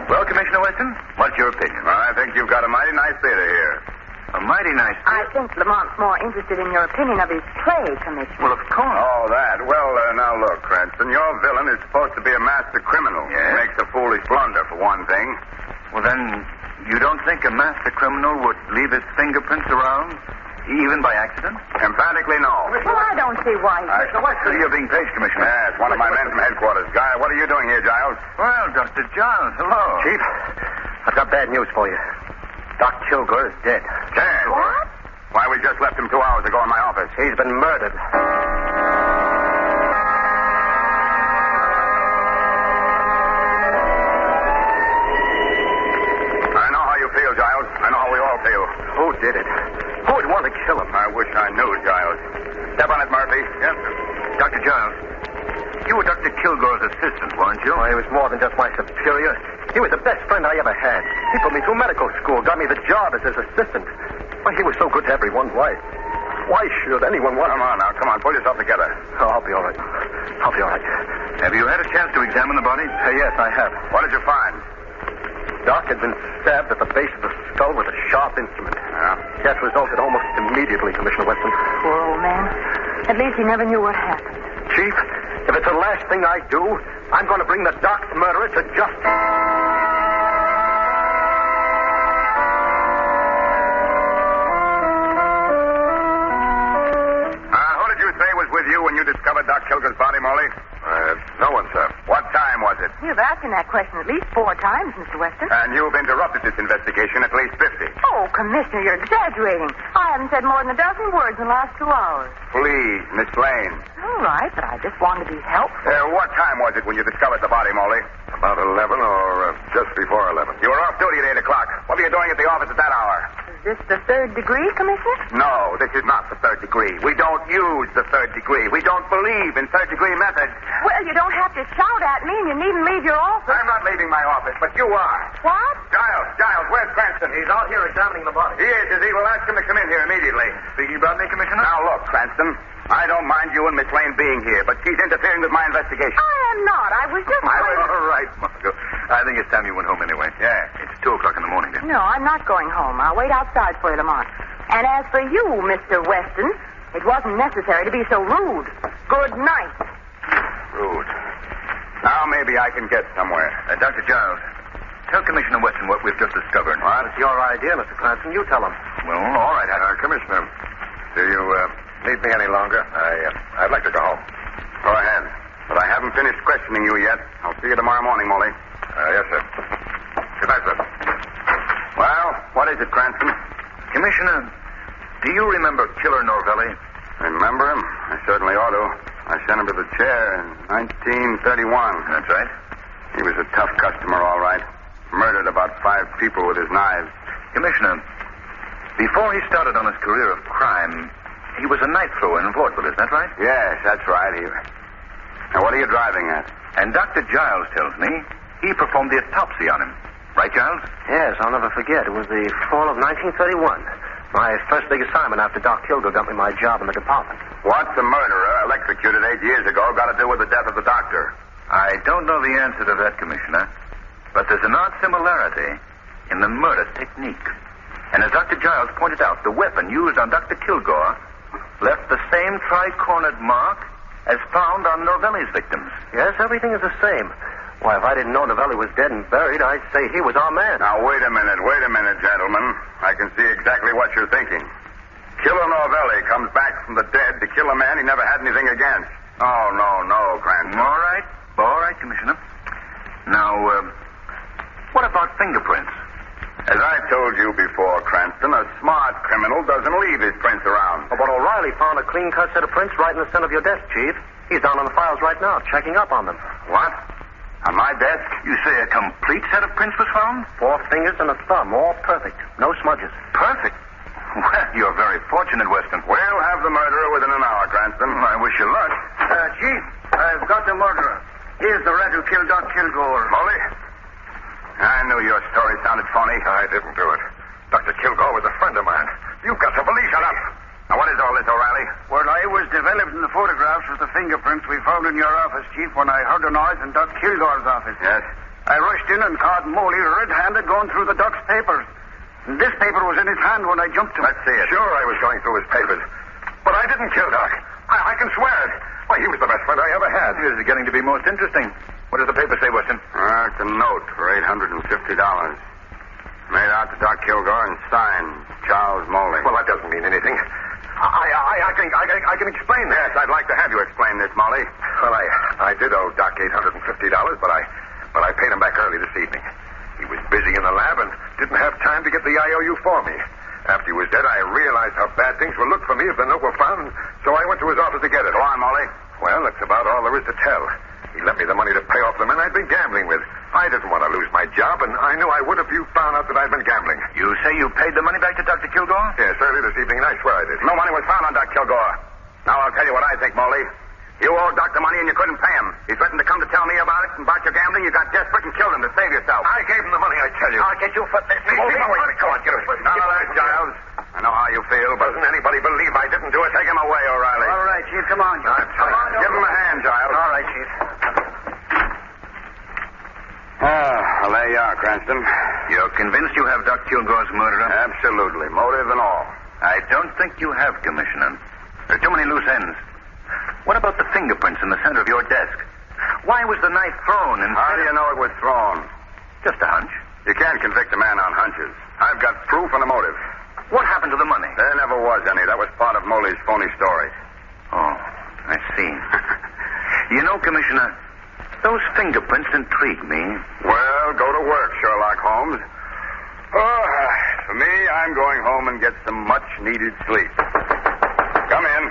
Speaker 9: Well, Commissioner Weston, what's your opinion?
Speaker 2: I think you've got a mighty nice theater here.
Speaker 9: A mighty nice...
Speaker 12: I think Lamont's more interested in your opinion of his play, Commissioner.
Speaker 9: Well, of course.
Speaker 2: Oh, that. Well, now look, Cranston, your villain is supposed to be a master criminal.
Speaker 9: Yes?
Speaker 2: He makes a foolish blunder, for one thing.
Speaker 9: Well, then, you don't think a master criminal would leave his fingerprints around, even by accident?
Speaker 2: Emphatically, no.
Speaker 12: Well, I don't see why.
Speaker 9: You're being paged, Commissioner.
Speaker 2: Yes, one of my men from headquarters. Guy, what are you doing here, Giles?
Speaker 9: Well, Dr. Giles, hello.
Speaker 16: Chief, I've got bad news for you. Doc Kilgore is dead.
Speaker 2: Dead?
Speaker 12: What?
Speaker 2: Why, we just left him 2 hours ago in my office.
Speaker 16: He's been murdered.
Speaker 2: I know how you feel, Giles. I know how we all feel.
Speaker 16: Who did it? Who would want to kill him?
Speaker 2: I wish I knew, Giles. Step on it, Murphy.
Speaker 9: Yes, sir. Dr. Giles, you were Dr. Kilgore's assistant, weren't you?
Speaker 16: Oh, he was more than just my superior. He was the best friend I ever had. He put me through medical school, got me the job as his assistant. Why, he was so good to everyone. Why should anyone want...
Speaker 2: Come on now, come on. Pull yourself together.
Speaker 16: Oh, I'll be all right. I'll be all right.
Speaker 9: Have you had a chance to examine the body?
Speaker 16: Yes, I have.
Speaker 2: What did you find?
Speaker 16: Doc had been stabbed at the base of the skull with a sharp instrument.
Speaker 2: Yeah?
Speaker 16: Death resulted almost immediately, Commissioner Weston.
Speaker 12: Poor old man. At least he never knew what happened.
Speaker 16: Chief, if it's the last thing I do, I'm going to bring the Doc's murderer to justice.
Speaker 2: With you when you discovered Doc Kilgore's body, Molly?
Speaker 9: No one, sir.
Speaker 2: What time was it?
Speaker 12: You've asked him that question at least 4 times, Mr. Weston.
Speaker 2: And you've interrupted this investigation at least 50.
Speaker 12: Oh, Commissioner, you're exaggerating. I haven't said more than a dozen words in the last 2 hours.
Speaker 2: Please, Miss Lane.
Speaker 12: All right, but I just wanted to be helpful.
Speaker 2: What time was it when you discovered the body, Molly?
Speaker 9: About 11 or just before 11.
Speaker 2: You were off duty at 8 o'clock. What were you doing at the office at that hour?
Speaker 12: this the third degree, Commissioner?
Speaker 9: No, this is not the third degree. We don't use the third degree. We don't believe in third degree methods.
Speaker 12: Well, you don't have to shout at me, and you needn't leave your office.
Speaker 9: I'm not leaving my office, but you are.
Speaker 12: What?
Speaker 9: Giles, where's Cranston?
Speaker 16: He's out here examining the body.
Speaker 9: He is he? We'll ask him to come in here immediately.
Speaker 16: Speaking about me, Commissioner?
Speaker 9: Now, look, Cranston, I don't mind you and Miss Lane being here, but she's interfering with my investigation.
Speaker 12: I am not. I was just...
Speaker 9: All
Speaker 16: right, Margot. I think it's time you went home anyway.
Speaker 9: Yeah.
Speaker 16: It's 2 o'clock in the morning, then.
Speaker 12: No, I'm not going home. I'll wait outside for you, Lamont. And as for you, Mr. Weston, it wasn't necessary to be so rude. Good night.
Speaker 9: Rude. Now maybe I can get somewhere.
Speaker 16: Dr. Giles, tell Commissioner Weston what we've just discovered. Well, it's your idea, Mr. Cranston. You tell him.
Speaker 9: Well, all right, Commissioner. Do you need me any longer? I'd like to go home. Go ahead. But I haven't finished questioning you yet. I'll see you tomorrow morning, Molly. Yes, sir. Good night, sir. Well, what is it, Cranston?
Speaker 16: Commissioner, do you remember Killer Norvelli?
Speaker 9: Remember him? I certainly ought to. I sent him to the chair in 1931.
Speaker 16: That's right.
Speaker 9: He was a tough customer, all right. Murdered about 5 people with his knives.
Speaker 16: Commissioner, before he started on his career of crime, he was a night thrower in vaudeville, is that right?
Speaker 9: Yes, that's right. Now, what are you driving at?
Speaker 16: And Dr. Giles tells me he performed the autopsy on him. Right, Giles?
Speaker 15: Yes, I'll never forget. It was the fall of 1931. My first big assignment after Doc Kilgore got me my job in the department.
Speaker 9: What's the murderer electrocuted 8 years ago got to do with the death of the doctor?
Speaker 16: I don't know the answer to that, Commissioner. But there's an odd similarity in the murder technique. And as Dr. Giles pointed out, the weapon used on Dr. Kilgore left the same tri-cornered mark as found on Norvelli's victims.
Speaker 15: Yes, everything is the same. Why, if I didn't know Novelli was dead and buried, I'd say he was our man.
Speaker 9: Now, wait a minute, gentlemen. I can see exactly what you're thinking. Killer Novelli comes back from the dead to kill a man he never had anything against. Oh, no, Cranston.
Speaker 16: All right, Commissioner. Now, what about fingerprints?
Speaker 9: As I told you before, Cranston, a smart criminal doesn't leave his prints around.
Speaker 15: Oh, but O'Reilly found a clean-cut set of prints right in the center of your desk, Chief. He's down on the files right now, checking up on them.
Speaker 9: What? On my desk?
Speaker 16: You say a complete set of prints was found?
Speaker 15: 4 fingers and a thumb, all perfect. No smudges.
Speaker 16: Perfect? Well, you're very fortunate, Weston.
Speaker 9: We'll have the murderer within an hour, Cranston.
Speaker 16: I wish you luck.
Speaker 5: Chief, I've got the murderer. Here's the rat who killed Doc Kilgore.
Speaker 9: Molly? I knew your story sounded phony.
Speaker 16: I didn't do it. Dr. Kilgore was a friend of mine. You've got to believe me.
Speaker 9: Shut up. Now, what is all this, O'Reilly?
Speaker 5: Well, I was developing the photographs of the fingerprints we found in your office, Chief, when I heard a noise in Doc Kilgore's office.
Speaker 9: Yes?
Speaker 5: I rushed in and caught Moley red-handed going through the Doc's papers. And this paper was in his hand when I jumped him.
Speaker 9: Let's see it.
Speaker 16: Sure, I was going through his papers. But I didn't kill Doc. I can swear it. Why, he was the best friend I ever had. This is getting to be most interesting. What does the paper say, Weston?
Speaker 9: It's a note for $850. Made out to Doc Kilgore and signed Charles Moley.
Speaker 16: Well, that doesn't mean anything. I can explain that.
Speaker 9: Yes, I'd like to have you explain this, Molly.
Speaker 16: Well, I did owe Doc $850, but I paid him back early this evening. He was busy in the lab and didn't have time to get the IOU for me. After he was dead, I realized how bad things would look for me if the note were found, so I went to his office to get it.
Speaker 9: Go on, Molly.
Speaker 16: Well, that's about all there is to tell. He lent me the money to pay off the men I'd been gambling with. I didn't want to lose my job, and I knew I would if you found out that I'd been gambling. You say you paid the money back to Dr. Kilgore? Yes, early this evening, and I swear I did.
Speaker 9: No money was found on Doc Kilgore. Now, I'll tell you what I think, Molly. You owed Doc the money and you couldn't pay him. He threatened to come to tell me about it and about your gambling. You got desperate and killed him to save yourself.
Speaker 16: I gave him the money, I tell you.
Speaker 9: I'll get you for this.
Speaker 16: Come on, get us.
Speaker 9: None of that, Giles. I know how you feel, but
Speaker 16: doesn't anybody believe I didn't do it?
Speaker 9: Take him away, O'Reilly.
Speaker 5: All right, Chief, come on.
Speaker 9: Come on, give him a hand, Giles.
Speaker 5: All right, Chief.
Speaker 9: Well, there you are, Cranston.
Speaker 16: You're convinced you have Doc Kilgore's murderer?
Speaker 9: Absolutely. Motive and all.
Speaker 16: I don't think you have, Commissioner. There are too many loose ends. What about the fingerprints in the center of your desk? Why was the knife thrown instead?
Speaker 9: How do you know it was thrown?
Speaker 16: Just a hunch.
Speaker 9: You can't convict a man on hunches. I've got proof and a motive.
Speaker 16: What happened to the money?
Speaker 9: There never was any. That was part of Moley's phony story.
Speaker 16: Oh, I see. You know, Commissioner, those fingerprints intrigue me.
Speaker 9: Well, go to work, Sherlock Holmes. Oh, for me, I'm going home and get some much-needed sleep. Come in.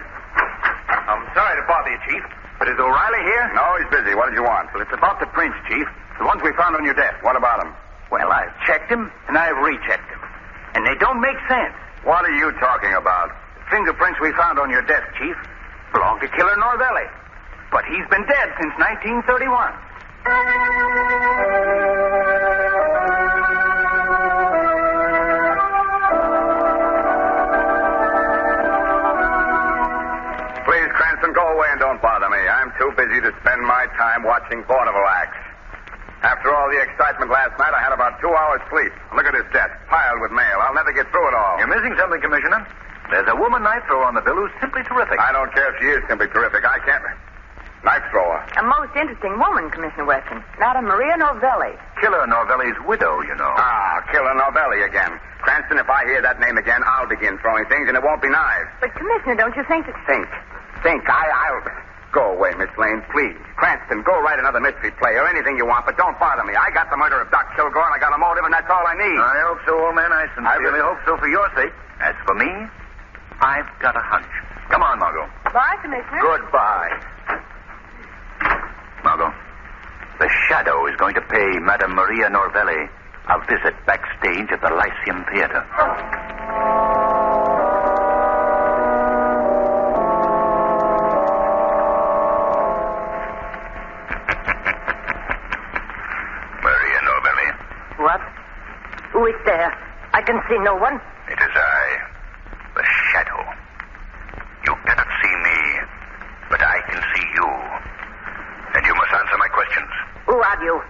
Speaker 16: I'm sorry to bother you, Chief, but is O'Reilly here?
Speaker 9: No, he's busy. What did you want?
Speaker 16: Well, it's about the prints, Chief. The ones we found on your desk.
Speaker 9: What about them?
Speaker 16: Well, I've checked them, and I've rechecked them.
Speaker 5: and they don't make sense.
Speaker 9: What are you talking about?
Speaker 5: Fingerprints we found on your desk, Chief, belong to Killer Norvelli. But he's been dead since 1931.
Speaker 9: Please, Cranston, go away and don't bother me. I'm too busy to spend my time watching vaudeville acts. After all the excitement last night, I had about 2 hours sleep. Look at this desk, piled with mail. I'll never get through it all.
Speaker 16: You're missing something, Commissioner. There's a woman knife thrower on the bill who's simply terrific.
Speaker 9: I don't care if she is simply terrific. I can't... Knife thrower.
Speaker 12: A most interesting woman, Commissioner Weston. Madame Maria Novelli.
Speaker 16: Killer Novelli's widow, you know.
Speaker 9: Ah, Killer Novelli again. Cranston, if I hear that name again, I'll begin throwing things, and it won't be knives.
Speaker 12: But, Commissioner, don't you think that...
Speaker 9: Think. I'll... Go away, Miss Lane, please. Cranston, go write another mystery play or anything you want, but don't bother me. I got the murder of Doc Kilgore, and I got a motive, and that's all I need.
Speaker 16: I hope so, old man. I sincerely hope so for your sake. As for me, I've got a hunch. Come on, Margot.
Speaker 12: Bye, Commissioner.
Speaker 9: Goodbye.
Speaker 16: Margot, the Shadow is going to pay Madame Maria Norvelli a visit backstage at the Lyceum Theater.
Speaker 9: Maria Norvelli.
Speaker 12: What? Who is there? I can see no one.
Speaker 9: It is I, the Shadow. You cannot see me, but I can see you. And you must answer my questions.
Speaker 12: Who are you?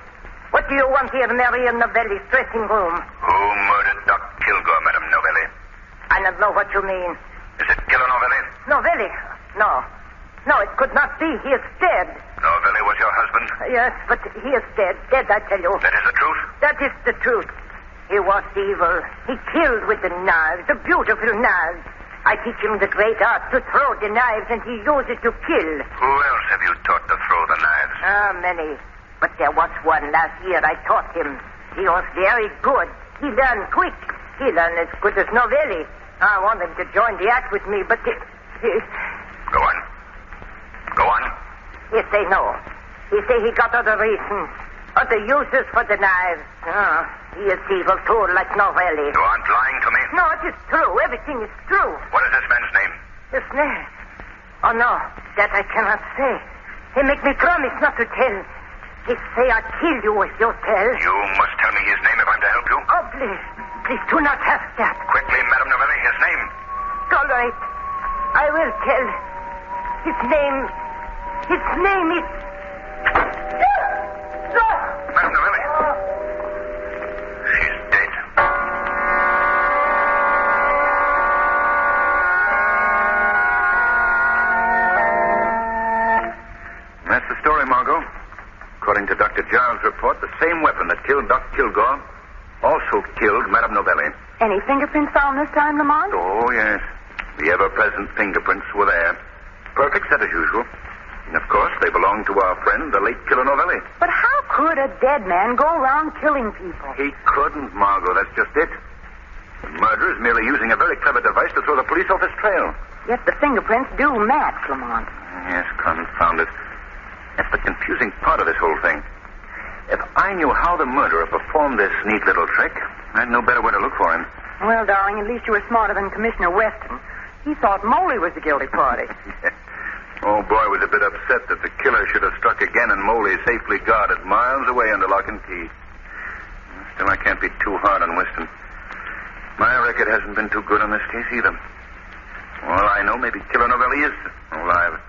Speaker 12: What do you want here in Maria Novelli's dressing room?
Speaker 9: Who murdered Doc Kilgore, Madame Novelli?
Speaker 12: I don't know what you mean.
Speaker 9: Is it Killer Novelli?
Speaker 12: Novelli? No. No, it could not be. He is dead.
Speaker 9: Novelli was your husband?
Speaker 12: Yes, but he is dead. Dead, I tell you.
Speaker 9: That is the truth?
Speaker 12: That is the truth. He was evil. He killed with the knives, the beautiful knives. I teach him the great art to throw the knives, and he uses it to kill.
Speaker 9: Who else have you taught to throw the knives?
Speaker 12: Many. But there was one last year I taught him. He was very good. He learned quick. He learned as good as Novelli. I want him to join the act with me, but he...
Speaker 9: Go on. Go on.
Speaker 12: He say no. He say he got other reasons. Other uses for the knives. He is evil too, like Novelli.
Speaker 9: You aren't lying to me?
Speaker 12: No, it is true. Everything is true.
Speaker 9: What is this man's name?
Speaker 12: His name? Oh, no. That I cannot say. He make me promise not to tell. He say I'll kill you if you tell.
Speaker 9: You must tell me his name if I'm to help you.
Speaker 12: Oh, please. Please do not have that.
Speaker 9: Quickly, Madame Novelli, his name.
Speaker 12: All right. I will tell. His name is...
Speaker 9: Madame Novelli. She's dead.
Speaker 16: That's the story, Margot. According to Dr. Giles' report, the same weapon that killed Doc Kilgore also killed Madame Novelli.
Speaker 12: Any fingerprints found this time, Lamont?
Speaker 16: Oh, yes. The ever-present fingerprints were there. Perfect set as usual. And, of course, they belonged to our friend, the late Killer Novelli.
Speaker 12: But how could a dead man go around killing people?
Speaker 16: He couldn't, Margot. That's just it. The murderer is merely using a very clever device to throw the police off his trail.
Speaker 12: Yet the fingerprints do match, Lamont.
Speaker 16: Yes, confound it. That's the confusing part of this whole thing. If I knew how the murderer performed this neat little trick, I'd know better where to look for him.
Speaker 12: Well, darling, at least you were smarter than Commissioner Weston. He thought Moley was the guilty party.
Speaker 16: Old boy was a bit upset that the killer should have struck again and Moley safely guarded miles away under lock and key. Still, I can't be too hard on Weston. My record hasn't been too good on this case either. Well, I know maybe Killer Novelli is alive.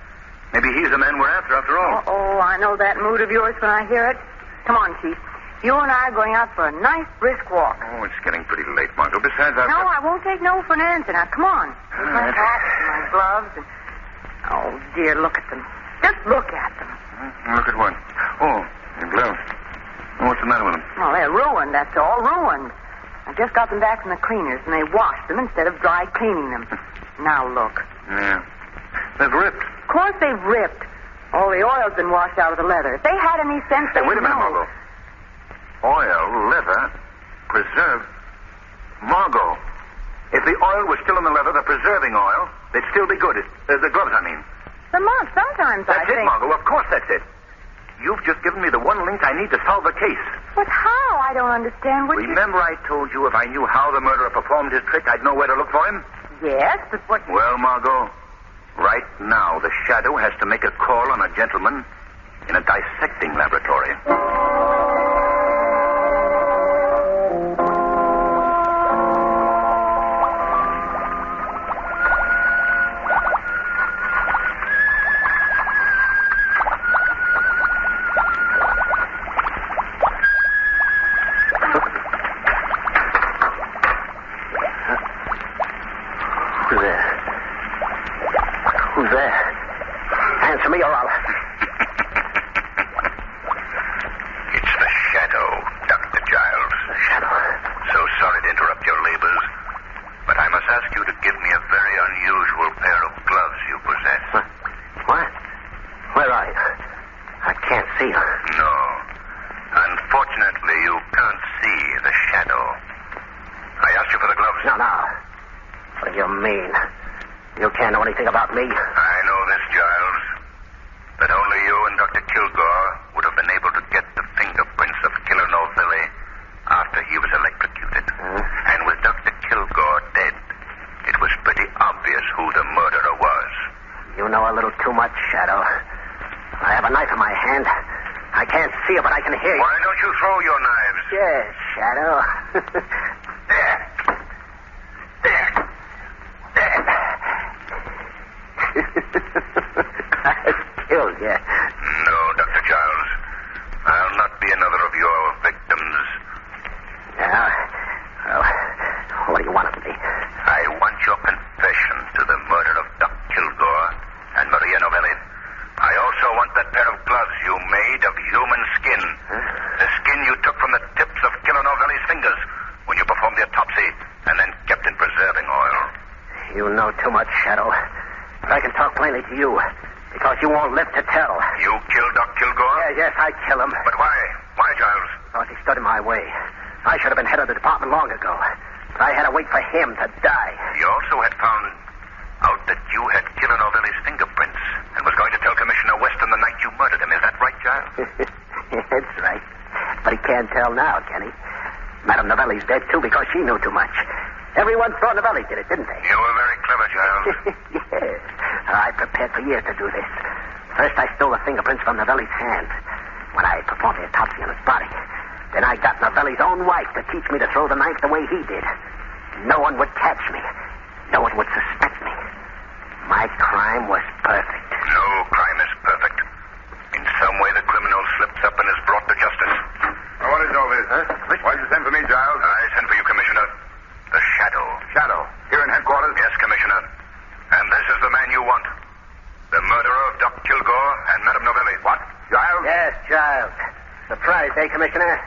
Speaker 16: Maybe he's the man we're after all.
Speaker 12: Oh, I know that mood of yours when I hear it. Come on, Chief. You and I are going out for a nice brisk walk.
Speaker 16: Oh, it's getting pretty late, Margot. Besides,
Speaker 12: No, I won't take no for an answer. Now, come on. Here's my hat and my gloves and... Oh, dear, look at them. Just look at them.
Speaker 16: Look at what? Oh, your gloves. Oh, what's the matter with them?
Speaker 12: Well, they're ruined, that's all. Ruined. I just got them back from the cleaners, and they washed them instead of dry cleaning them. Now, look.
Speaker 16: Yeah. They've ripped.
Speaker 12: Of course they've ripped. All the oil's been washed out of the leather. If they had any sense,
Speaker 16: Hey,
Speaker 12: they'd
Speaker 16: wait a minute,
Speaker 12: know.
Speaker 16: Margot. Oil, leather, preserved. Margot, if the oil was still in the leather, the preserving oil, they'd still be good. The gloves, I mean.
Speaker 12: Lamont, sometimes
Speaker 16: That's
Speaker 12: I
Speaker 16: it,
Speaker 12: think...
Speaker 16: Margot. Of course that's it. you've just given me the one link I need to solve the case.
Speaker 12: But how? I don't understand what
Speaker 16: Remember I told you if I knew how the murderer performed his trick, I'd know where to look for him?
Speaker 12: Yes, but what...
Speaker 16: Well, Margot, right now the Shadow has to make a call on a gentleman in a dissecting laboratory.
Speaker 15: Who's there? Answer me or I'll...
Speaker 16: It's the Shadow, Dr. Giles.
Speaker 15: The Shadow?
Speaker 16: So sorry to interrupt your labors, but I must ask you to give me a very unusual pair of gloves you possess.
Speaker 15: What? Where are you? I can't see you.
Speaker 16: No. Unfortunately, you can't see the Shadow. I asked you for the gloves.
Speaker 15: No. What do you mean? You can't know anything about me.
Speaker 16: I know this, Giles. That only you and Dr. Kilgore would have been able to get the fingerprints of Killer Northville after he was electrocuted. And with Dr. Kilgore dead, it was pretty obvious who the murderer was.
Speaker 15: You know a little too much, Shadow. I have a knife in my hand. I can't see you, but I can hear you.
Speaker 16: Why don't you throw your knives?
Speaker 15: Yes, Shadow.
Speaker 16: There.
Speaker 15: I've killed you.
Speaker 16: No, Dr. Giles. I'll not be another of your victims.
Speaker 15: Yeah? Well, what do you want of me?
Speaker 16: I want your confession to the murder of Doc Kilgore and Maria Novelli. I also want that pair of gloves you made of human skin. The skin you took from the tips of Killer Novelli's fingers when you performed the autopsy and then kept in preserving oil.
Speaker 15: You know too much, Shadow. But I can talk plainly to you, because you won't live to tell.
Speaker 16: You killed Doc Kilgore?
Speaker 15: Yes, I kill him.
Speaker 16: But why? Why, Giles?
Speaker 15: Because he stood in my way. I should have been head of the department long ago. But I had to wait for him to die.
Speaker 16: You also had found out that you had Killer Novelli's fingerprints and was going to tell Commissioner Weston the night you murdered him. Is that right, Giles?
Speaker 15: That's right. But he can't tell now, can he? Madame Novelli's dead, too, because she knew too much. Everyone thought Novelli did it, didn't they?
Speaker 16: You were very clever, Giles.
Speaker 15: Yes. I prepared for years to do this. First, I stole the fingerprints from Novelli's hand when I performed the autopsy on his body. Then I got Novelli's own wife to teach me to throw the knife the way he did. No one would catch me. No one would suspect me. My crime was perfect.
Speaker 16: No crime is perfect. In some way, the criminal slips up and is brought to justice.
Speaker 9: Well, what is all this? Why did you send for me, Giles?
Speaker 16: I sent for you, Commissioner. The Shadow.
Speaker 9: Shadow? Here in headquarters?
Speaker 16: Yes, Commissioner. And this is the man you want. The murderer of Doc Kilgore and Madame Novelli.
Speaker 9: What? Giles?
Speaker 15: Yes, Giles. Surprise, eh, Commissioner?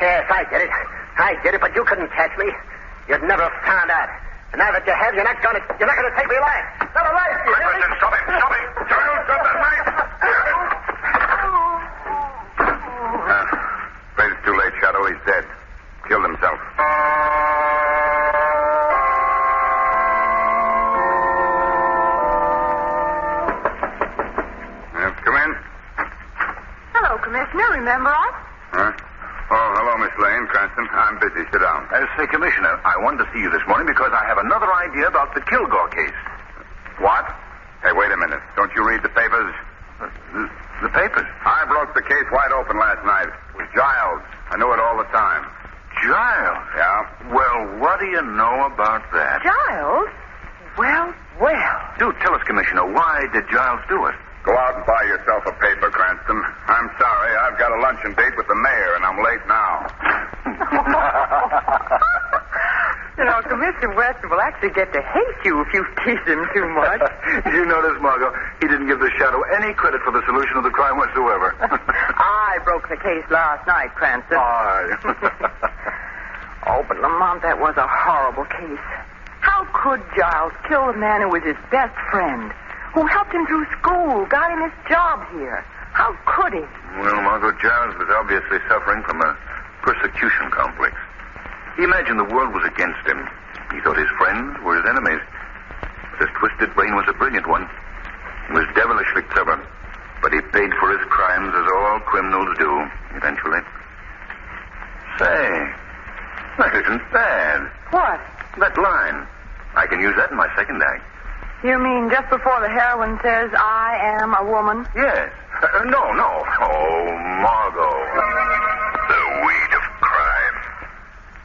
Speaker 15: Yes, I did it. But you couldn't catch me. You'd never have found out. And now that you have, you're not gonna take me alive. Not alive, you hear me?
Speaker 16: Listen, stop him. Giles, drop that knife.
Speaker 9: Afraid it's too late, Shadow. He's dead. Killed himself. Come in.
Speaker 12: Hello, Commissioner. Remember us?
Speaker 9: Huh? Oh, hello, Miss Lane. Cranston. I'm busy. Sit down.
Speaker 16: Say, Commissioner, I wanted to see you this morning because I have another idea about the Kilgore case.
Speaker 9: What? Hey, wait a minute. Don't you read the papers?
Speaker 16: The papers?
Speaker 9: I broke the case wide open last night. It was Giles. I knew it all the time.
Speaker 16: Giles?
Speaker 9: Yeah?
Speaker 16: Well, what do you know about that?
Speaker 12: Giles? Well.
Speaker 16: Do tell us, Commissioner, why did Giles do it?
Speaker 9: Go out and buy yourself a paper, Cranston. I'm sorry. I've got a luncheon date with the mayor, and I'm late now.
Speaker 12: You know, Commissioner Weston will actually get to hate you if you tease him too much.
Speaker 16: You notice, Margot, he didn't give the Shadow any credit for the solution of the crime whatsoever.
Speaker 12: I broke the case last night, Cranston. Oh, but Lamont, that was a horrible case. How could Giles kill the man who was his best friend, who helped him through school, got him his job here? How could he?
Speaker 16: Well, Margot, Giles was obviously suffering from a persecution complex. He imagined the world was against him. He thought his friends were his enemies. But his twisted brain was a brilliant one. He was devilishly clever, but he paid for his crimes as all all criminals do, eventually. Say, that isn't bad.
Speaker 5: What?
Speaker 16: That line. I can use that in my second act.
Speaker 5: You mean just before the heroine says, I am a woman?
Speaker 16: Yes. No. Oh, Margot. The weed of crime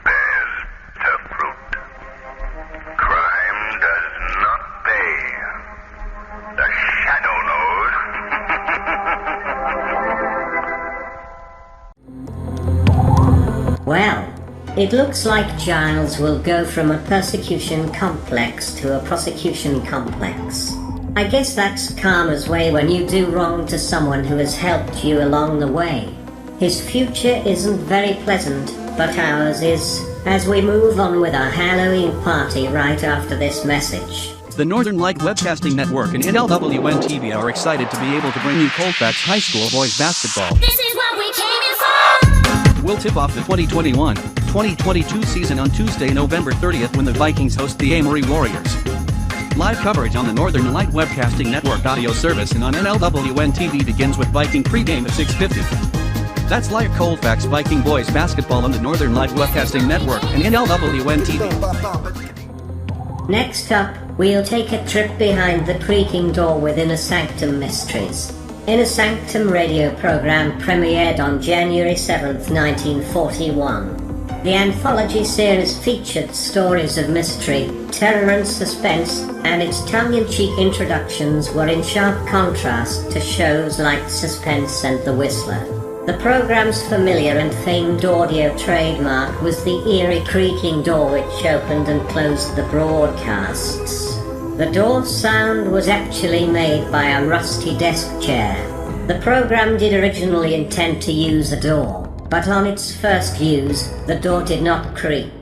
Speaker 16: bears tough fruit. Crime does not pay. The shadow knows.
Speaker 1: Well, it looks like Giles will go from a persecution complex to a prosecution complex. I guess that's karma's way when you do wrong to someone who has helped you along the way. His future isn't very pleasant, but ours is, as we move on with our Halloween party right after this message.
Speaker 17: The Northern Light Webcasting Network and NLWN-TV are excited to be able to bring you Colfax High School boys basketball.
Speaker 19: This is what we came here for!
Speaker 17: We'll tip off the 2021-2022 season on Tuesday, November 30th when the Vikings host the Amory Warriors. Live coverage on the Northern Light Webcasting Network audio service and on NLWN-TV begins with Viking pregame at 6:50. That's live Colfax Viking boys basketball on the Northern Light Webcasting Network and NLWN-TV.
Speaker 1: Next up, we'll take a trip behind the creaking door with Inner Sanctum Mysteries. Inner Sanctum radio program premiered on January 7th, 1941. The anthology series featured stories of mystery, terror and suspense, and its tongue-in-cheek introductions were in sharp contrast to shows like Suspense and The Whistler. The program's familiar and famed audio trademark was the eerie creaking door which opened and closed the broadcasts. The door's sound was actually made by a rusty desk chair. The program did originally intend to use a door, but on its first use, the door did not creak.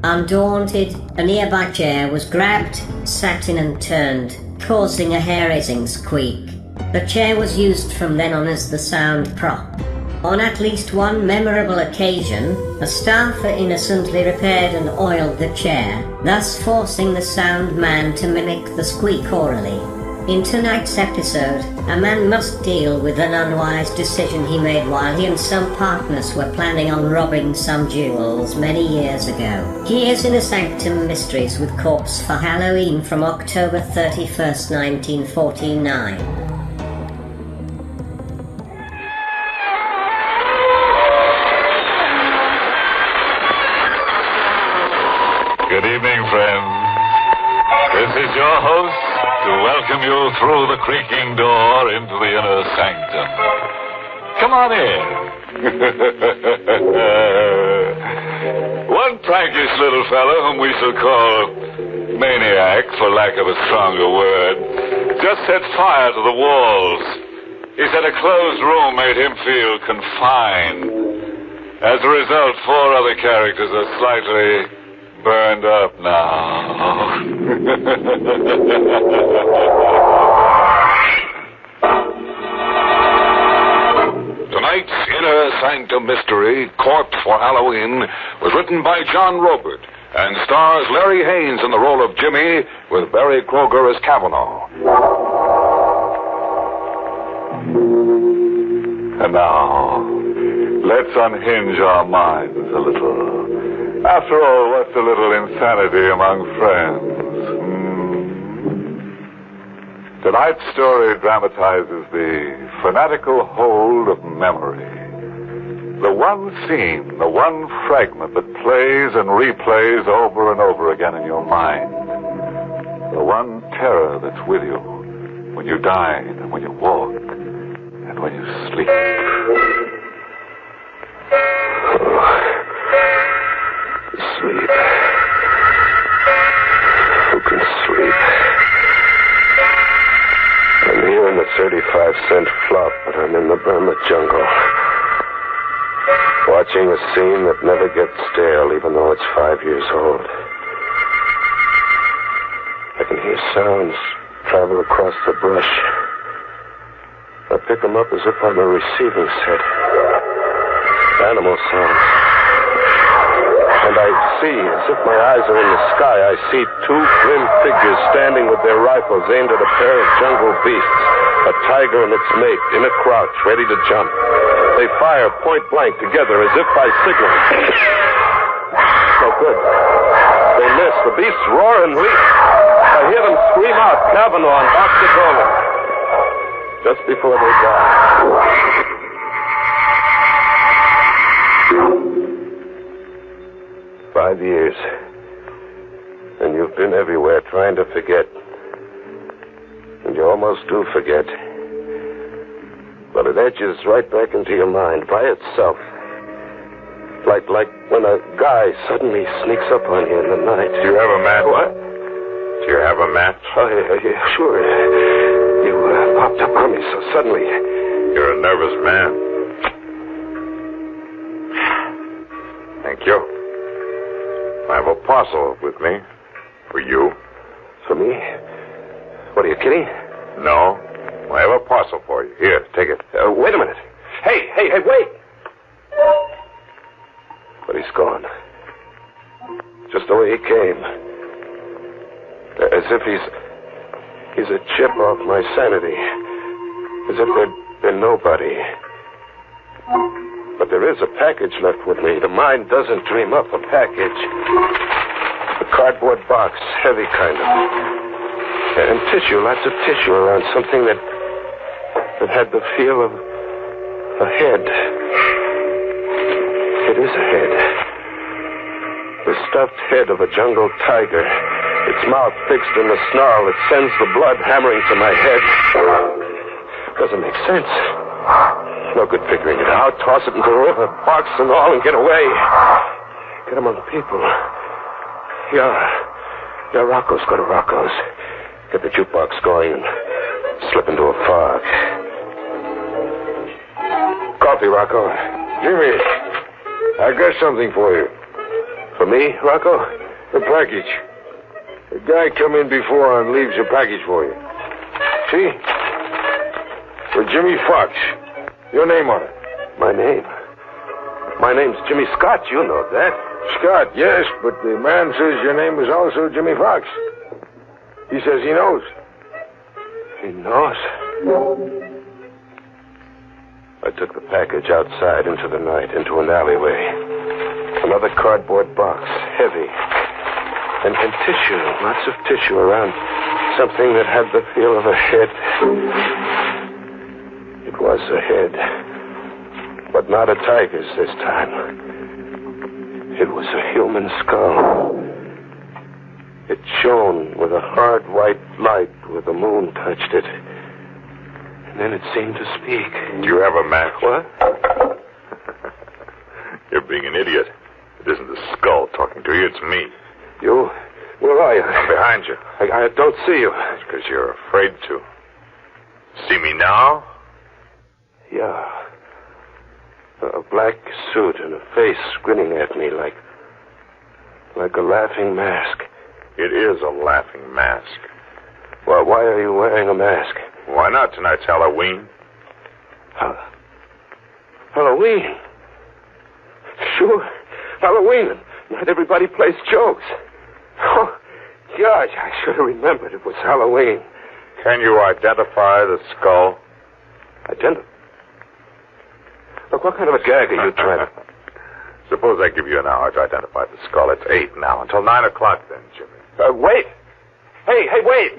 Speaker 1: Undaunted, a nearby chair was grabbed, sat in and turned, causing a hair-raising squeak. The chair was used from then on as the sound prop. On at least one memorable occasion, a staffer innocently repaired and oiled the chair, thus forcing the sound man to mimic the squeak orally. In tonight's episode, a man must deal with an unwise decision he made while he and some partners were planning on robbing some jewels many years ago. Here's Inner Sanctum Mysteries with Corpse for Halloween from October 31st, 1949.
Speaker 20: Good evening, friends. This is your host to welcome you through the creaking door into the inner sanctum. Come on in. One prankish little fellow, whom we shall call Maniac, for lack of a stronger word, just set fire to the walls. He said a closed room made him feel confined. As a result, 4 other characters are slightly burned up now. Tonight's Inner Sanctum Mystery, Corpse for Halloween, was written by John Robert and stars Larry Haynes in the role of Jimmy with Barry Kroger as Kavanaugh. And now, let's unhinge our minds a little. After all, what's a little insanity among friends? Tonight's story dramatizes the fanatical hold of memory. The one scene, the one fragment that plays and replays over and over again in your mind. The one terror that's with you when you dine and when you walk and when you sleep.
Speaker 18: Sleep. Who can sleep? I'm here in the 35-cent flop, but I'm in the Burma jungle. Watching a scene that never gets stale, even though it's 5 years old. I can hear sounds travel across the brush. I pick them up as if I'm a receiving set. Animal sounds. And I see, as if my eyes are in the sky, I see 2 grim figures standing with their rifles aimed at a pair of jungle beasts. A tiger and its mate in a crouch, ready to jump. They fire point blank together as if by signal. No good. They miss. The beasts roar and leap. I hear them scream out, Kavanaugh and Dr. Dolan. Just before they die. 5 years. And you've been everywhere trying to forget. And you almost do forget. But it edges right back into your mind by itself. Like when a guy suddenly sneaks up on you in the night.
Speaker 20: Do you have a match?
Speaker 18: What?
Speaker 20: Do you have a match?
Speaker 18: Oh, yeah, sure. You popped up on me so suddenly.
Speaker 20: You're a nervous man. Thank you. I have a parcel with me. For you.
Speaker 18: For me? What, are you kidding?
Speaker 20: No. I have a parcel for you. Here, take it.
Speaker 18: Wait a minute. Hey, wait! But he's gone. Just the way he came. As if he's a chip off my sanity. As if there'd been nobody. But there is a package left with me. The mind doesn't dream up a package. A cardboard box, heavy kind of. And tissue, lots of tissue around something that had the feel of a head. It is a head. The stuffed head of a jungle tiger. Its mouth fixed in the snarl that sends the blood hammering to my head. Doesn't make sense. No good figuring it out. Toss it into the river, box and all, and get away. Get among people. Yeah, Rocco's. Go to Rocco's. Get the jukebox going and slip into a fog. Coffee, Rocco.
Speaker 21: Jimmy, I got something for you.
Speaker 18: For me, Rocco?
Speaker 21: A package. A guy come in before and leaves a package for you. See? For Jimmy Fox. Your name on it.
Speaker 18: My name? My name's Jimmy Scott. You know that.
Speaker 21: Scott, yes, but the man says your name is also Jimmy Fox. He says he knows.
Speaker 18: He knows? I took the package outside into the night, into an alleyway. Another cardboard box, heavy. And tissue, lots of tissue around something that had the feel of a head. It was a head. But not a tiger's this time. It was a human skull. It shone with a hard white light where the moon touched it. And then it seemed to speak.
Speaker 20: Do you have a match?
Speaker 18: What?
Speaker 20: You're being an idiot. It isn't the skull talking to you, it's me.
Speaker 18: You? Where are you?
Speaker 20: I'm behind you.
Speaker 18: I don't see you.
Speaker 20: It's because you're afraid to. See me now?
Speaker 18: Yeah. A black suit and a face grinning at me like a laughing mask.
Speaker 20: It is a laughing mask.
Speaker 18: Well, why are you wearing a mask?
Speaker 20: Why not? Tonight's Halloween.
Speaker 18: Halloween? Sure. Halloween. Not everybody plays jokes. Oh, gosh, I should have remembered it was Halloween.
Speaker 20: Can you identify the skull?
Speaker 18: Identify? Look, what kind of a gag are you trying to...
Speaker 20: Suppose I give you an hour to identify the skull. It's 8 now. Until 9 o'clock then, Jimmy.
Speaker 18: Wait! Hey, wait!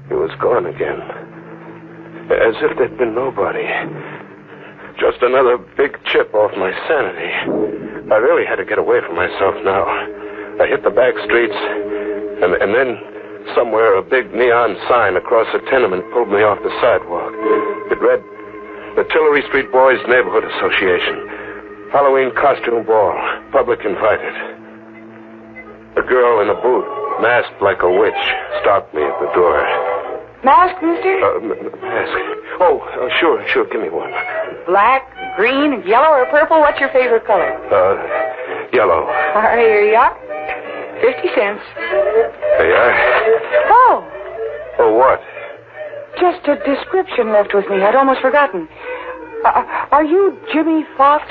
Speaker 18: He was gone again. As if there'd been nobody. Just another big chip off my sanity. I really had to get away from myself now. I hit the back streets, and then somewhere a big neon sign across a tenement pulled me off the sidewalk. It read, the Tillery Street Boys Neighborhood Association. Halloween costume ball. Public invited. A girl in a boot, masked like a witch, stopped me at the door.
Speaker 22: Mask, mister?
Speaker 18: Mask. Oh, sure. Give me one.
Speaker 22: Black, green, yellow, or purple? What's your favorite color?
Speaker 18: Yellow.
Speaker 22: Here you are. 50 cents.
Speaker 18: There you are.
Speaker 22: Oh.
Speaker 18: Oh, what?
Speaker 22: Just a description left with me. I'd almost forgotten. Are you Jimmy Fox?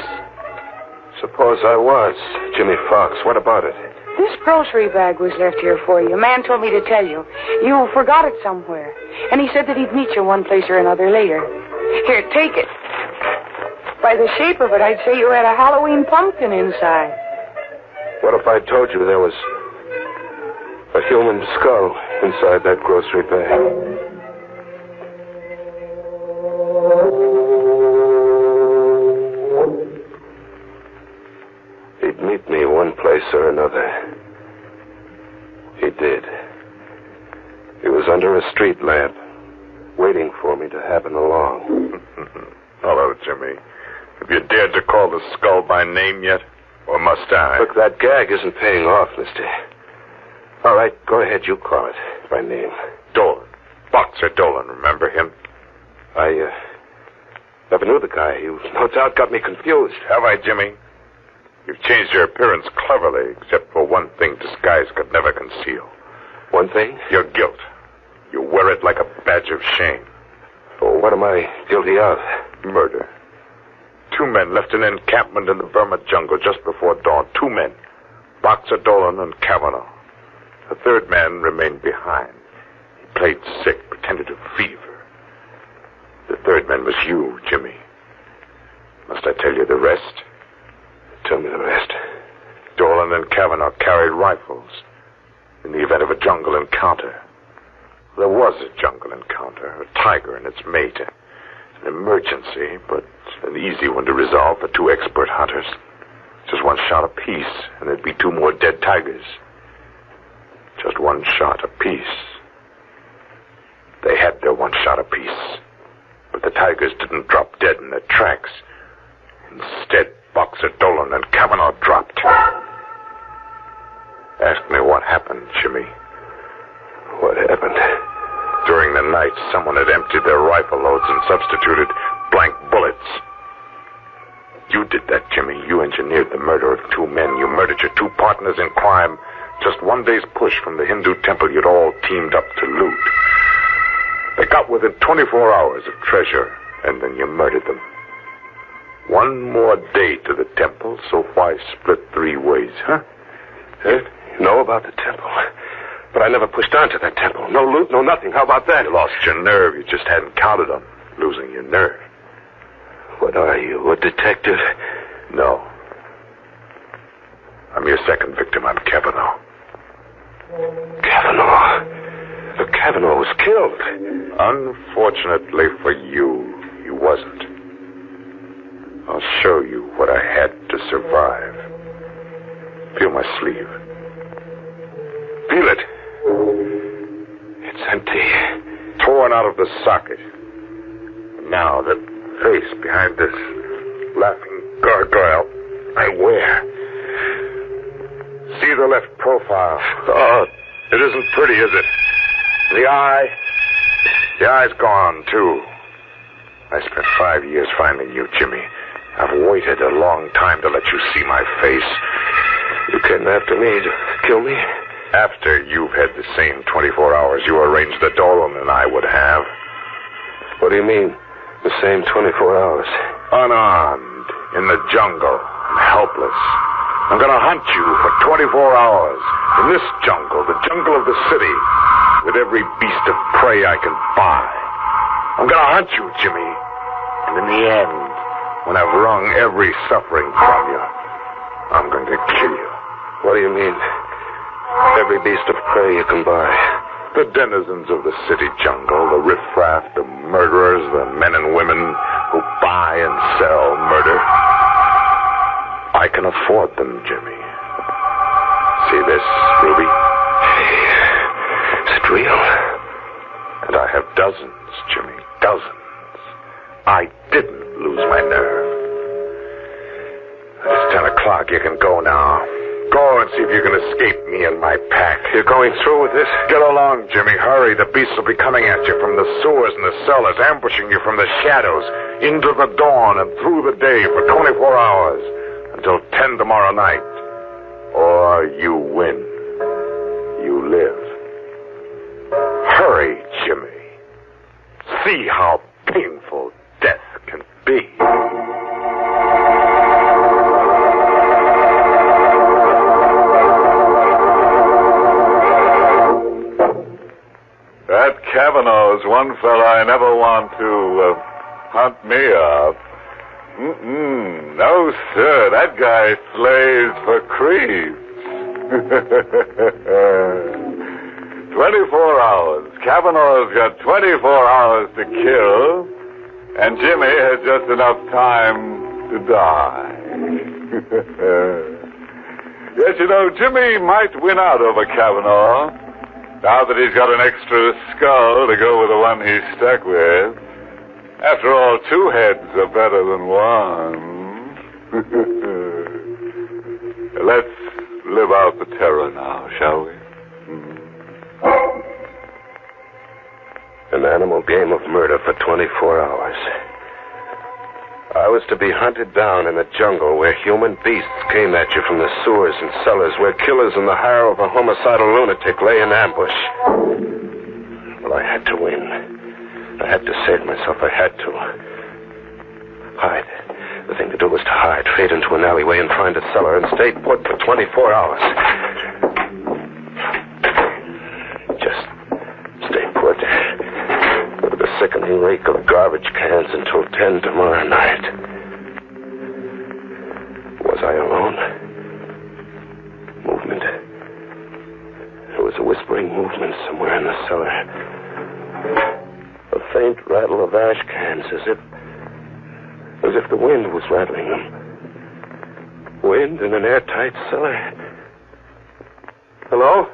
Speaker 18: Suppose I was Jimmy Fox. What about it?
Speaker 22: This grocery bag was left here for you. A man told me to tell you. You forgot it somewhere. And he said that he'd meet you one place or another later. Here, take it. By the shape of it, I'd say you had a Halloween pumpkin inside.
Speaker 18: What if I told you there was a human skull inside that grocery bag? He'd meet me one place or another. He did. He was under a street lamp, waiting for me to happen along.
Speaker 21: Hello, Jimmy. Have you dared to call the skull by name yet? Or must I?
Speaker 18: Look, that gag isn't paying off, mister. All right, go ahead. You call it by name.
Speaker 21: Dolan. Boxer Dolan, remember him?
Speaker 18: I never knew the guy. You no doubt got me confused.
Speaker 21: Have I, Jimmy? You've changed your appearance cleverly, except for one thing disguise could never conceal.
Speaker 18: One thing?
Speaker 21: Your guilt. You wear it like a badge of shame.
Speaker 18: Oh, what am I guilty of?
Speaker 21: Murder. 2 men left an encampment in the Burma jungle just before dawn. 2 men. Boxer Dolan and Kavanaugh. The 3rd man remained behind. He played sick, pretended to fever. The 3rd man was you, Jimmy. Must I tell you the rest?
Speaker 18: Tell me the rest.
Speaker 21: Dolan and Kavanaugh carried rifles in the event of a jungle encounter. There was a jungle encounter, a tiger and its mate. An emergency, but an easy one to resolve for 2 expert hunters. Just 1 shot apiece, and there'd be 2 more dead tigers. Just 1 shot apiece. They had their 1 shot apiece, but the tigers didn't drop dead in their tracks. Instead, Boxer Dolan and Kavanaugh dropped. Ask me what happened, Jimmy.
Speaker 18: What happened?
Speaker 21: During the night, someone had emptied their rifle loads and substituted blank bullets. You did that, Jimmy. You engineered the murder of 2 men. You murdered your 2 partners in crime. Just 1 day's push from the Hindu temple you'd all teamed up to loot. They got within 24 hours of treasure, and then you murdered them. 1 more day to the temple, so why split 3 ways, huh?
Speaker 18: You know about the temple. But I never pushed on to that temple. No loot, no nothing. How about that?
Speaker 21: You lost your nerve. You just hadn't counted on losing your nerve.
Speaker 18: What are you, a detective?
Speaker 21: No. I'm your 2nd victim. I'm Kavanaugh.
Speaker 18: Kavanaugh? The Kavanaugh was killed.
Speaker 21: Unfortunately for you, he wasn't. I'll show you what I had to survive. Feel my sleeve.
Speaker 18: Feel it. It's empty.
Speaker 21: Torn out of the socket. Now that face behind this laughing gargoyle I wear. See the left profile. Oh, it isn't pretty, is it? The eye's gone, too. I spent 5 years finding you, Jimmy. I've waited a long time to let you see my face.
Speaker 18: You came after me to kill me?
Speaker 21: After you've had the same 24 hours you arranged that Dolan and I would have.
Speaker 18: What do you mean, the same 24 hours?
Speaker 21: Unarmed, in the jungle, and helpless. I'm going to hunt you for 24 hours. In this jungle, the jungle of the city, with every beast of prey I can buy. I'm going to hunt you, Jimmy. And in the end, when I've wrung every suffering from you, I'm going to kill you.
Speaker 18: What do you mean? Every beast of prey you can buy.
Speaker 21: The denizens of the city jungle, the riffraff, the murderers, the men and women who buy and sell murder. I can afford them, Jimmy. See this, Ruby?
Speaker 18: Is it real?
Speaker 21: And I have dozens, Jimmy, dozens. I didn't lose my nerve. It's 10 o'clock. You can go now. Go and see if you can escape me and my pack.
Speaker 18: You're going through with this?
Speaker 21: Get along, Jimmy. Hurry. The beasts will be coming at you from the sewers and the cellars, ambushing you from the shadows, into the dawn and through the day for 24 hours, until 10 tomorrow night. Or you win. You live. Hurry, Jimmy. See how painful death can be.
Speaker 20: one fella I never want to hunt me up. No, sir. That guy slays for creeps. 24 hours. Kavanaugh's got 24 hours to kill, and Jimmy has just enough time to die. Yes, you know, Jimmy might win out over Kavanaugh, now that he's got an extra skull to go with the one he's stuck with. After all, 2 heads are better than one. Let's live out the terror now, shall we?
Speaker 21: An animal game of murder for 24 hours. I was to be hunted down in a jungle where human beasts came at you from the sewers and cellars, where killers in the hire of a homicidal lunatic lay in ambush. Well, I had to win. I had to save myself. I had to. Hide. The thing to do was to hide, fade into an alleyway and find a cellar and stay put for 24 hours. Just stay put. With the sickening reek of garbage cans until 10 tomorrow night. Was I alone? Movement. There was a whispering movement somewhere in the cellar. A faint rattle of ash cans, as if the wind was rattling them. Wind in an airtight cellar. Hello?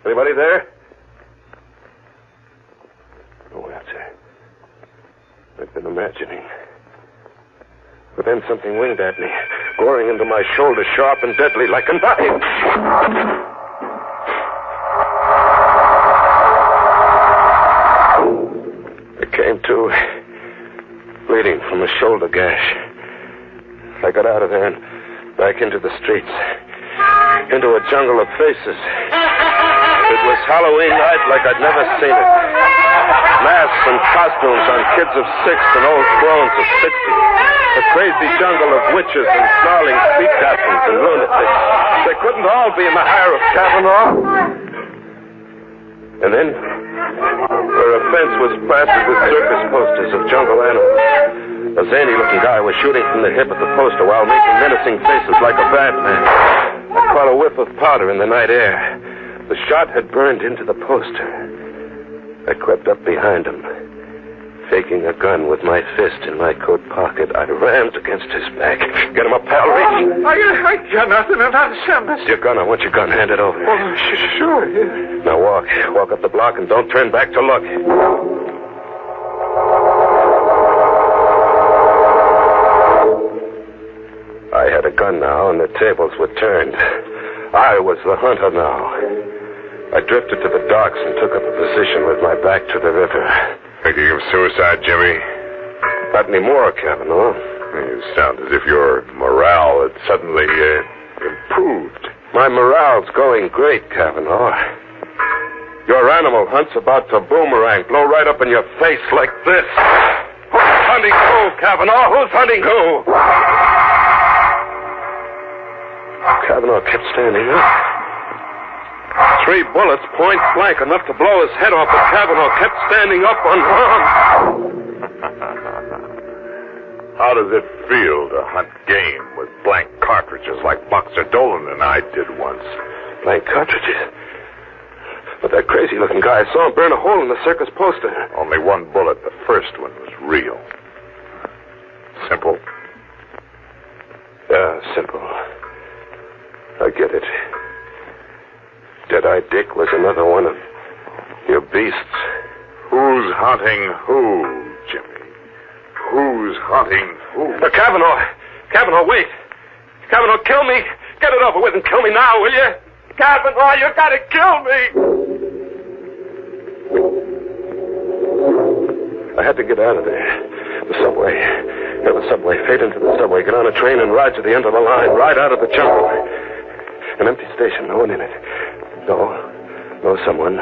Speaker 21: Anybody there? No answer. I've been imagining. But then something winged at me, goring into my shoulder, sharp and deadly, like a knife. I came to, bleeding from a shoulder gash. I got out of there and back into the streets, into a jungle of faces. It was Halloween night like I'd never seen it. Masks and costumes on kids of 6 and old crones of 60. A crazy jungle of witches and snarling speed captains and lunatics. They couldn't all be in the hire of Kavanaugh. And then, where a fence was plastered with circus posters of jungle animals, a zany-looking guy was shooting from the hip at the poster while making menacing faces like a Batman. I caught a whiff of powder in the night air. The shot had burned into the poster. I crept up behind him. Faking a gun with my fist in my coat pocket, I rammed against his back. Get him up, pal. Reach.
Speaker 20: I got nothing in that sentence.
Speaker 21: Your gun. I want your gun. Hand it over.
Speaker 20: Oh, sure. Yeah.
Speaker 21: Now walk. Walk up the block and don't turn back to look. I had a gun now, and the tables were turned. I was the hunter now. I drifted to the docks and took up a position with my back to the river.
Speaker 18: Thinking of suicide, Jimmy?
Speaker 21: Not anymore, Kavanaugh.
Speaker 18: You sound as if your morale had suddenly improved.
Speaker 21: My morale's going great, Kavanaugh. Your animal hunt's about to boomerang, blow right up in your face like this. Who's hunting who, Kavanaugh? Who's hunting who? Kavanaugh kept standing up. 3 bullets, point blank, enough to blow his head off, but Kavanaugh kept standing up unharmed.
Speaker 18: How does it feel to hunt game with blank cartridges like Boxer Dolan and I did once?
Speaker 21: Blank cartridges? But that crazy-looking guy, I saw him burn a hole in the circus poster.
Speaker 18: Only 1 bullet. The first one was real. Simple?
Speaker 21: Yeah, simple. I get it. Dead-Eye Dick was another one of your beasts.
Speaker 18: Who's hunting who, Jimmy? Who's hunting who?
Speaker 21: Kavanaugh! Kavanaugh, wait! Kavanaugh, kill me! Get it over with and kill me now, will you? Kavanaugh, you gotta kill me! I had to get out of there. The subway. Get the subway. Fade into the subway. Get on a train and ride to the end of the line. Ride out of the jungle. An empty station. No one in it. No, someone.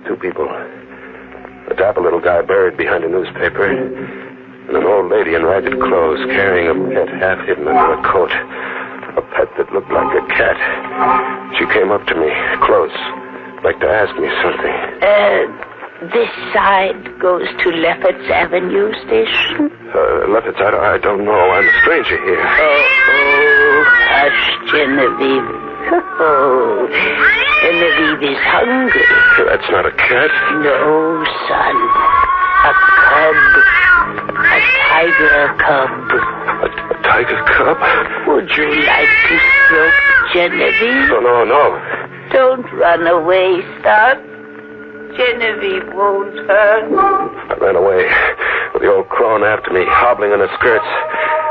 Speaker 21: 2 people. A dapper little guy buried behind a newspaper, and an old lady in ragged clothes carrying a pet half hidden under a coat. A pet that looked like a cat. She came up to me, close, like to ask me something.
Speaker 7: This side goes to Lefferts Avenue Station.
Speaker 18: Lefferts, I don't know. I'm a stranger here.
Speaker 7: Oh, hush, Genevieve. Oh, Genevieve is hungry.
Speaker 18: That's not a cat.
Speaker 7: No, son. A cub. A tiger cub.
Speaker 18: A tiger cub?
Speaker 7: Would you like to stroke Genevieve?
Speaker 18: No.
Speaker 7: Don't run away, son. Genevieve won't hurt.
Speaker 18: I ran away with the old crone after me, hobbling in her skirts,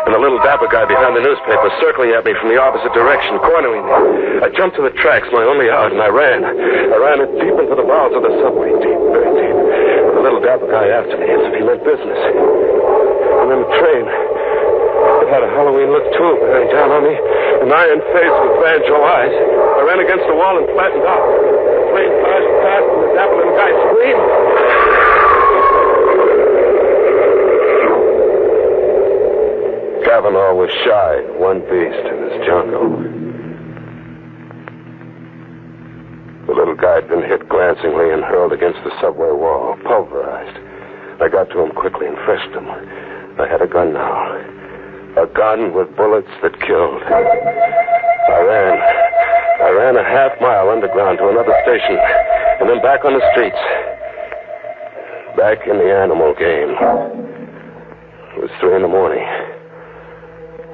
Speaker 18: and the little dapper guy behind the newspaper circling at me from the opposite direction, cornering me. I jumped to the tracks, my only out, and I ran. I ran it deep into the bowels of the subway, deep, very deep, with the little dapper guy after me, as if he meant business. And then the train, it had a Halloween look, too, bearing down on me, an iron face with banjo eyes. I ran against the wall and flattened out. The train flashed past, and the dapper little guy screamed. Kavanaugh was shy, one beast in his jungle. The little guy had been hit glancingly and hurled against the subway wall, pulverized. I got to him quickly and fetched him. I had a gun now. A gun with bullets that killed. I ran a half-mile underground to another station, and then back on the streets. Back in the animal game. It was 3 a.m.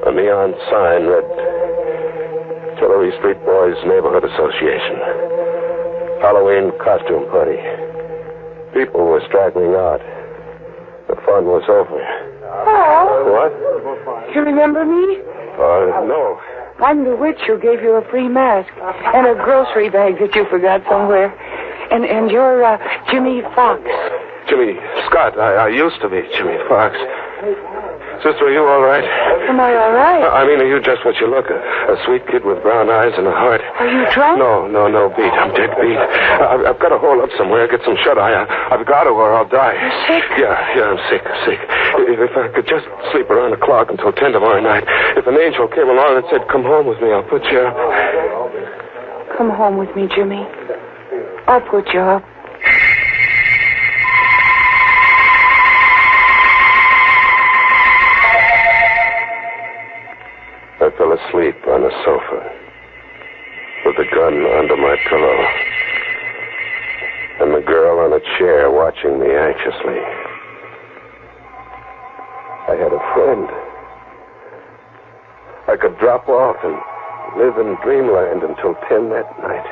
Speaker 18: A neon sign read Tillery Street Boys Neighborhood Association. Halloween costume party. People were straggling out. The fun was over.
Speaker 22: Oh.
Speaker 18: What?
Speaker 22: You remember me?
Speaker 18: No.
Speaker 22: I'm the witch who gave you a free mask and a grocery bag that you forgot somewhere. And you're Jimmy Fox.
Speaker 18: Jimmy Scott. I used to be Jimmy Fox. Sister, are you all right?
Speaker 22: Am I all right?
Speaker 18: I mean, are you just what you look? A sweet kid with brown eyes and a heart.
Speaker 22: Are you drunk?
Speaker 18: No, beat. I'm dead beat. I've got to hole up somewhere, get some shut-eye. I've got to or I'll die.
Speaker 22: You're sick?
Speaker 18: Yeah, I'm sick. If I could just sleep around the clock until 10 tomorrow night. If an angel came along and said, come home with me, I'll put you up.
Speaker 22: Come home with me, Jimmy. I'll put you up.
Speaker 18: I fell asleep on the sofa with the gun under my pillow and the girl on a chair watching me anxiously. I had a friend. I could drop off and live in dreamland until 10 that night.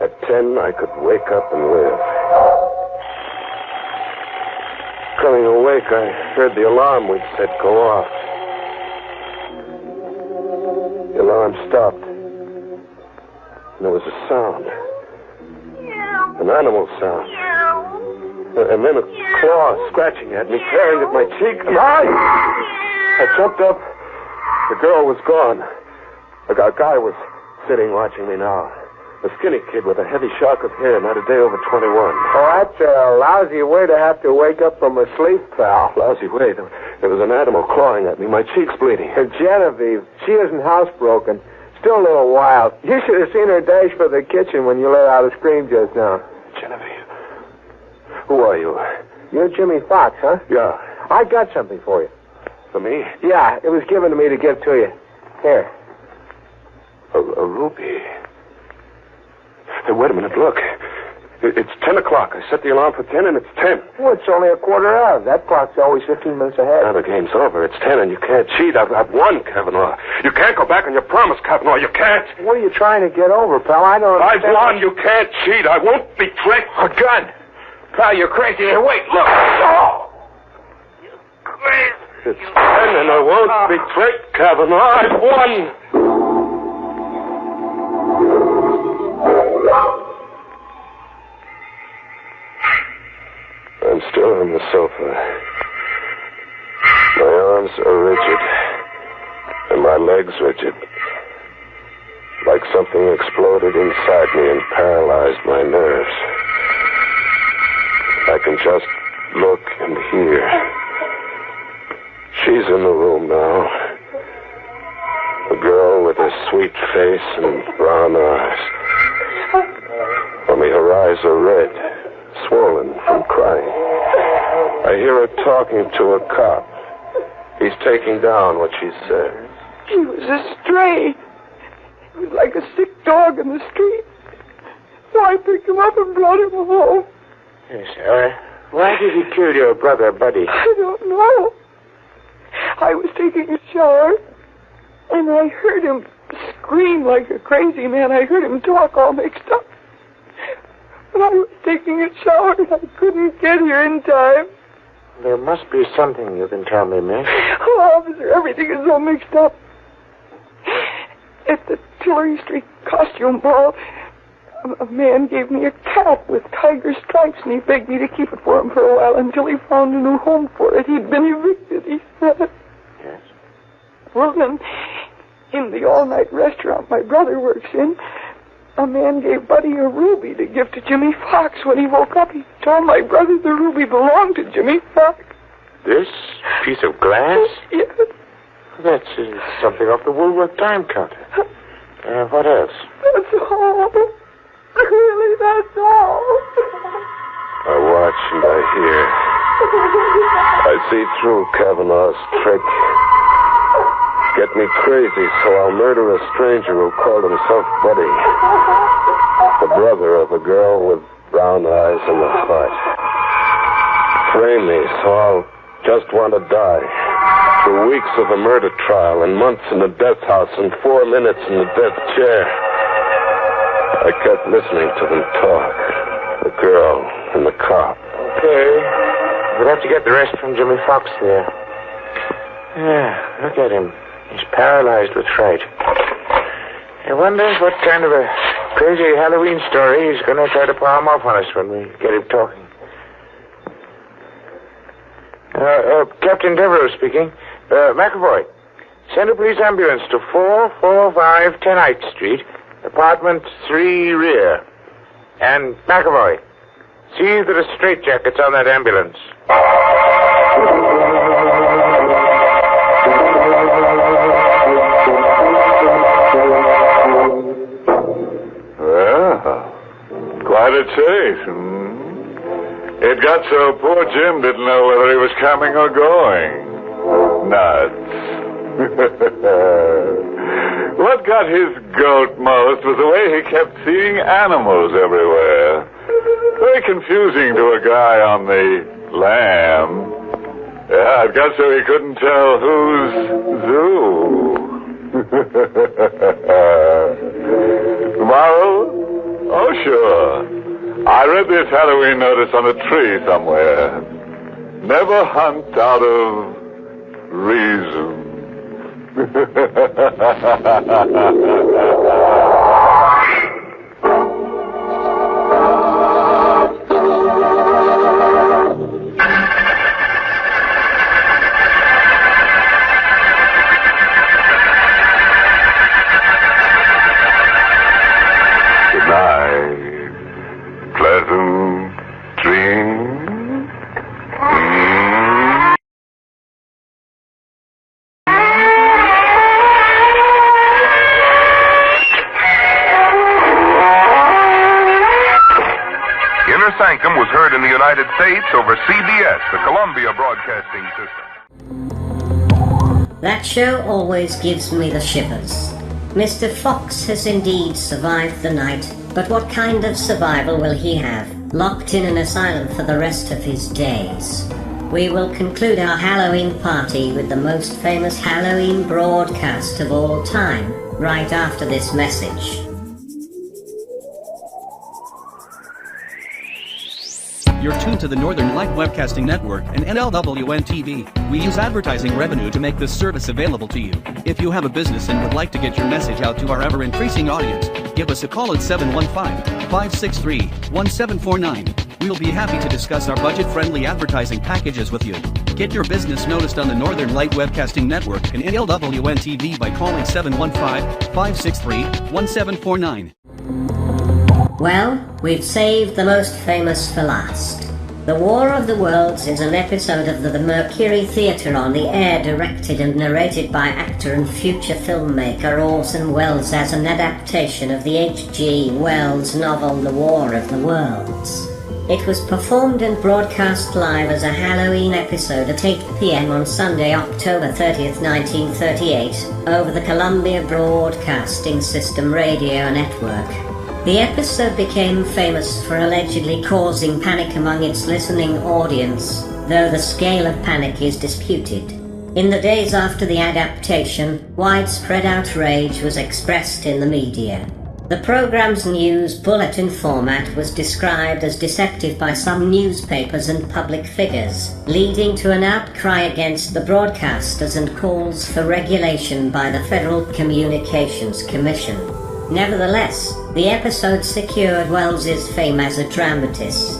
Speaker 18: At 10, I could wake up and live. Coming awake, I heard the alarm we'd set go off. The alarm stopped. And there was a sound. An animal sound. And then a claw scratching at me, tearing at my cheek. And I jumped up. The girl was gone. A guy was sitting watching me now. A skinny kid with a heavy shock of hair, not a day over 21.
Speaker 10: Oh, that's a lousy way to have to wake up from a sleep, pal.
Speaker 18: Lousy way. There was an animal clawing at me. My cheek's bleeding.
Speaker 10: Genevieve, she isn't housebroken. Still a little wild. You should have seen her dash for the kitchen when you let out a scream just now.
Speaker 18: Genevieve. Who are you?
Speaker 10: You're Jimmy Fox, huh?
Speaker 18: Yeah.
Speaker 10: I got something for you.
Speaker 18: For me?
Speaker 10: Yeah, it was given to me to give to you. Here.
Speaker 18: A rupee. Hey, wait a minute, look. It's 10 o'clock. I set the alarm for 10, and it's 10.
Speaker 10: Well, it's only a quarter of. That clock's always 15 minutes ahead.
Speaker 18: Now the game's over. It's 10, and you can't cheat. I've won, Kavanaugh. You can't go back on your promise, Kavanaugh. You can't.
Speaker 10: What are you trying to get over, pal? I don't understand.
Speaker 18: I've won. You can't cheat. I won't be tricked.
Speaker 10: A gun. Pal, you're crazy. Here, wait, look. Oh!
Speaker 18: You're crazy. It's 10, and I won't be tricked, Kavanaugh. I've won. I'm still on the sofa. My arms are rigid, and my legs rigid. Like something exploded inside me and paralyzed my nerves. I can just look and hear. She's in the room now. A girl with a sweet face and brown eyes. Only her eyes are red. swollen from crying. I hear her talking to a cop. He's taking down what she said.
Speaker 22: He was a stray. He was like a sick dog in the street. So I picked him up and brought him home.
Speaker 10: Yes, why did he kill your brother, Buddy?
Speaker 22: I don't know. I was taking a shower, and I heard him scream like a crazy man. I heard him talk all mixed up. But I was taking a shower, and I couldn't get here in time.
Speaker 10: There must be something you can tell me, miss.
Speaker 22: Oh, officer, everything is all mixed up. At the Tillery Street costume ball, a man gave me a cat with tiger stripes, and he begged me to keep it for him for a while until he found a new home for it. He'd been evicted, he said.
Speaker 10: Yes?
Speaker 22: Well, then, in the all-night restaurant my brother works in, a man gave Buddy a ruby to give to Jimmy Fox. When he woke up, he told my brother the ruby belonged to Jimmy Fox.
Speaker 10: This piece of glass?
Speaker 22: Yes.
Speaker 10: That's something off the Woolworth time counter. What else?
Speaker 22: That's all. Really, that's all.
Speaker 18: I watch and I hear. I see through Kavanaugh's trick. Get me crazy, so I'll murder a stranger who called himself Buddy. The brother of a girl with brown eyes and a heart. Frame me, so I'll just want to die. Through weeks of a murder trial and months in the death house and 4 minutes in the death chair. I kept listening to them talk. The girl and the cop.
Speaker 10: Okay. We'll have to get the rest from Jimmy Fox there. Yeah, look at him. He's paralyzed with fright. I wonder what kind of a crazy Halloween story he's going to try to palm off on us when we get him talking. Captain Devereaux speaking. McAvoy, send a police ambulance to 445 10th Street, apartment 3 rear. And McAvoy, see that a straitjacket's on that ambulance.
Speaker 20: Well, quite a chase. It got so poor Jim didn't know whether he was coming or going. Nuts. What got his goat most was the way he kept seeing animals everywhere. Very confusing to a guy on the lamb. Yeah, it got so he couldn't tell whose zoo. Tomorrow? Oh, sure. I read this Halloween notice on a tree somewhere. Never hunt out of reason. Good night. Pleasant dreams.
Speaker 2: Inner Sanctum was heard in the United States over CBS, the Columbia Broadcasting System.
Speaker 1: That show always gives me the shivers. Mr. Fox has indeed survived the night, but what kind of survival will he have, locked in an asylum for the rest of his days? We will conclude our Halloween party with the most famous Halloween broadcast of all time, right after this message.
Speaker 17: You're tuned to the Northern Light Webcasting Network and NLWN-TV. We use advertising revenue to make this service available to you. If you have a business and would like to get your message out to our ever-increasing audience, give us a call at 715-563-1749. We'll be happy to discuss our budget-friendly advertising packages with you. Get your business noticed on the Northern Light Webcasting Network and NLWN-TV by calling 715-563-1749.
Speaker 1: Well, we've saved the most famous for last. The War of the Worlds is an episode of the Mercury Theatre on the air, directed and narrated by actor and future filmmaker Orson Welles as an adaptation of the H.G. Wells novel The War of the Worlds. It was performed and broadcast live as a Halloween episode at 8 p.m. on Sunday, October 30th, 1938, over the Columbia Broadcasting System radio network. The episode became famous for allegedly causing panic among its listening audience, though the scale of panic is disputed. In the days after the adaptation, widespread outrage was expressed in the media. The program's news bulletin format was described as deceptive by some newspapers and public figures, leading to an outcry against the broadcasters and calls for regulation by the Federal Communications Commission. Nevertheless, the episode secured Welles's fame as a dramatist.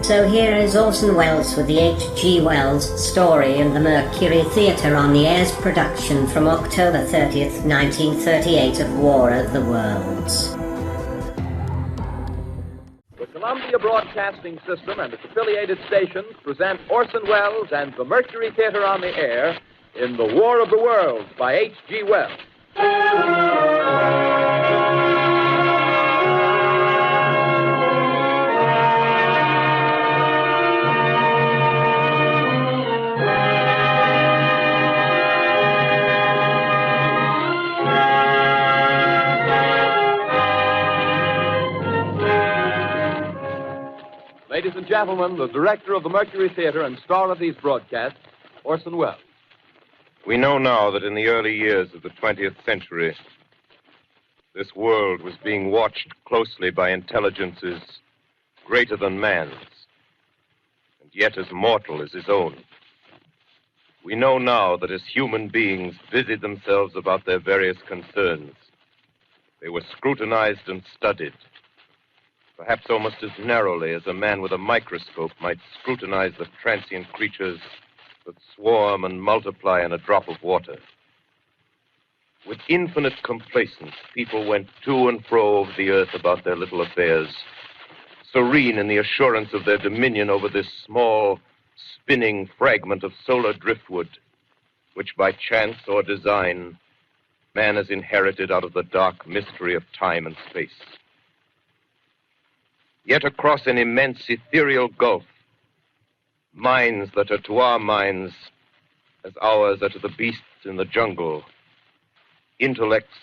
Speaker 1: So here is Orson Welles with the H.G. Wells story and the Mercury Theatre on the Air's production from October 30th, 1938 of War of the Worlds.
Speaker 6: The Columbia Broadcasting System and its affiliated stations present Orson Welles and the Mercury Theatre on the Air in The War of the Worlds by H.G. Wells. Ladies and gentlemen, the director of the Mercury Theatre and star of these broadcasts, Orson Welles.
Speaker 8: We know now that in the early years of the 20th century, this world was being watched closely by intelligences greater than man's, and yet as mortal as his own. We know now that as human beings busied themselves about their various concerns, they were scrutinized and studied, perhaps almost as narrowly as a man with a microscope might scrutinize the transient creatures that swarm and multiply in a drop of water. With infinite complacence, people went to and fro over the earth about their little affairs, serene in the assurance of their dominion over this small, spinning fragment of solar driftwood, which by chance or design, man has inherited out of the dark mystery of time and space. Yet across an immense ethereal gulf, minds that are to our minds as ours are to the beasts in the jungle, intellects,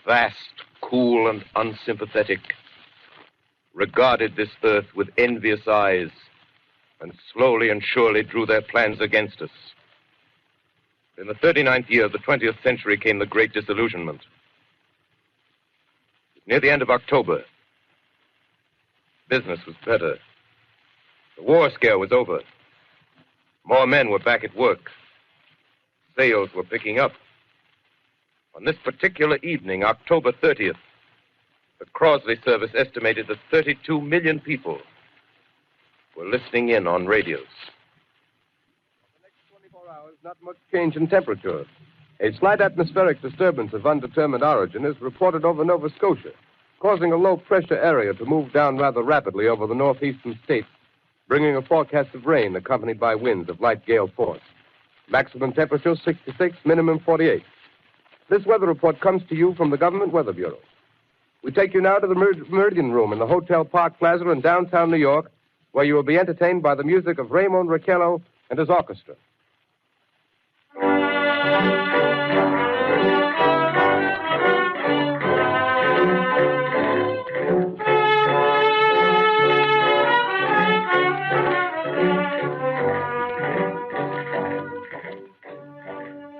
Speaker 8: vast, cool, and unsympathetic, regarded this earth with envious eyes and slowly and surely drew their plans against us. In the 39th year of the 20th century came the Great Disillusionment. Near the end of October, business was better. The war scare was over. More men were back at work. Sales were picking up. On this particular evening, October 30th, the Crosley service estimated that 32 million people were listening in on radios.
Speaker 6: For the next 24 hours, not much change in temperature. A slight atmospheric disturbance of undetermined origin is reported over Nova Scotia, causing a low-pressure area to move down rather rapidly over the northeastern states, bringing a forecast of rain accompanied by winds of light gale force. Maximum temperature 66, minimum 48. This weather report comes to you from the Government Weather Bureau. We take you now to the Meridian Room in the Hotel Park Plaza in downtown New York, where you will be entertained by the music of Raymond Raquello and his orchestra.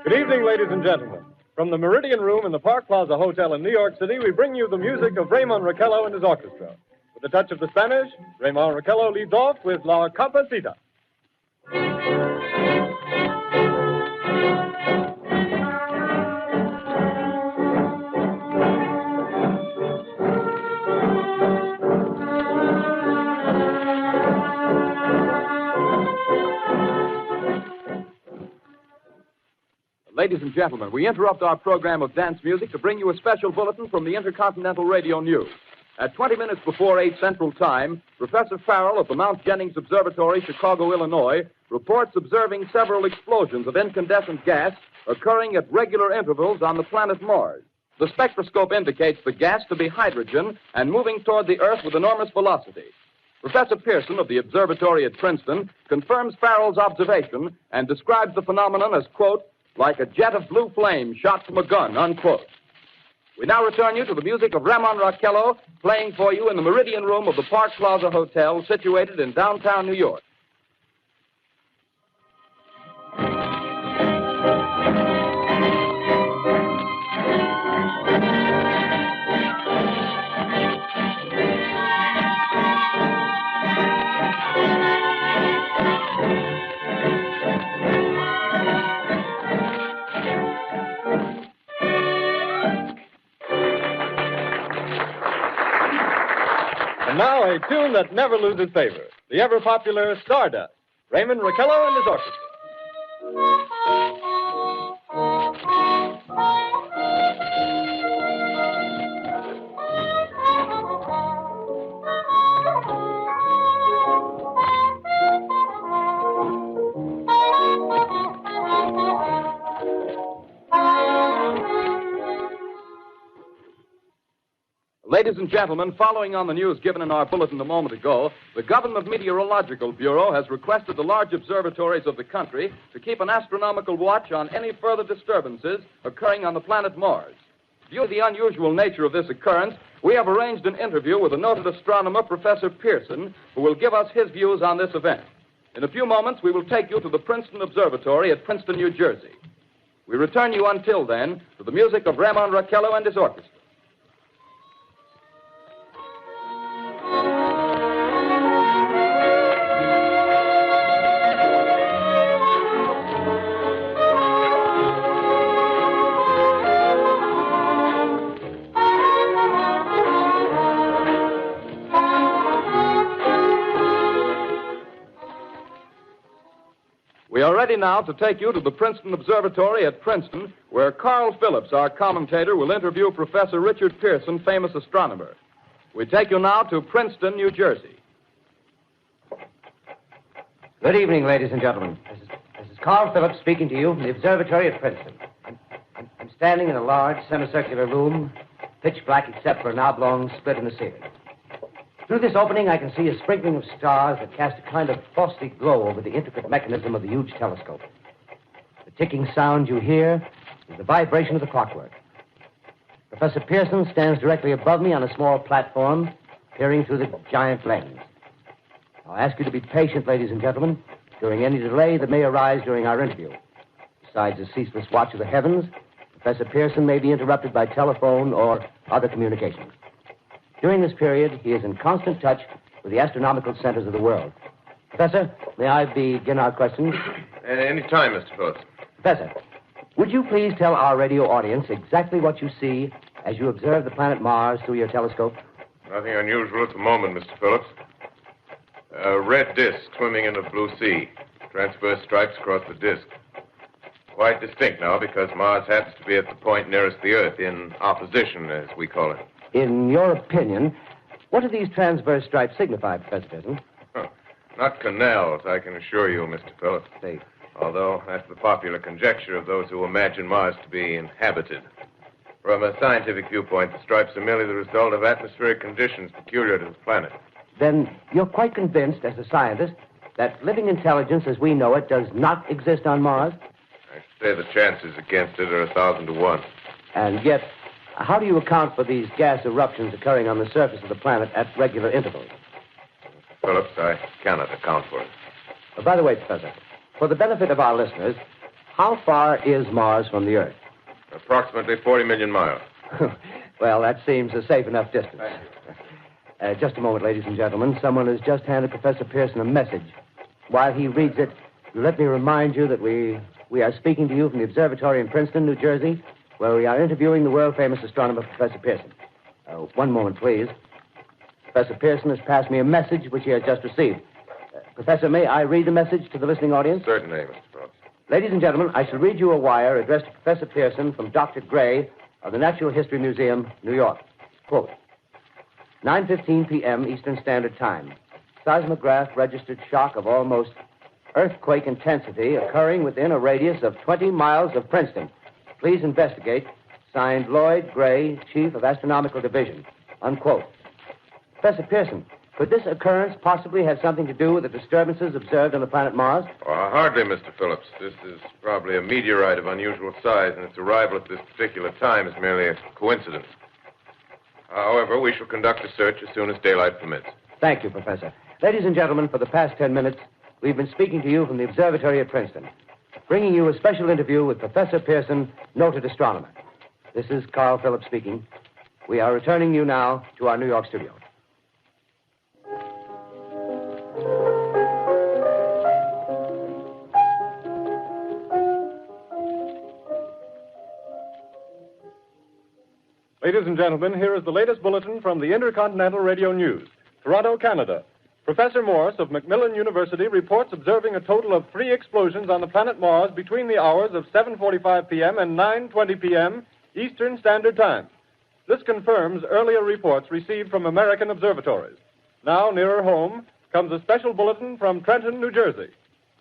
Speaker 23: Good evening, ladies and gentlemen. From the Meridian Room in the Park Plaza Hotel in New York City, we bring you the music of Raymond Raquello and his orchestra. With a touch of the Spanish, Raymond Raquello leads off with La Campesita.
Speaker 6: Ladies and gentlemen, we interrupt our program of dance music to bring you a special bulletin from the Intercontinental Radio News. At 20 minutes before 8 Central Time, Professor Farrell of the Mount Jennings Observatory, Chicago, Illinois, reports observing several explosions of incandescent gas occurring at regular intervals on the planet Mars. The spectroscope indicates the gas to be hydrogen and moving toward the Earth with enormous velocity.
Speaker 4: Professor Pearson of the observatory at Princeton confirms Farrell's observation and describes the phenomenon as, quote, like a jet of blue flame shot from a gun, unquote. We now return you to the music of Ramon Raquello, playing for you in the Meridian Room of the Park Plaza Hotel, situated in downtown New York.
Speaker 23: And now a tune that never loses favor, the ever-popular Stardust, Raymond Raquello and his orchestra.
Speaker 4: Ladies and gentlemen, following on the news given in our bulletin a moment ago, the Government Meteorological Bureau has requested the large observatories of the country to keep an astronomical watch on any further disturbances occurring on the planet Mars. Due to the unusual nature of this occurrence, we have arranged an interview with a noted astronomer, Professor Pearson, who will give us his views on this event. In a few moments, we will take you to the Princeton Observatory at Princeton, New Jersey. We return you until then to the music of Ramon Raquello and his orchestra. We are ready now to take you to the Princeton Observatory at Princeton, where Carl Phillips, our commentator, will interview Professor Richard Pearson, famous astronomer. We take you now to Princeton, New Jersey.
Speaker 11: Good evening, ladies and gentlemen. This is Carl Phillips speaking to you from the observatory at Princeton. I'm standing in a large semicircular room, pitch black except for an oblong split in the ceiling. Through this opening, I can see a sprinkling of stars that cast a kind of frosty glow over the intricate mechanism of the huge telescope. The ticking sound you hear is the vibration of the clockwork. Professor Pearson stands directly above me on a small platform, peering through the giant lens. I'll ask you to be patient, ladies and gentlemen, during any delay that may arise during our interview. Besides the ceaseless watch of the heavens, Professor Pearson may be interrupted by telephone or other communications. During this period, he is in constant touch with the astronomical centers of the world. Professor, may I begin our questions?
Speaker 8: Any time, Mr. Phillips.
Speaker 11: Professor, would you please tell our radio audience exactly what you see as you observe the planet Mars through your telescope?
Speaker 8: Nothing unusual at the moment, Mr. Phillips. A red disk swimming in a blue sea. Transverse stripes across the disk. Quite distinct now because Mars happens to be at the point nearest the Earth, in opposition, as we call it.
Speaker 11: In your opinion, what do these transverse stripes signify, Professor Pearson?
Speaker 8: Not canals, I can assure you, Mr. Phillips.
Speaker 11: Safe.
Speaker 8: Although that's the popular conjecture of those who imagine Mars to be inhabited. From a scientific viewpoint, the stripes are merely the result of atmospheric conditions peculiar to the planet.
Speaker 11: Then you're quite convinced, as a scientist, that living intelligence as we know it does not exist on Mars?
Speaker 8: I say the chances against it are 1,000 to 1.
Speaker 11: And yet, how do you account for these gas eruptions occurring on the surface of the planet at regular intervals?
Speaker 8: Phillips, I cannot account for it.
Speaker 11: By the way, Professor, for the benefit of our listeners, how far is Mars from the Earth?
Speaker 8: Approximately 40 million miles.
Speaker 11: Well, that seems a safe enough distance. Just a moment, ladies and gentlemen. Someone has just handed Professor Pearson a message. While he reads it, let me remind you that we are speaking to you from the observatory in Princeton, New Jersey, where we are interviewing the world-famous astronomer, Professor Pearson. One moment, please. Professor Pearson has passed me a message which he has just received. Professor, may I read the message to the listening audience?
Speaker 8: Certainly, Mr. Phillips.
Speaker 11: Ladies and gentlemen, I shall read you a wire addressed to Professor Pearson from Dr. Gray of the Natural History Museum, New York. Quote, 9:15 p.m. Eastern Standard Time. Seismograph registered shock of almost earthquake intensity occurring within a radius of 20 miles of Princeton. Please investigate. Signed, Lloyd Gray, Chief of Astronomical Division. Unquote. Professor Pearson, Could this occurrence possibly have something to do with the disturbances observed on the planet Mars?
Speaker 8: Hardly, Mr. Phillips. This is probably a meteorite of unusual size, and its arrival at this particular time is merely a coincidence. However, we shall conduct a search as soon as daylight permits.
Speaker 11: Thank you, Professor. Ladies and gentlemen, for the past 10 minutes, we've been speaking to you from the observatory at Princeton, bringing you a special interview with Professor Pearson, noted astronomer. This is Carl Phillips speaking. We are returning you now to our New York studio.
Speaker 23: Ladies and gentlemen, here is the latest bulletin from the Intercontinental Radio News. Toronto, Canada. Professor Morse of Macmillan University reports observing a total of 3 explosions on the planet Mars between the hours of 7:45 p.m. and 9:20 p.m. Eastern Standard Time. This confirms earlier reports received from American observatories. Now, nearer home, comes a special bulletin from Trenton, New Jersey.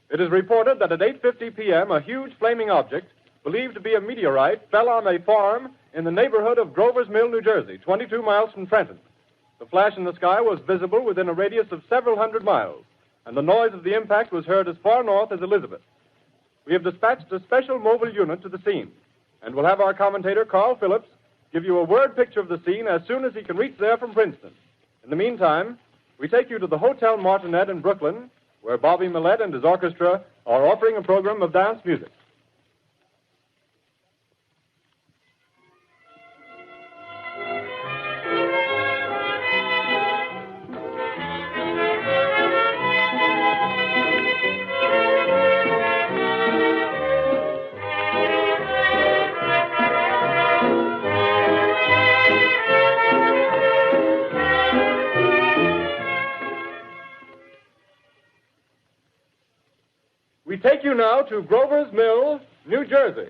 Speaker 23: It is reported that at 8:50 p.m., a huge flaming object, believed to be a meteorite, fell on a farm in the neighborhood of Grover's Mill, New Jersey, 22 miles from Trenton. The flash in the sky was visible within a radius of several hundred miles, and the noise of the impact was heard as far north as Elizabeth. We have dispatched a special mobile unit to the scene, and we'll have our commentator, Carl Phillips, give you a word picture of the scene as soon as he can reach there from Princeton. In the meantime, we take you to the Hotel Martinet in Brooklyn, where Bobby Millett and his orchestra are offering a program of dance music. We take you now to Grover's Mill, New Jersey.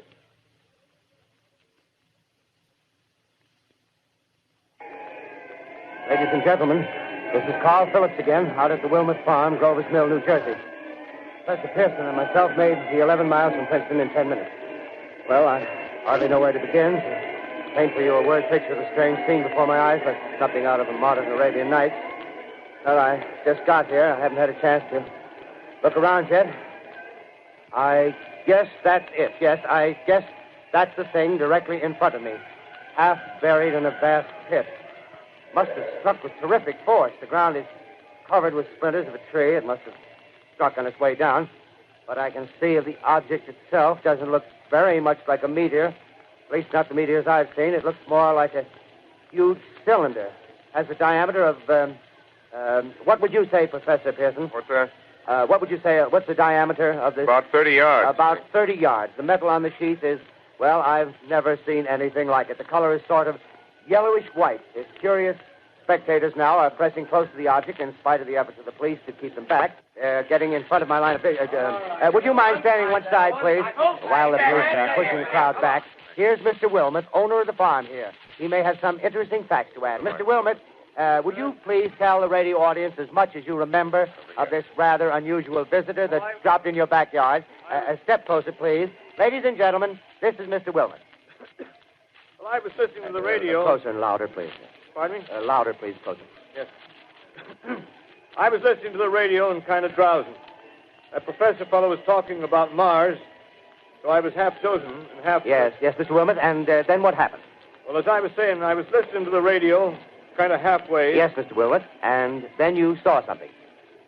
Speaker 11: Ladies and gentlemen, this is Carl Phillips again, out at the Wilmot Farm, Grover's Mill, New Jersey. Professor Pearson and myself made the 11 miles from Princeton in 10 minutes. Well, I hardly know where to begin. To paint for you a word picture of the strange scene before my eyes, like something out of a modern Arabian Nights. Well, I just got here. I haven't had a chance to look around yet. I guess that's it. Yes, I guess that's the thing directly in front of me, half buried in a vast pit. Must have struck with terrific force. The ground is covered with splinters of a tree. It must have struck on its way down. But I can see the object itself doesn't look very much like a meteor. At least not the meteors I've seen. It looks more like a huge cylinder. Has a diameter of, what would you say, Professor Pearson?
Speaker 6: What's that?
Speaker 11: What would you say, what's the diameter of this?
Speaker 6: About 30 yards.
Speaker 11: About 30 yards. The metal on the sheath is, well, I've never seen anything like it. The color is sort of yellowish white. Its curious spectators now are pressing close to the object in spite of the efforts of the police to keep them back. Getting in front of my line of vision. Would you mind standing one side, please? While the police are pushing the crowd back. Here's Mr. Wilmot, owner of the farm here. He may have some interesting facts to add. Mr. Wilmot, would you please tell the radio audience as much as you remember of this rather unusual visitor that dropped in your backyard? A step closer, please. Ladies and gentlemen, this is Mr. Wilmot.
Speaker 23: Well, I was listening to the radio.
Speaker 11: Closer and louder, please.
Speaker 23: Pardon me?
Speaker 11: Louder, please, closer.
Speaker 23: Yes. I was listening to the radio and kind of drowsing. That professor fellow was talking about Mars, so I was half chosen and half...
Speaker 11: Yes, Mr. Wilmot, and then what happened?
Speaker 23: Well, as I was saying, I was listening to the radio, kind of halfway.
Speaker 11: Yes, Mr. Wilmot, and then you saw something.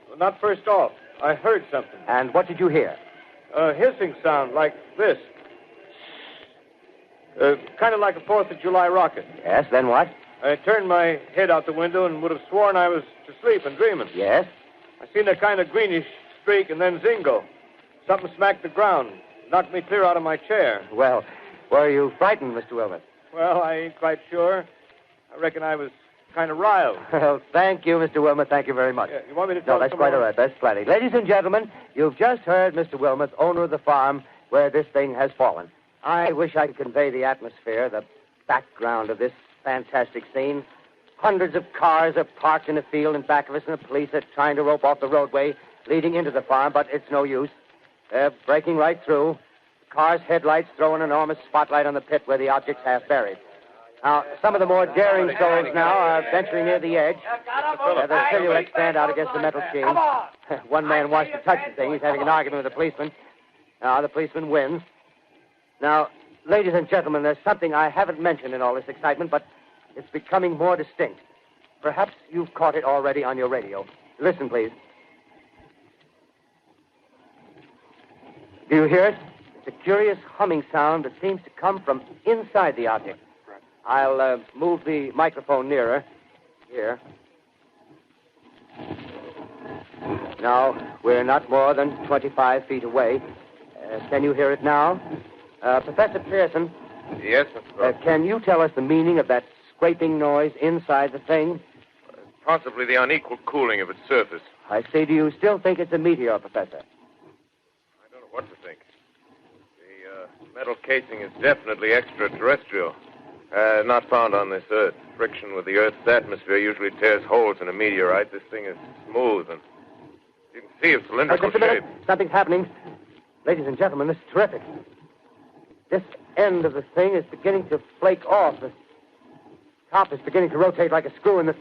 Speaker 23: Well, not first off. I heard something.
Speaker 11: And what did you hear?
Speaker 23: A hissing sound like this. Kind of like a 4th of July rocket.
Speaker 11: Yes, then what?
Speaker 23: I turned my head out the window and would have sworn I was to sleep and dreaming.
Speaker 11: Yes?
Speaker 23: I seen a kind of greenish streak and then zingo. Something smacked the ground, knocked me clear out of my chair.
Speaker 11: Well, were you frightened, Mr. Wilmot?
Speaker 23: Well, I ain't quite sure. I reckon I was kind of riled.
Speaker 11: Well, thank you, Mr. Wilmot. Thank you very much.
Speaker 23: Yeah, you want me to tell
Speaker 11: No, that's quite all right. That's plenty. Ladies and gentlemen, you've just heard Mr. Wilmot, owner of the farm where this thing has fallen. I wish I could convey the atmosphere, the background of this fantastic scene. Hundreds of cars are parked in a field in back of us, and the police are trying to rope off the roadway leading into the farm, but it's no use. They're breaking right through. The car's headlights throw an enormous spotlight on the pit where the object's half buried. Now, some of the more daring souls now are venturing near the edge. Their silhouettes stand out against the metal sheen. One man wants to touch the thing. He's having an argument with the policeman. Now, the policeman wins. Now, ladies and gentlemen, there's something I haven't mentioned in all this excitement, but it's becoming more distinct. Perhaps you've caught it already on your radio. Listen, please. Do you hear it? It's a curious humming sound that seems to come from inside the object. I'll move the microphone nearer. Here. Now, we're not more than 25 feet away. Can you hear it now? Professor Pearson?
Speaker 8: Yes, Mr. Brooks.
Speaker 11: Can you tell us the meaning of that scraping noise inside the thing?
Speaker 8: Possibly the unequal cooling of its surface.
Speaker 11: I say, do you still think it's a meteor, Professor?
Speaker 8: I don't know what to think. The metal casing is definitely extraterrestrial. Not found on this Earth. Friction with the Earth's atmosphere usually tears holes in a meteorite. This thing is smooth, and you can see its cylindrical
Speaker 11: Just a minute.
Speaker 8: shape.
Speaker 11: Something's happening. Ladies and gentlemen, this is terrific. This end of the thing is beginning to flake off. The top is beginning to rotate like a screw, and the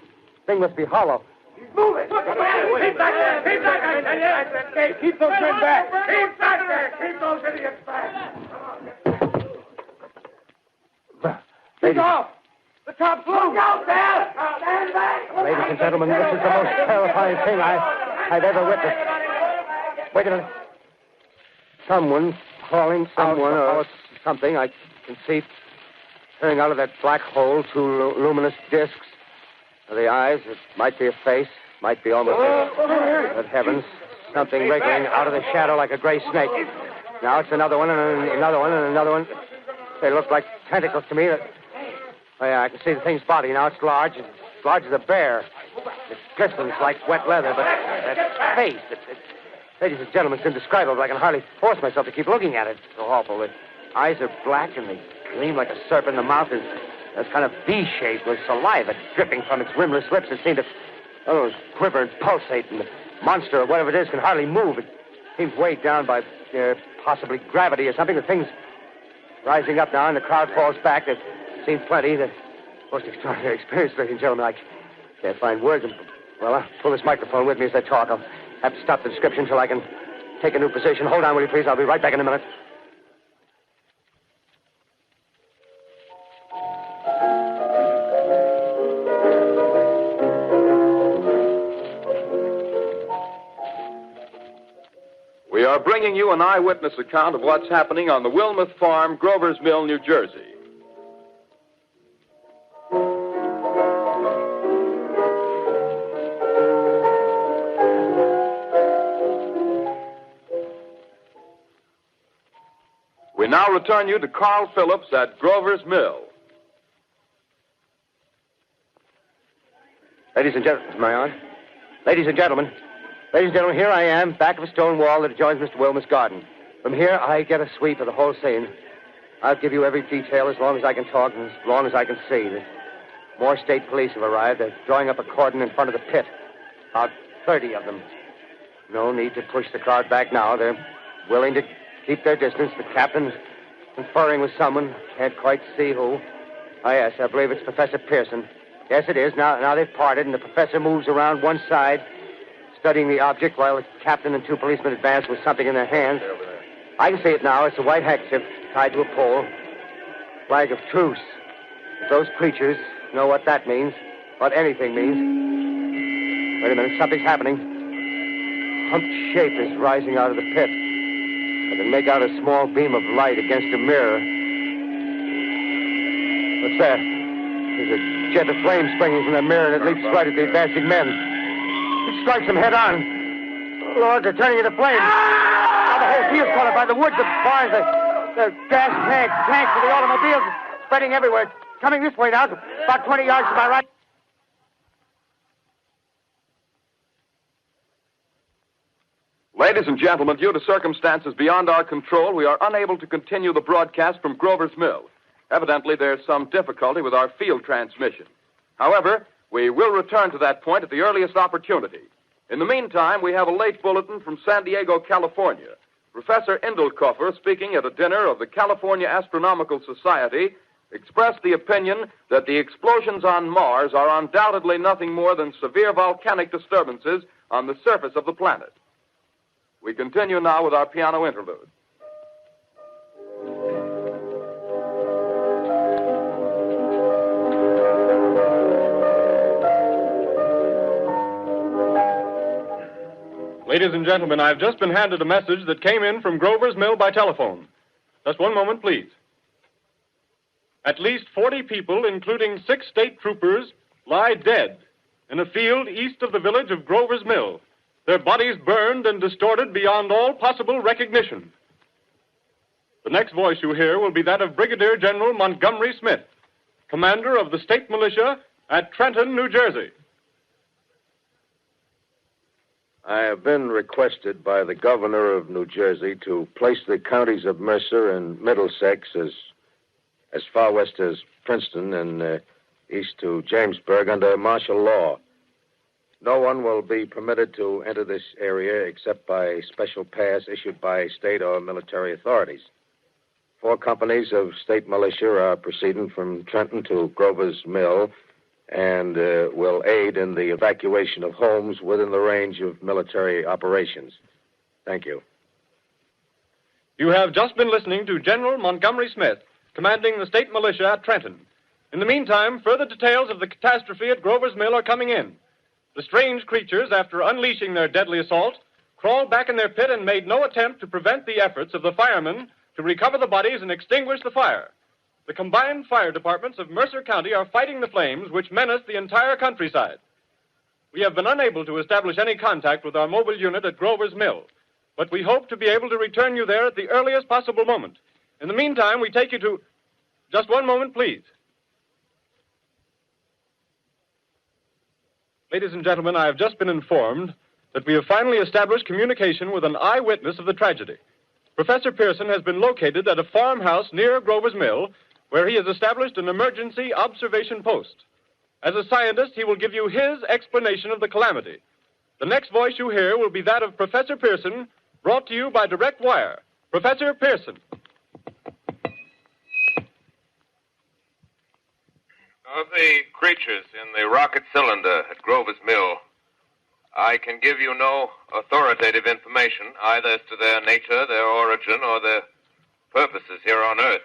Speaker 11: thing must be hollow.
Speaker 10: He's moving. Keep back there. Keep back there. Keep those men back. Keep back there. Keep those idiots back. Take off. The top's loose. Look out there. Stand back.
Speaker 11: Ladies and gentlemen, this is the most terrifying thing I've ever witnessed. Wait a minute. Someone calling someone or something. I can see turning out of that black hole two luminous discs. The eyes, it might be a face, might be almost Good heavens, something wriggling out of the shadow like a gray snake. Now it's another one and another one and another one. They look like tentacles to me. Oh, yeah, I can see the thing's body. Now it's large as a bear. It glistens like wet leather, but that face, ladies and gentlemen, it's indescribable. I can hardly force myself to keep looking at it. It's so awful. The eyes are black and they gleam like a serpent. The mouth is kind of V-shaped with saliva dripping from its rimless lips. It seemed to quiver and pulsate, and the monster or whatever it is can hardly move. It seems weighed down by possibly gravity or something. The thing's rising up now, and the crowd falls back. There seems plenty. The most extraordinary experience, ladies and gentlemen. I can't find words. Well, I'll pull this microphone with me as I talk. I'll have to stop the description until I can take a new position. Hold on, will you, please? I'll be right back in a minute.
Speaker 4: We are bringing you an eyewitness account of what's happening on the Wilmuth Farm, Grover's Mill, New Jersey. We now return you to Carl Phillips at Grover's Mill.
Speaker 11: Ladies and gentlemen, am I on? Ladies and gentlemen, here I am, back of a stone wall that adjoins Mr. Wilmuth's garden. From here, I get a sweep of the whole scene. I'll give you every detail as long as I can talk and as long as I can see. More state police have arrived. They're drawing up a cordon in front of the pit. About 30 of them. No need to push the crowd back now. They're willing to keep their distance. The captain's conferring with someone. Can't quite see who. Oh, yes, I believe it's Professor Pearson. Yes, it is. Now they've parted, and the professor moves around one side, studying the object while the captain and two policemen advance with something in their hands. I can see it now. It's a white handkerchief tied to a pole. Flag of truce. If those creatures know what that means, what anything means. Wait a minute, something's happening. Humped shape is rising out of the pit. I can make out a small beam of light against a mirror. What's that? There's a jet of flame springing from the mirror, and it leaps right at the advancing men. It strikes them head on. Lord, they're turning into flames. Now the whole field's caught up by the woods, the barns, the gas tanks of the automobiles spreading everywhere. It's coming this way now, about 20 yards to my right.
Speaker 4: Ladies and gentlemen, due to circumstances beyond our control, we are unable to continue the broadcast from Grover's Mill. Evidently, there's some difficulty with our field transmission. However, we will return to that point at the earliest opportunity. In the meantime, we have a late bulletin from San Diego, California. Professor Indelkoffer, speaking at a dinner of the California Astronomical Society, expressed the opinion that the explosions on Mars are undoubtedly nothing more than severe volcanic disturbances on the surface of the planet. We continue now with our piano interlude.
Speaker 23: Ladies and gentlemen, I've just been handed a message that came in from Grover's Mill by telephone. Just one moment, please. At least 40 people, including 6 state troopers, lie dead in a field east of the village of Grover's Mill, their bodies burned and distorted beyond all possible recognition. The next voice you hear will be that of Brigadier General Montgomery Smith, commander of the state militia at Trenton, New Jersey.
Speaker 21: I have been requested by the governor of New Jersey to place the counties of Mercer and Middlesex as far west as Princeton and east to Jamesburg under martial law. No one will be permitted to enter this area except by special pass issued by state or military authorities. 4 companies of state militia are proceeding from Trenton to Grover's Mill and will aid in the evacuation of homes within the range of military operations. Thank you.
Speaker 23: You have just been listening to General Montgomery Smith, commanding the state militia at Trenton. In the meantime, further details of the catastrophe at Grover's Mill are coming in. The strange creatures, after unleashing their deadly assault, crawled back in their pit and made no attempt to prevent the efforts of the firemen to recover the bodies and extinguish the fire. The combined fire departments of Mercer County are fighting the flames which menace the entire countryside. We have been unable to establish any contact with our mobile unit at Grover's Mill, but we hope to be able to return you there at the earliest possible moment. In the meantime, we take you to... Just one moment, please. Ladies and gentlemen, I have just been informed that we have finally established communication with an eyewitness of the tragedy. Professor Pearson has been located at a farmhouse near Grover's Mill, where he has established an emergency observation post. As a scientist, he will give you his explanation of the calamity. The next voice you hear will be that of Professor Pearson, brought to you by direct wire. Professor Pearson.
Speaker 8: Of the creatures in the rocket cylinder at Grover's Mill, I can give you no authoritative information, either as to their nature, their origin, or their purposes here on Earth.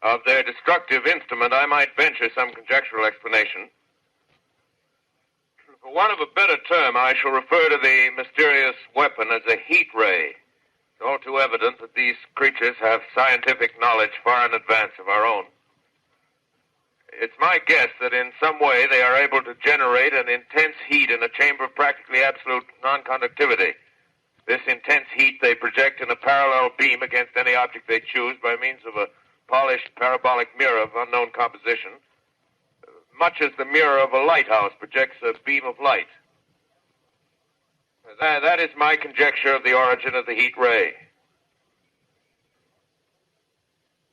Speaker 8: Of their destructive instrument, I might venture some conjectural explanation. For want of a better term, I shall refer to the mysterious weapon as a heat ray. It's all too evident that these creatures have scientific knowledge far in advance of our own. It's my guess that in some way they are able to generate an intense heat in a chamber of practically absolute non-conductivity. This intense heat they project in a parallel beam against any object they choose by means of a polished parabolic mirror of unknown composition, much as the mirror of a lighthouse projects a beam of light. That is my conjecture of the origin of the heat ray.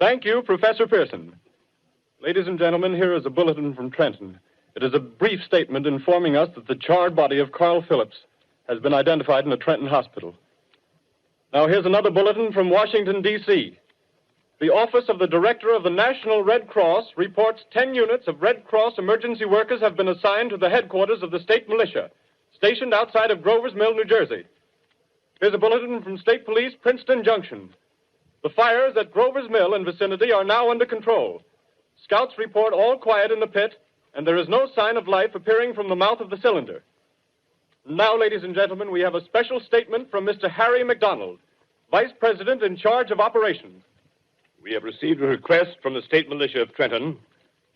Speaker 23: Thank you, Professor Pearson. Ladies and gentlemen, here is a bulletin from Trenton. It is a brief statement informing us that the charred body of Carl Phillips has been identified in a Trenton hospital. Now, here's another bulletin from Washington, D.C. The Office of the Director of the National Red Cross reports 10 units of Red Cross emergency workers have been assigned to the headquarters of the state militia, stationed outside of Grover's Mill, New Jersey. Here's a bulletin from State Police, Princeton Junction. The fires at Grover's Mill and vicinity are now under control. Scouts report all quiet in the pit, and there is no sign of life appearing from the mouth of the cylinder. Now, ladies and gentlemen, we have a special statement from Mr. Harry McDonald, Vice President in charge of operations.
Speaker 3: We have received a request from the state militia of Trenton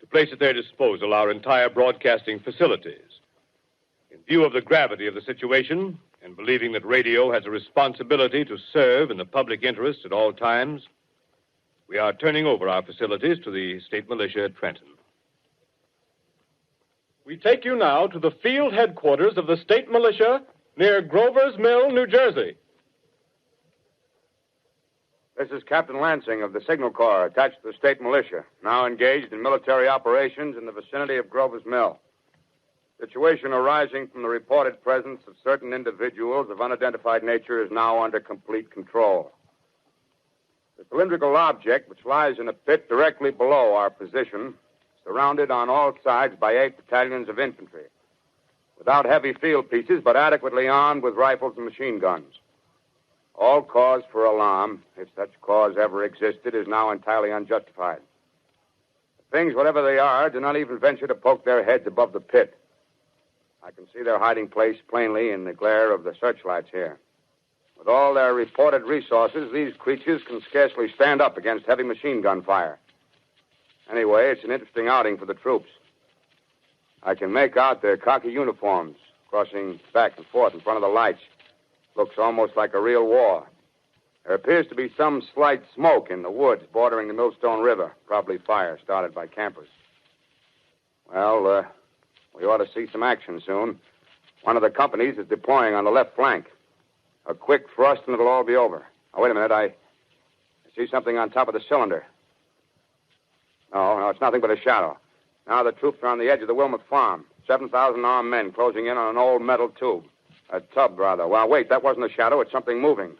Speaker 3: to place at their disposal our entire broadcasting facilities. In view of the gravity of the situation, and believing that radio has a responsibility to serve in the public interest at all times, we are turning over our facilities to the state militia at Trenton.
Speaker 23: We take you now to the field headquarters of the state militia near Grover's Mill, New Jersey.
Speaker 2: This is Captain Lansing of the Signal Corps, attached to the state militia, now engaged in military operations in the vicinity of Grover's Mill. Situation arising from the reported presence of certain individuals of unidentified nature is now under complete control. The The cylindrical object, which lies in a pit directly below our position, surrounded on all sides by 8 battalions of infantry, without heavy field pieces, but adequately armed with rifles and machine guns. All cause for alarm, if such cause ever existed, is now entirely unjustified. Things, whatever they are, do not even venture to poke their heads above the pit. I can see their hiding place plainly in the glare of the searchlights here. With all their reported resources, these creatures can scarcely stand up against heavy machine gun fire. Anyway, it's an interesting outing for the troops. I can make out their khaki uniforms crossing back and forth in front of the lights. Looks almost like a real war. There appears to be some slight smoke in the woods bordering the Millstone River. Probably fire started by campers. Well, we ought to see some action soon. One of the companies is deploying on the left flank. A quick thrust and it'll all be over. Oh, wait a minute. I see something on top of the cylinder. No, it's nothing but a shadow. Now the troops are on the edge of the Wilmot Farm. 7,000 armed men closing in on an old metal tube. A tub, rather. Well, wait, that wasn't a shadow. It's something moving.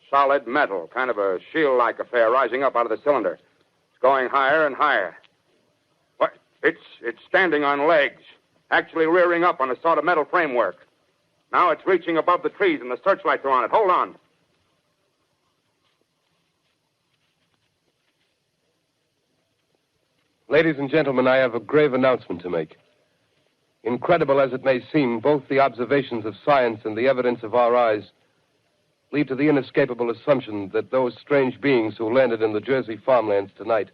Speaker 2: Solid metal, kind of a shield-like affair rising up out of the cylinder. It's going higher and higher. What? It's standing on legs, actually rearing up on a sort of metal framework. Now it's reaching above the trees and the searchlights are on it. Hold on.
Speaker 6: Ladies and gentlemen, I have a grave announcement to make. Incredible as it may seem, both the observations of science and the evidence of our eyes lead to the inescapable assumption that those strange beings who landed in the Jersey farmlands tonight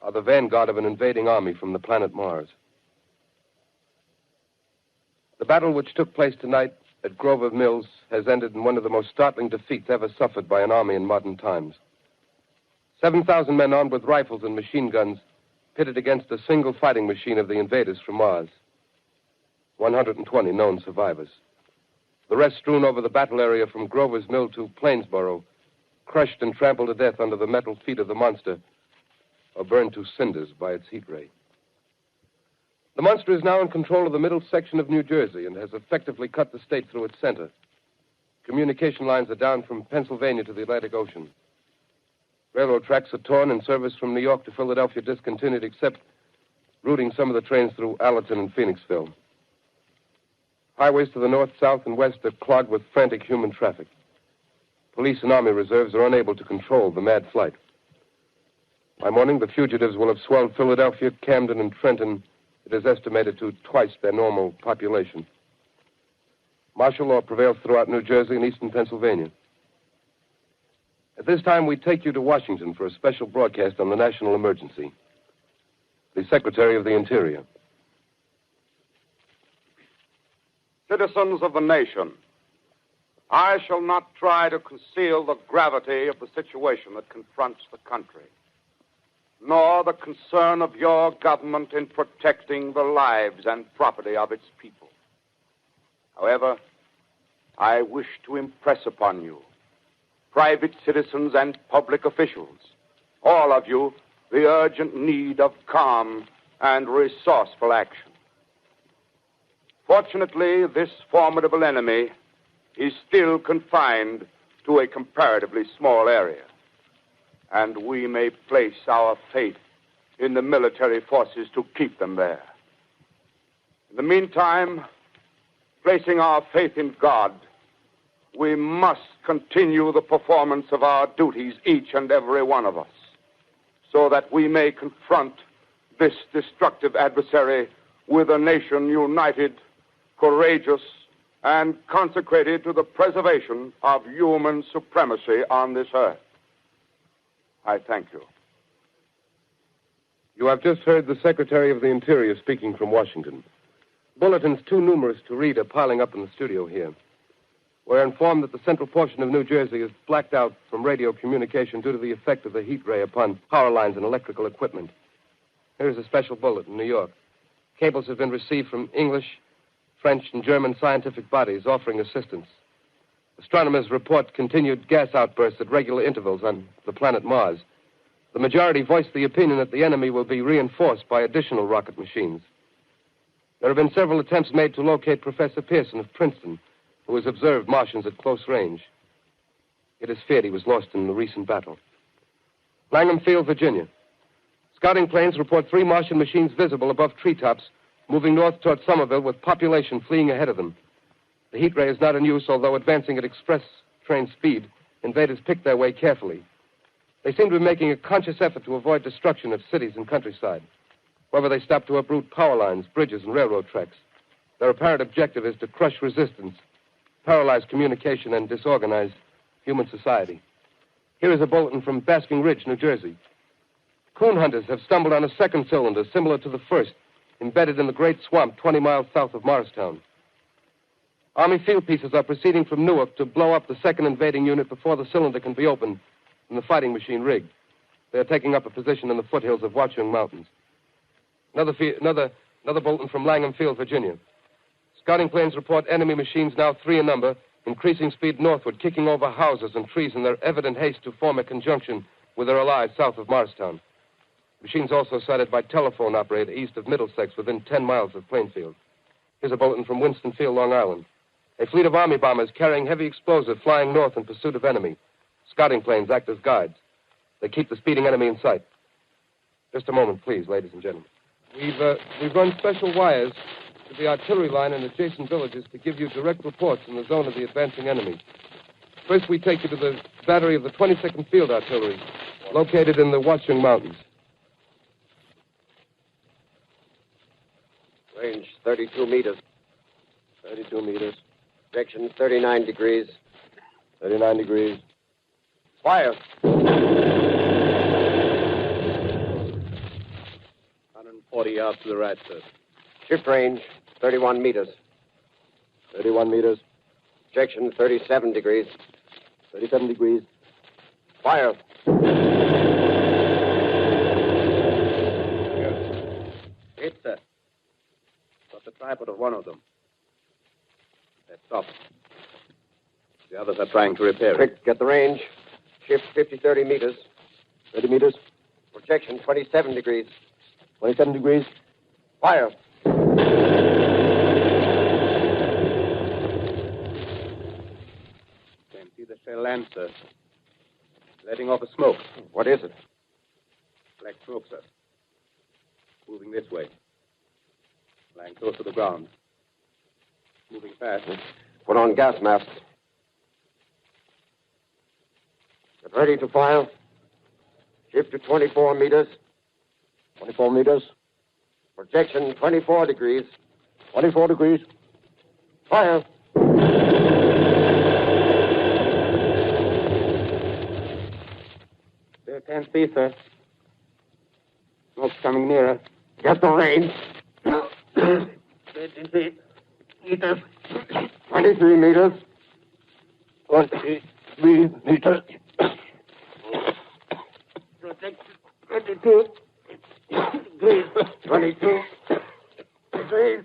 Speaker 6: are the vanguard of an invading army from the planet Mars. The battle which took place tonight at Grover Mills has ended in one of the most startling defeats ever suffered by an army in modern times. 7,000 men armed with rifles and machine guns pitted against a single fighting machine of the invaders from Mars. 120 known survivors. The rest strewn over the battle area from Grover's Mill to Plainsboro, crushed and trampled to death under the metal feet of the monster, or burned to cinders by its heat ray. The monster is now in control of the middle section of New Jersey and has effectively cut the state through its center. Communication lines are down from Pennsylvania to the Atlantic Ocean. Railroad tracks are torn and service from New York to Philadelphia discontinued, except routing some of the trains through Allerton and Phoenixville. Highways to the north, south, and west are clogged with frantic human traffic. Police and army reserves are unable to control the mad flight. By morning, the fugitives will have swelled Philadelphia, Camden, and Trenton. It is estimated to twice their normal population. Martial law prevails throughout New Jersey and eastern Pennsylvania. At this time, we take you to Washington for a special broadcast on the national emergency. The Secretary of the Interior.
Speaker 2: Citizens of the nation, I shall not try to conceal the gravity of the situation that confronts the country, nor the concern of your government in protecting the lives and property of its people. However, I wish to impress upon you, private citizens and public officials, all of you, the urgent need of calm and resourceful action. Fortunately, this formidable enemy is still confined to a comparatively small area, and we may place our faith in the military forces to keep them there. In the meantime, placing our faith in God, we must continue the performance of our duties, each and every one of us, so that we may confront this destructive adversary with a nation united, courageous, and consecrated to the preservation of human supremacy on this earth. I thank you.
Speaker 6: You have just heard the Secretary of the Interior speaking from Washington. Bulletins too numerous to read are piling up in the studio here. We're informed that the central portion of New Jersey is blacked out from radio communication due to the effect of the heat ray upon power lines and electrical equipment. Here's a special bulletin in New York. Cables have been received from English, French, and German scientific bodies offering assistance. Astronomers report continued gas outbursts at regular intervals on the planet Mars. The majority voiced the opinion that the enemy will be reinforced by additional rocket machines. There have been several attempts made to locate Professor Pearson of Princeton, who has observed Martians at close range. It is feared he was lost in the recent battle. Langham Field, Virginia. Scouting planes report 3 Martian machines visible above treetops, moving north toward Somerville with population fleeing ahead of them. The heat ray is not in use, although advancing at express train speed, invaders pick their way carefully. They seem to be making a conscious effort to avoid destruction of cities and countryside. However, they stop to uproot power lines, bridges, and railroad tracks. Their apparent objective is to crush resistance, paralyze communication, and disorganize human society. Here is a bulletin from Basking Ridge, New Jersey. Coon hunters have stumbled on a second cylinder similar to the first, embedded in the great swamp 20 miles south of Morristown. Army field pieces are proceeding from Newark to blow up the second invading unit before the cylinder can be opened and the fighting machine rigged. They are taking up a position in the foothills of Watchung Mountains. Another bulletin from Langham Field, Virginia. Scouting planes report enemy machines, now 3 in number, increasing speed northward, kicking over houses and trees in their evident haste to form a conjunction with their allies south of Morristown. Machines also sighted by telephone operator east of Middlesex, within 10 miles of Plainfield. Here's a bulletin from Winston Field, Long Island. A fleet of Army bombers carrying heavy explosive flying north in pursuit of enemy. Scouting planes act as guides. They keep the speeding enemy in sight. Just a moment, please, ladies and gentlemen. We've run special wires to the artillery line in adjacent villages to give you direct reports in the zone of the advancing enemy. First, we take you to the battery of the 22nd Field Artillery, located in the Watchung Mountains.
Speaker 13: Range 32 meters.
Speaker 6: 32 meters.
Speaker 13: Direction 39 degrees.
Speaker 6: 39 degrees.
Speaker 13: Fire.
Speaker 14: 140 yards to the right, sir.
Speaker 13: Shift range 31 meters.
Speaker 6: 31 meters.
Speaker 13: Projection 37 degrees.
Speaker 6: 37 degrees.
Speaker 13: Fire.
Speaker 14: Hit, sir. Got the tripod of one of them. They're stopped. The others are trying to repair it.
Speaker 13: Quick, get the range. Shift 30 meters.
Speaker 6: 30 meters.
Speaker 13: Projection 27 degrees.
Speaker 6: 27 degrees.
Speaker 13: Fire.
Speaker 14: Can't see the shell land, sir. Letting off a smoke.
Speaker 13: What is it?
Speaker 14: Black smoke, sir. Moving this way. Lying close to the ground. Moving fast.
Speaker 13: Put on gas masks. Get ready to fire. Shift to 24 meters.
Speaker 6: 24 meters.
Speaker 13: Projection 24 degrees.
Speaker 6: 24 degrees.
Speaker 13: Fire.
Speaker 14: They can't see, sir. Smoke's coming nearer.
Speaker 13: Get the range.
Speaker 14: 23 meters.
Speaker 13: 23 meters.
Speaker 14: 23 meters.
Speaker 13: Projection 22 degrees. 22 degrees.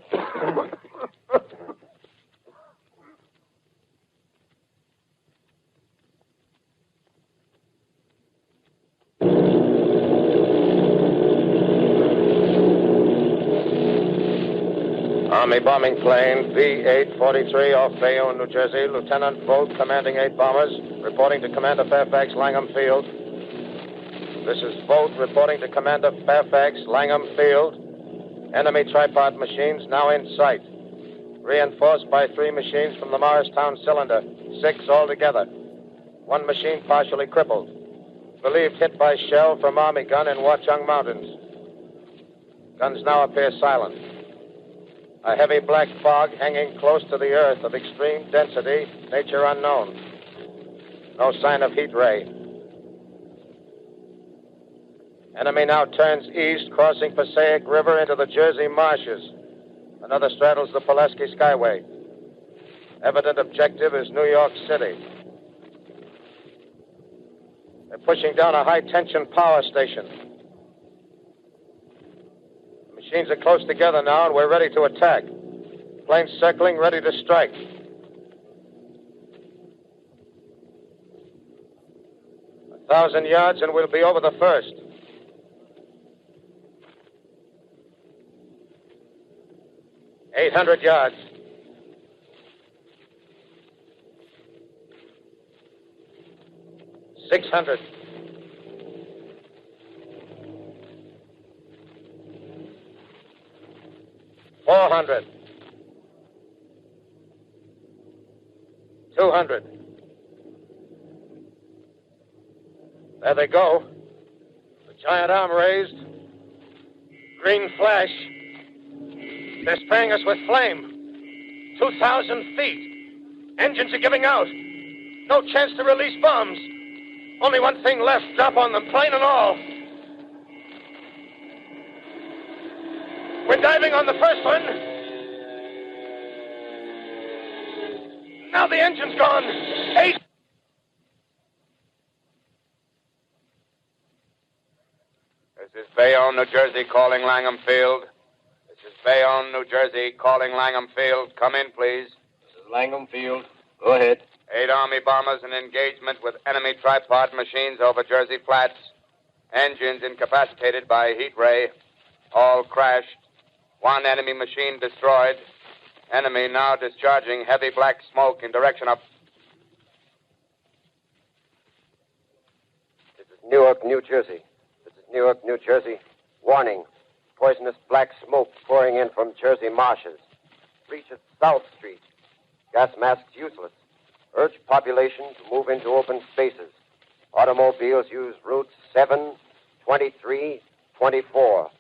Speaker 10: Army bombing plane V-843 off Bayonne, New Jersey. Lieutenant Vogt, commanding 8 bombers, reporting to Commander Fairfax, Langham Field. This is Vogt reporting to Commander Fairfax, Langham Field. Enemy tripod machines now in sight. Reinforced by 3 machines from the Morristown cylinder. 6 altogether. 1 machine partially crippled. Believed hit by shell from Army gun in Watchung Mountains. Guns now appear silent. A heavy black fog hanging close to the earth of extreme density, nature unknown. No sign of heat ray. Enemy now turns east, crossing Passaic River into the Jersey marshes. Another straddles the Pulaski Skyway. Evident objective is New York City. They're pushing down a high-tension power station. Machines are close together now, and we're ready to attack. Planes circling, ready to strike. A 1,000 yards, and we'll be over the first. $800 yards.
Speaker 13: 600. $400. $200. There they go. The giant arm raised. Green flash. They're spraying us with flame. 2,000 feet. Engines are giving out. No chance to release bombs. Only one thing left. Drop on them, plane and all. We're diving on the first one. Now the engine's gone. 8.
Speaker 9: This is Bayonne, New Jersey, calling Langham Field. This is Bayonne, New Jersey, calling Langham Field. Come in, please.
Speaker 14: This is Langham Field. Go ahead.
Speaker 9: 8 Army bombers in engagement with enemy tripod machines over Jersey Flats. Engines incapacitated by heat ray. All crashed. 1 enemy machine destroyed. Enemy now discharging heavy black smoke in direction of...
Speaker 13: This is Newark, New Jersey. This is Newark, New Jersey. Warning. Poisonous black smoke pouring in from Jersey marshes. Reaches South Street. Gas masks useless. Urge population to move into open spaces. Automobiles use routes 7, 23, 24.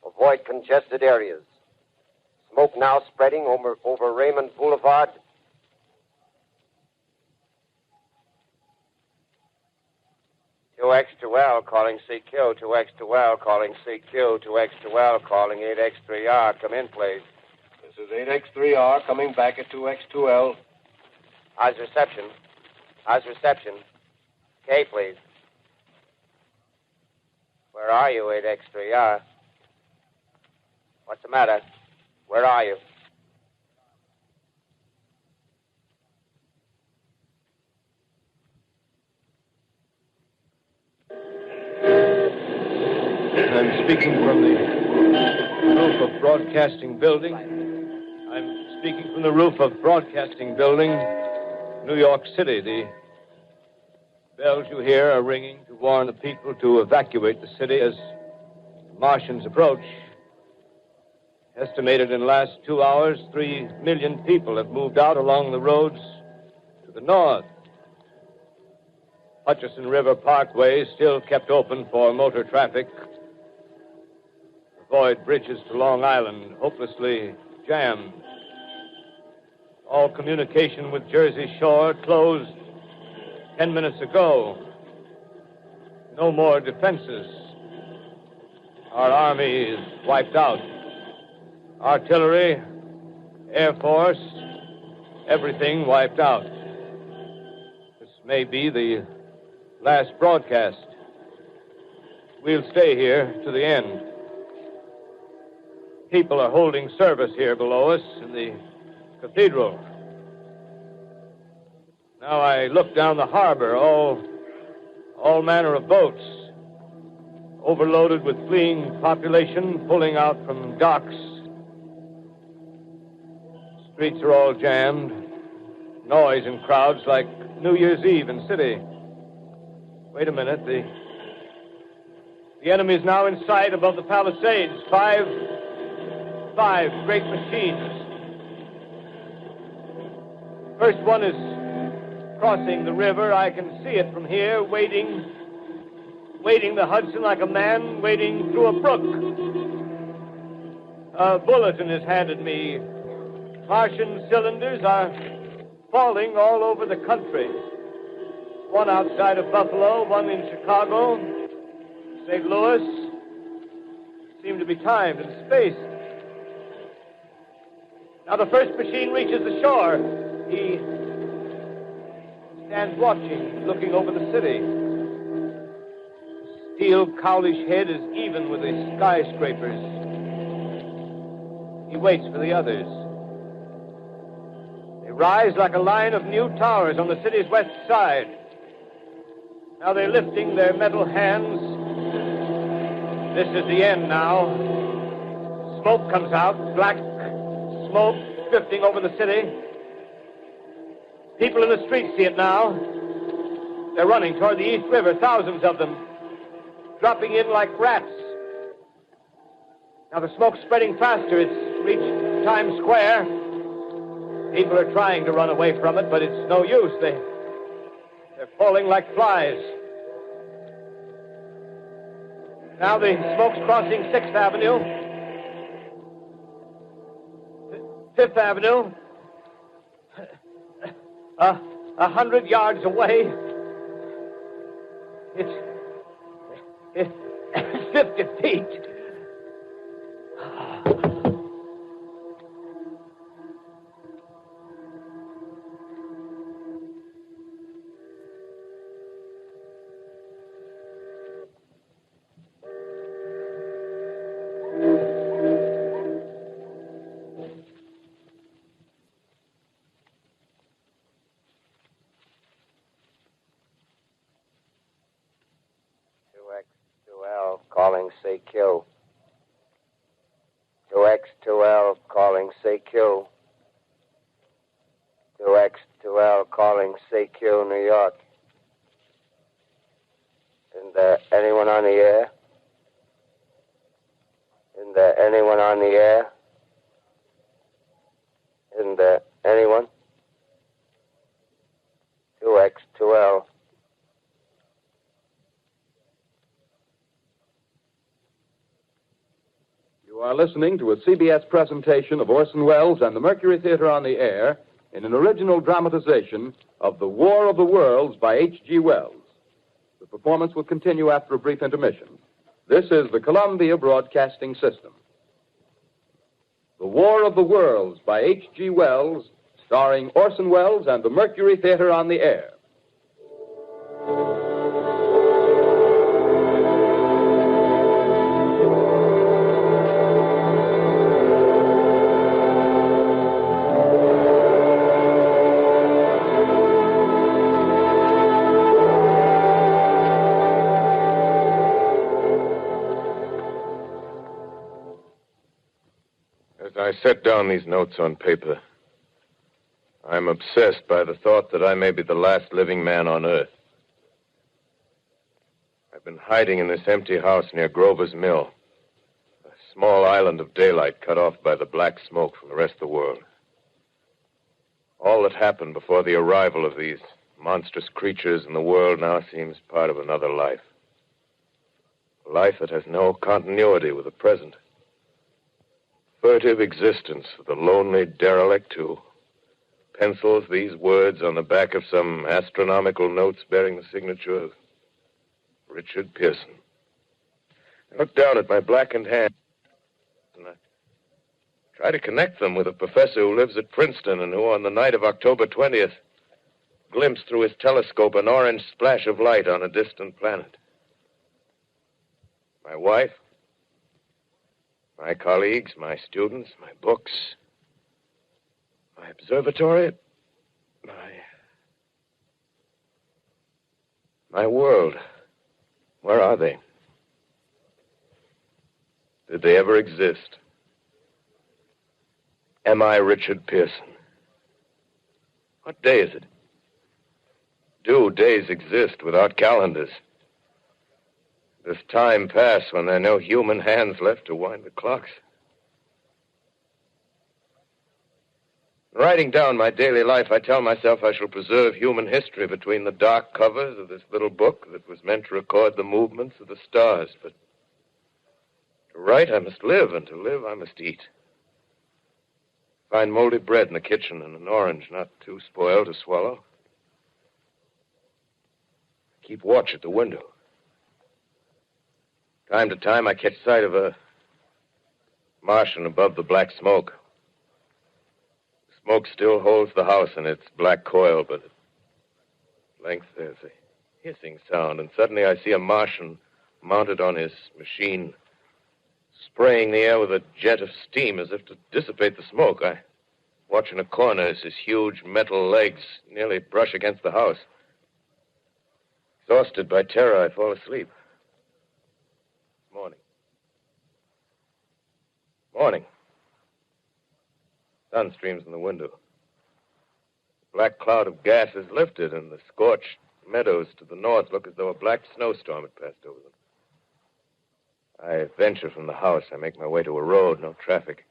Speaker 13: Avoid congested areas. Smoke now spreading over Raymond Boulevard.
Speaker 9: ...2X2L calling CQ, 2X2L calling CQ, 2X2L calling 8X3R. Come in, please.
Speaker 14: This is 8X3R coming back at 2X2L.
Speaker 9: How's reception? How's reception? K, please. Where are you, 8X3R? What's the matter? Where are you?
Speaker 3: I'm speaking from the roof of Broadcasting Building. I'm speaking from the roof of Broadcasting Building, New York City. The bells you hear are ringing to warn the people to evacuate the city as the Martians approach. Estimated in the last 2 hours, 3 million people have moved out along the roads to the north. Hutchison River Parkway is still kept open for motor traffic. Avoid bridges to Long Island, hopelessly jammed. All communication with Jersey Shore closed 10 minutes ago. No more defenses. Our army is wiped out. Artillery, Air Force, everything wiped out. This may be the last broadcast. We'll stay here to the end. People are holding service here below us in the cathedral. Now I look down the harbor, all manner of boats, overloaded with fleeing population pulling out from docks. Streets are all jammed. Noise in crowds like New Year's Eve in city. Wait a minute. The enemy is now in sight above the Palisades. Five great machines. First one is crossing the river. I can see it from here, wading the Hudson like a man wading through a brook. A bulletin is handed me. Martian cylinders are falling all over the country. One outside of Buffalo, one in Chicago, St. Louis. Seem to be timed and spaced. Now the first machine reaches the shore. He stands watching, looking over the city. The steel cowlish head is even with the skyscrapers. He waits for the others. They rise like a line of new towers on the city's west side. Now they're lifting their metal hands. This is the end now. Smoke comes out, black smoke drifting over the city. People in the streets see it now. They're running toward the East River, thousands of them, dropping in like rats. Now the smoke's spreading faster. It's reached Times Square. People are trying to run away from it, but it's no use. They're falling like flies. Now the smoke's crossing 6th Avenue, 5th Avenue. 100 yards away. It's 50 feet.
Speaker 13: Calling CQ. 2X2L calling CQ. 2X2L calling CQ, New York. Isn't there anyone on the air? Isn't there anyone on the air? Isn't there anyone? 2X2L.
Speaker 4: You are listening to a CBS presentation of Orson Welles and the Mercury Theater on the Air in an original dramatization of The War of the Worlds by H.G. Wells. The performance will continue after a brief intermission. This is the Columbia Broadcasting System. The War of the Worlds by H.G. Wells, starring Orson Welles and the Mercury Theater on the Air.
Speaker 8: I set down these notes on paper. I'm obsessed by the thought that I may be the last living man on Earth. I've been hiding in this empty house near Grover's Mill, a small island of daylight cut off by the black smoke from the rest of the world. All that happened before the arrival of these monstrous creatures in the world now seems part of another life. A life that has no continuity with the present. Furtive existence of the lonely derelict who pencils these words on the back of some astronomical notes bearing the signature of Richard Pearson. I look down at my blackened hand and I try to connect them with a professor who lives at Princeton and who, on the night of October 20th, glimpsed through his telescope an orange splash of light on a distant planet. My wife, my colleagues, my students, my books, my observatory, my world. Where are they? Did they ever exist? Am I Richard Pearson? What day is it? Do days exist without calendars? Does time pass when there are no human hands left to wind the clocks? Writing down my daily life, I tell myself I shall preserve human history between the dark covers of this little book that was meant to record the movements of the stars. But to write, I must live, and to live, I must eat. Find moldy bread in the kitchen and an orange not too spoiled to swallow. Keep watch at the window. Time to time, I catch sight of a Martian above the black smoke. The smoke still holds the house in its black coil, but at length there's a hissing sound, and suddenly I see a Martian mounted on his machine, spraying the air with a jet of steam as if to dissipate the smoke. I watch in a corner as his huge metal legs nearly brush against the house. Exhausted by terror, I fall asleep. Morning. Sun streams in the window. The black cloud of gas is lifted, and the scorched Meadows to the north look as though a black snowstorm had passed over them. I venture from the house. I make my way to a road, no traffic.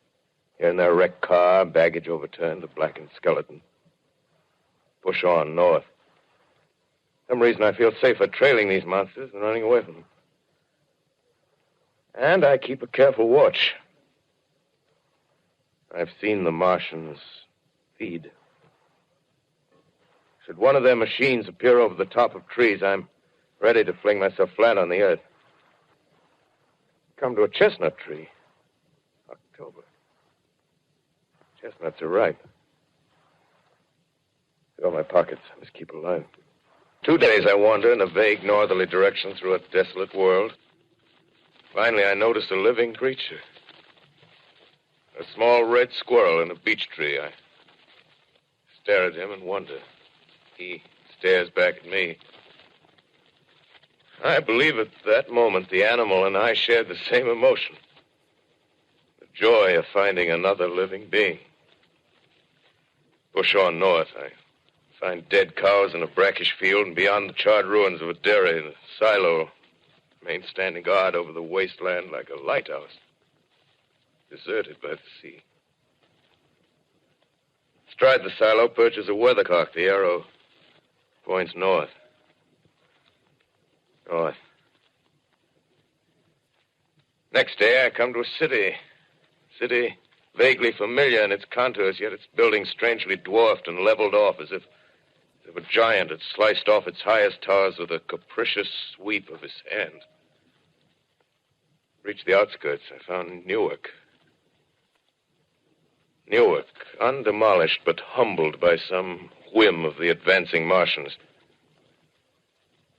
Speaker 8: Here and there, a wrecked car, baggage overturned, a blackened skeleton. Push on north. For some reason, I feel safer trailing these monsters than running away from them. And I keep a careful watch. I've seen the Martians feed. Should one of their machines appear over the top of trees, I'm ready to fling myself flat on the earth. Come to a chestnut tree. October. Chestnuts are ripe. Fill my pockets. I must keep alive. 2 days I wander in a vague northerly direction through a desolate world. Finally, I notice a living creature. A small red squirrel in a beech tree. I stare at him and wonder. He stares back at me. I believe at that moment the animal and I shared the same emotion. The joy of finding another living being. Push on north. I find dead cows in a brackish field, and beyond the charred ruins of a dairy, the silo remains standing guard over the wasteland like a lighthouse, deserted by the sea. Astride the silo perches a weathercock. The arrow points north. North. Next day, I come to a city. City vaguely familiar in its contours, yet its buildings strangely dwarfed and leveled off as if a giant had sliced off its highest towers with a capricious sweep of his hand. Reached the outskirts, I found Newark. Newark, undemolished but humbled by some whim of the advancing Martians.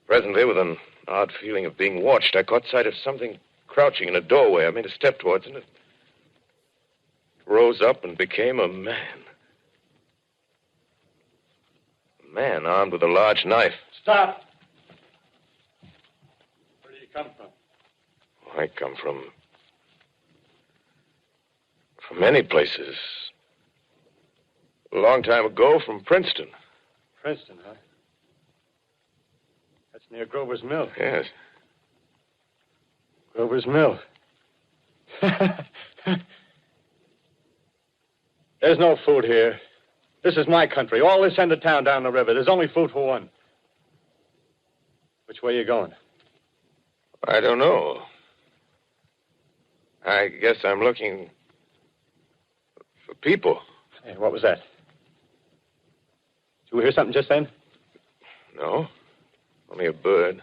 Speaker 8: Presently, with an odd feeling of being watched, I caught sight of something crouching in a doorway. I made a step towards it, and it rose up and became a man. A man armed with a large knife.
Speaker 23: Stop! Where do you come from?
Speaker 8: I come from many places. A long time ago, from Princeton.
Speaker 23: Princeton, huh? That's near Grover's Mill.
Speaker 8: Yes.
Speaker 23: Grover's Mill. There's no food here. This is my country. All this end of town down the river. There's only food for one. Which way are you going?
Speaker 8: I don't know. I guess I'm looking for people.
Speaker 23: Hey, what was that? Did you hear something just then?
Speaker 8: No. Only a bird.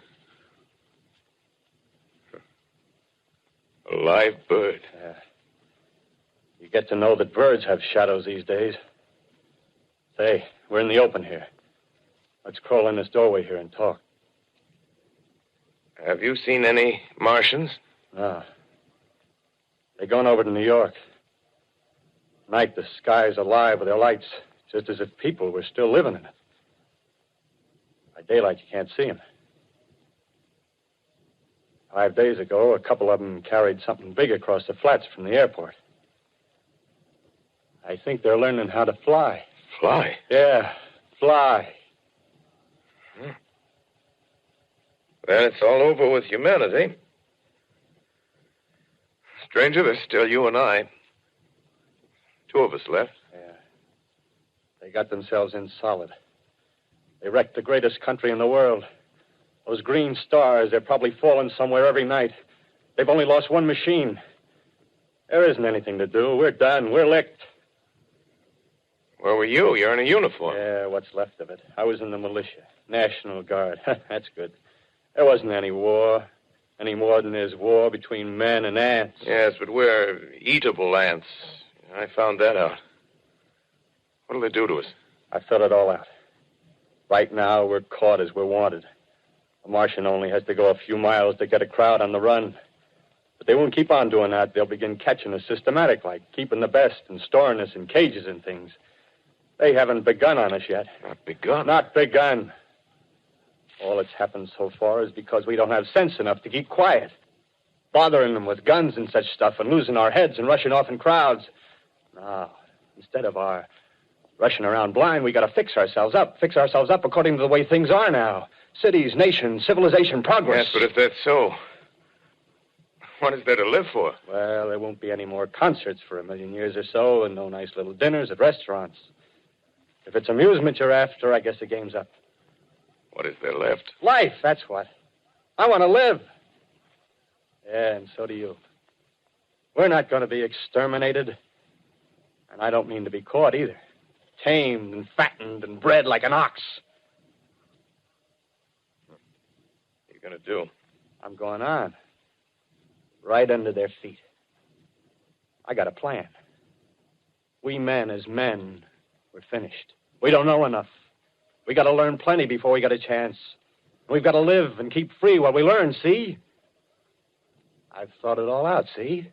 Speaker 8: A live bird.
Speaker 23: Yeah. You get to know that birds have shadows these days. Say, we're in the open here. Let's crawl in this doorway here and talk.
Speaker 8: Have you seen any Martians?
Speaker 23: No. They're going over to New York. Night, the sky's alive with their lights, just as if people were still living in it. By daylight, you can't see them. 5 days ago, a couple of them carried something big across the flats from the airport. I think they're learning how to fly.
Speaker 8: Fly?
Speaker 23: Yeah, fly.
Speaker 8: Hmm. Then it's all over with humanity. Stranger, there's still you and I. 2 of us left.
Speaker 23: Yeah. They got themselves in solid. They wrecked the greatest country in the world. Those green stars, they're probably falling somewhere every night. They've only lost one machine. There isn't anything to do. We're done. We're licked.
Speaker 8: Where were you? You're in a uniform.
Speaker 23: Yeah, what's left of it. I was in the militia. National Guard. That's good. There wasn't any war. Any more than there's war between men and ants.
Speaker 8: Yes, but we're eatable ants. I found that out. What'll they do to us?
Speaker 23: I thought it all out. Right now, we're caught as we're wanted. A Martian only has to go a few miles to get a crowd on the run. But they won't keep on doing that. They'll begin catching us systematic, like keeping the best and storing us in cages and things. They haven't begun on us yet.
Speaker 8: Not begun?
Speaker 23: Not begun. All that's happened so far is because we don't have sense enough to keep quiet. Bothering them with guns and such stuff and losing our heads and rushing off in crowds. No, instead of our rushing around blind, we got to fix ourselves up according to the way things are now.
Speaker 5: Cities, nations, civilization, progress.
Speaker 8: Yes, but if that's so, what is there to live for?
Speaker 5: Well, there won't be any more concerts for 1,000,000 years or so, and no nice little dinners at restaurants. If it's amusement you're after, I guess the game's up.
Speaker 8: What is there left?
Speaker 5: Life, that's what. I want to live. Yeah, and so do you. We're not going to be exterminated. And I don't mean to be caught either. Tamed and fattened and bred like an ox.
Speaker 8: What are you going to do?
Speaker 5: I'm going on. Right under their feet. I got a plan. We men as men, we're finished. We don't know enough. We got to learn plenty before we got a chance. We've got to live and keep free while we learn, see? I've thought it all out, see?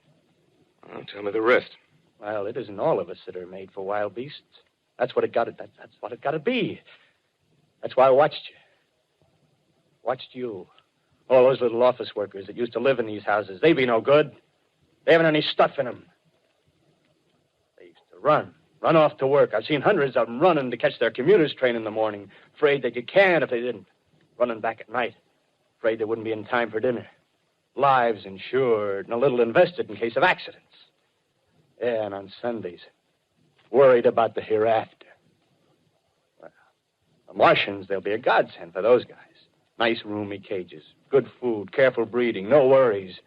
Speaker 8: Well, tell me the rest.
Speaker 5: Well, it isn't all of us that are made for wild beasts. That's what it got to. That's what it got to be. That's why I watched you. Watched you. All those little office workers that used to live in these houses. They be no good. They haven't any stuff in them. They used to run off to work. I've seen hundreds of them running to catch their commuter's train in the morning, afraid they'd get canned if they didn't. Running back at night, afraid they wouldn't be in time for dinner. Lives insured and a little invested in case of accidents. Yeah, and on Sundays, worried about the hereafter. Well, the Martians, they'll be a godsend for those guys. Nice, roomy cages, good food, careful breeding, no worries.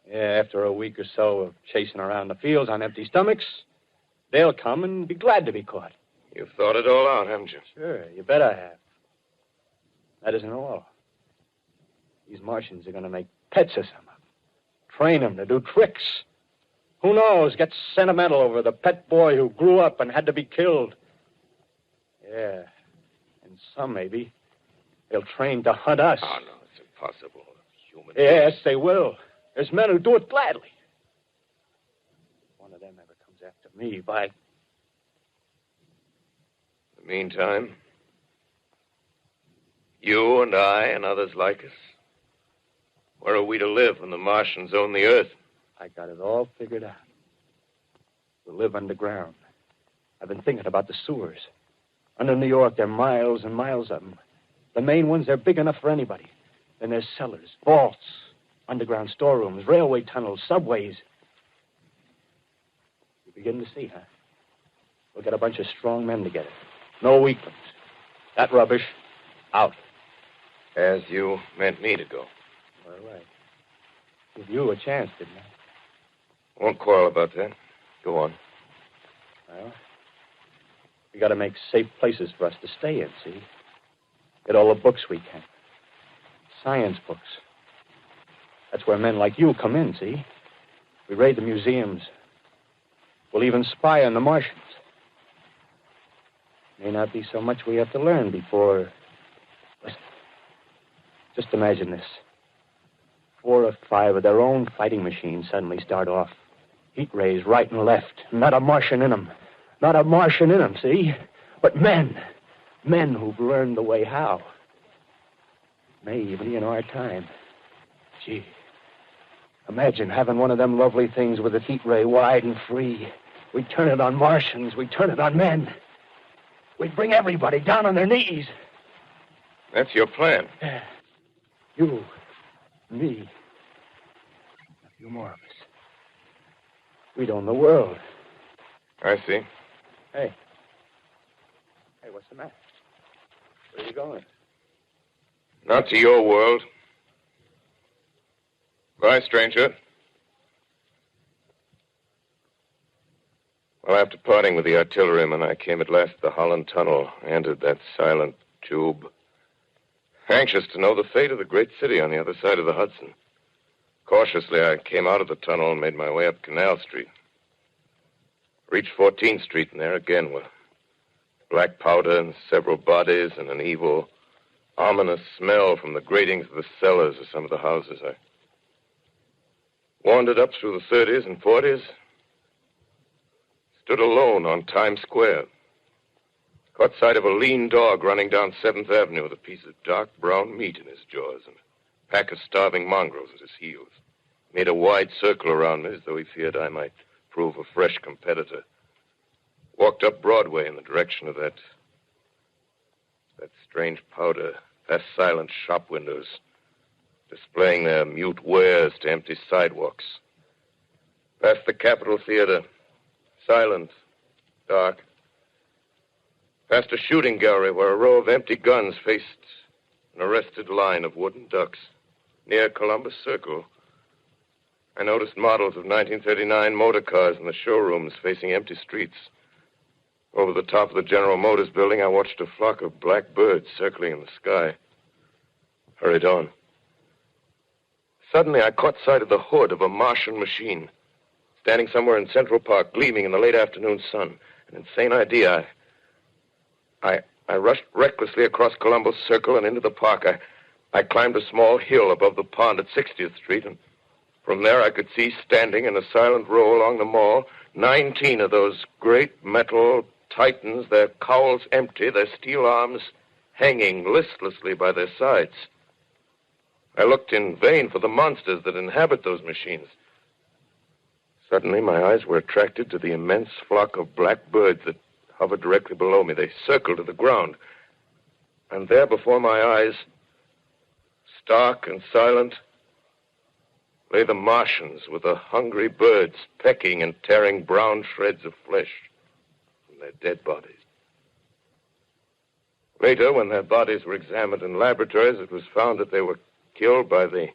Speaker 5: Yeah, after a week or so of chasing around the fields on empty stomachs, they'll come and be glad to be caught.
Speaker 8: You've thought it all out, haven't you?
Speaker 5: Sure, you bet I have. That isn't all. These Martians are going to make pets of some of them. Train them to do tricks. Who knows, get sentimental over the pet boy who grew up and had to be killed. Yeah, and some maybe, they'll train to hunt us.
Speaker 8: Oh, no, it's impossible. Human
Speaker 5: Yes, they will. There's men who do it gladly. If one of them ever comes after me, by...
Speaker 8: In the meantime, you and I and others like us, where are we to live when the Martians own the Earth?
Speaker 5: I got it all figured out. We'll live underground. I've been thinking about the sewers. Under New York, there are miles and miles of them. The main ones, they're big enough for anybody. Then there's cellars, vaults, underground storerooms, railway tunnels, subways. You begin to see, huh? We'll get a bunch of strong men together. No weaklings. That rubbish, out.
Speaker 8: As you meant me to go.
Speaker 5: All right. Give you a chance, didn't I?
Speaker 8: Won't quarrel about that. Go on.
Speaker 5: Well, we got to make safe places for us to stay in, see? Get all the books we can. Science books. That's where men like you come in, see? We raid the museums. We'll even spy on the Martians. May not be so much we have to learn before... Listen. Just imagine this. 4 or 5 of their own fighting machines suddenly start off. Heat rays right and left. Not a Martian in them. Not a Martian in them, see? But men. Men who've learned the way how. May even be in our time. Gee. Imagine having one of them lovely things with a heat ray wide and free. We'd turn it on Martians. We'd turn it on men. We'd bring everybody down on their knees.
Speaker 8: That's your plan.
Speaker 5: You, me, a few more of us. We'd own the world.
Speaker 8: I see.
Speaker 5: Hey. Hey, what's the matter? Where are you going?
Speaker 8: Not to your world. Bye, stranger. Well, after parting with the artilleryman, I came at last to the Holland Tunnel, entered that silent tube. Anxious to know the fate of the great city on the other side of the Hudson. Cautiously, I came out of the tunnel and made my way up Canal Street. Reached 14th Street, and there again were black powder and several bodies and an evil, ominous smell from the gratings of the cellars of some of the houses. I wandered up through the 30s and 40s, stood alone on Times Square. Caught sight of a lean dog running down 7th Avenue with a piece of dark brown meat in his jaws and a pack of starving mongrels at his heels. Made a wide circle around me as though he feared I might prove a fresh competitor. Walked up Broadway in the direction of that strange powder past silent shop windows, displaying their mute wares to empty sidewalks. Past the Capitol Theater, silent, dark. Past a shooting gallery where a row of empty guns faced an arrested line of wooden ducks. Near Columbus Circle, I noticed models of 1939 motor cars in the showrooms facing empty streets. Over the top of the General Motors building, I watched a flock of black birds circling in the sky. Hurried on. Suddenly, I caught sight of the hood of a Martian machine, standing somewhere in Central Park, gleaming in the late afternoon sun. An insane idea. I rushed recklessly across Columbus Circle and into the park. I climbed a small hill above the pond at 60th Street, and from there I could see, standing in a silent row along the mall, 19 of those great metal titans, their cowls empty, their steel arms hanging listlessly by their sides. I looked in vain for the monsters that inhabit those machines. Suddenly, my eyes were attracted to the immense flock of black birds that hovered directly below me. They circled to the ground. And there before my eyes, stark and silent, lay the Martians with the hungry birds pecking and tearing brown shreds of flesh from their dead bodies. Later, when their bodies were examined in laboratories, it was found that they were killed by the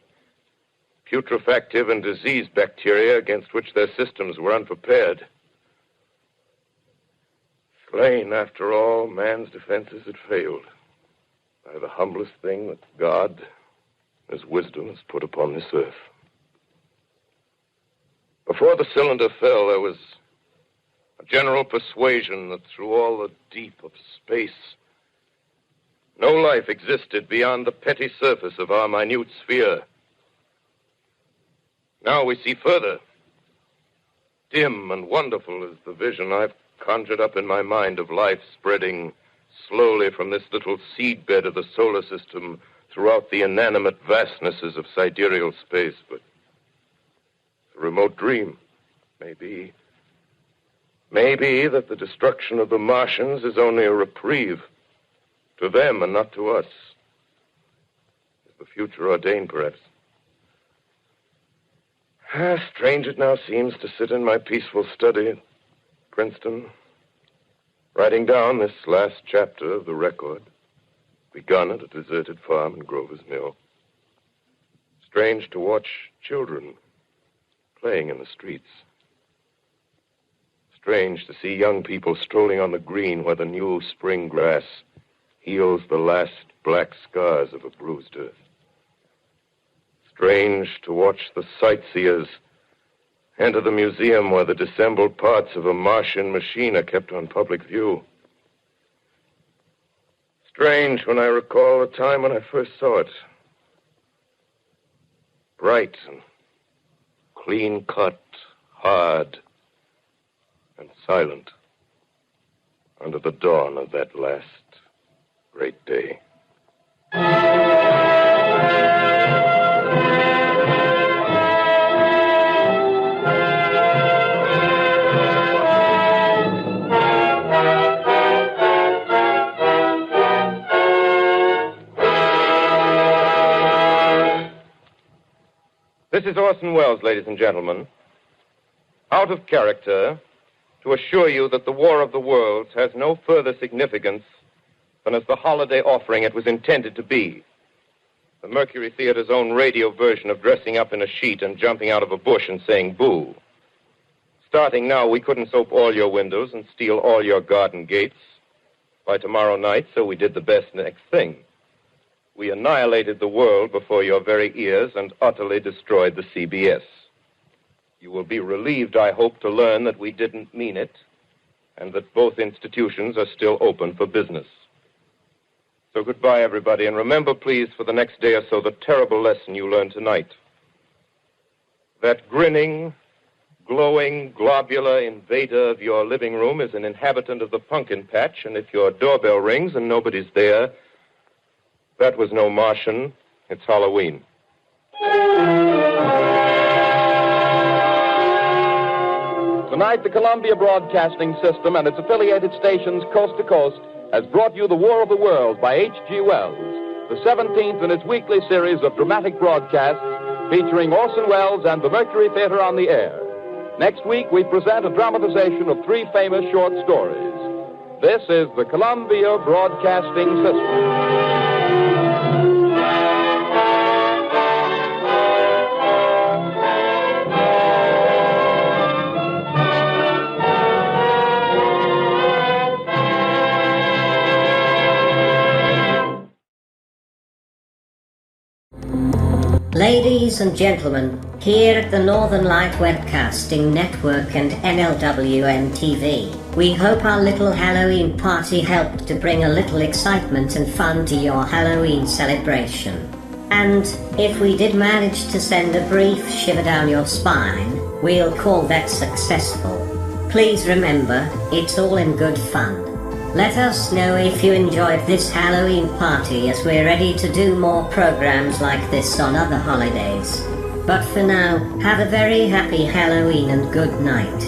Speaker 8: putrefactive and disease bacteria against which their systems were unprepared. Slain, after all, man's defenses had failed by the humblest thing that God, His wisdom, has put upon this earth. Before the cylinder fell, there was a general persuasion that through all the deep of space, no life existed beyond the petty surface of our minute sphere. Now we see further. Dim and wonderful is the vision I've conjured up in my mind of life spreading slowly from this little seedbed of the solar system throughout the inanimate vastnesses of sidereal space. But a remote dream, maybe that the destruction of the Martians is only a reprieve to them and not to us. Is the future ordained, perhaps? Strange it now seems to sit in my peaceful study at Princeton, writing down this last chapter of the record, begun at a deserted farm in Grover's Mill. Strange to watch children playing in the streets. Strange to see young people strolling on the green where the new spring grass heals the last black scars of a bruised earth. Strange to watch the sightseers enter the museum where the dissembled parts of a Martian machine are kept on public view. Strange when I recall the time when I first saw it. Bright and clean-cut, hard and silent under the dawn of that last great day. This is Orson Welles, ladies and gentlemen, out of character, to assure you that the War of the Worlds has no further significance than as the holiday offering it was intended to be. The Mercury Theater's own radio version of dressing up in a sheet and jumping out of a bush and saying boo. Starting now, we couldn't soap all your windows and steal all your garden gates. By tomorrow night, so we did the best next thing. We annihilated the world before your very ears and utterly destroyed the CBS. You will be relieved, I hope, to learn that we didn't mean it and that both institutions are still open for business. So goodbye, everybody, and remember, please, for the next day or so, the terrible lesson you learned tonight. That grinning, glowing, globular invader of your living room is an inhabitant of the pumpkin patch, and if your doorbell rings and nobody's there, that was no Martian. It's Halloween.
Speaker 4: Tonight, the Columbia Broadcasting System and its affiliated stations coast to coast has brought you The War of the Worlds by H.G. Wells, the 17th in its weekly series of dramatic broadcasts featuring Orson Welles and the Mercury Theater on the air. Next week, we present a dramatization of 3 famous short stories. This is the Columbia Broadcasting System.
Speaker 1: Ladies and gentlemen, here at the Northern Light Webcasting Network and NLWN-TV, we hope our little Halloween party helped to bring a little excitement and fun to your Halloween celebration. And if we did manage to send a brief shiver down your spine, we'll call that successful. Please remember, it's all in good fun. Let us know if you enjoyed this Halloween party, as we're ready to do more programs like this on other holidays. But for now, have a very happy Halloween and good night.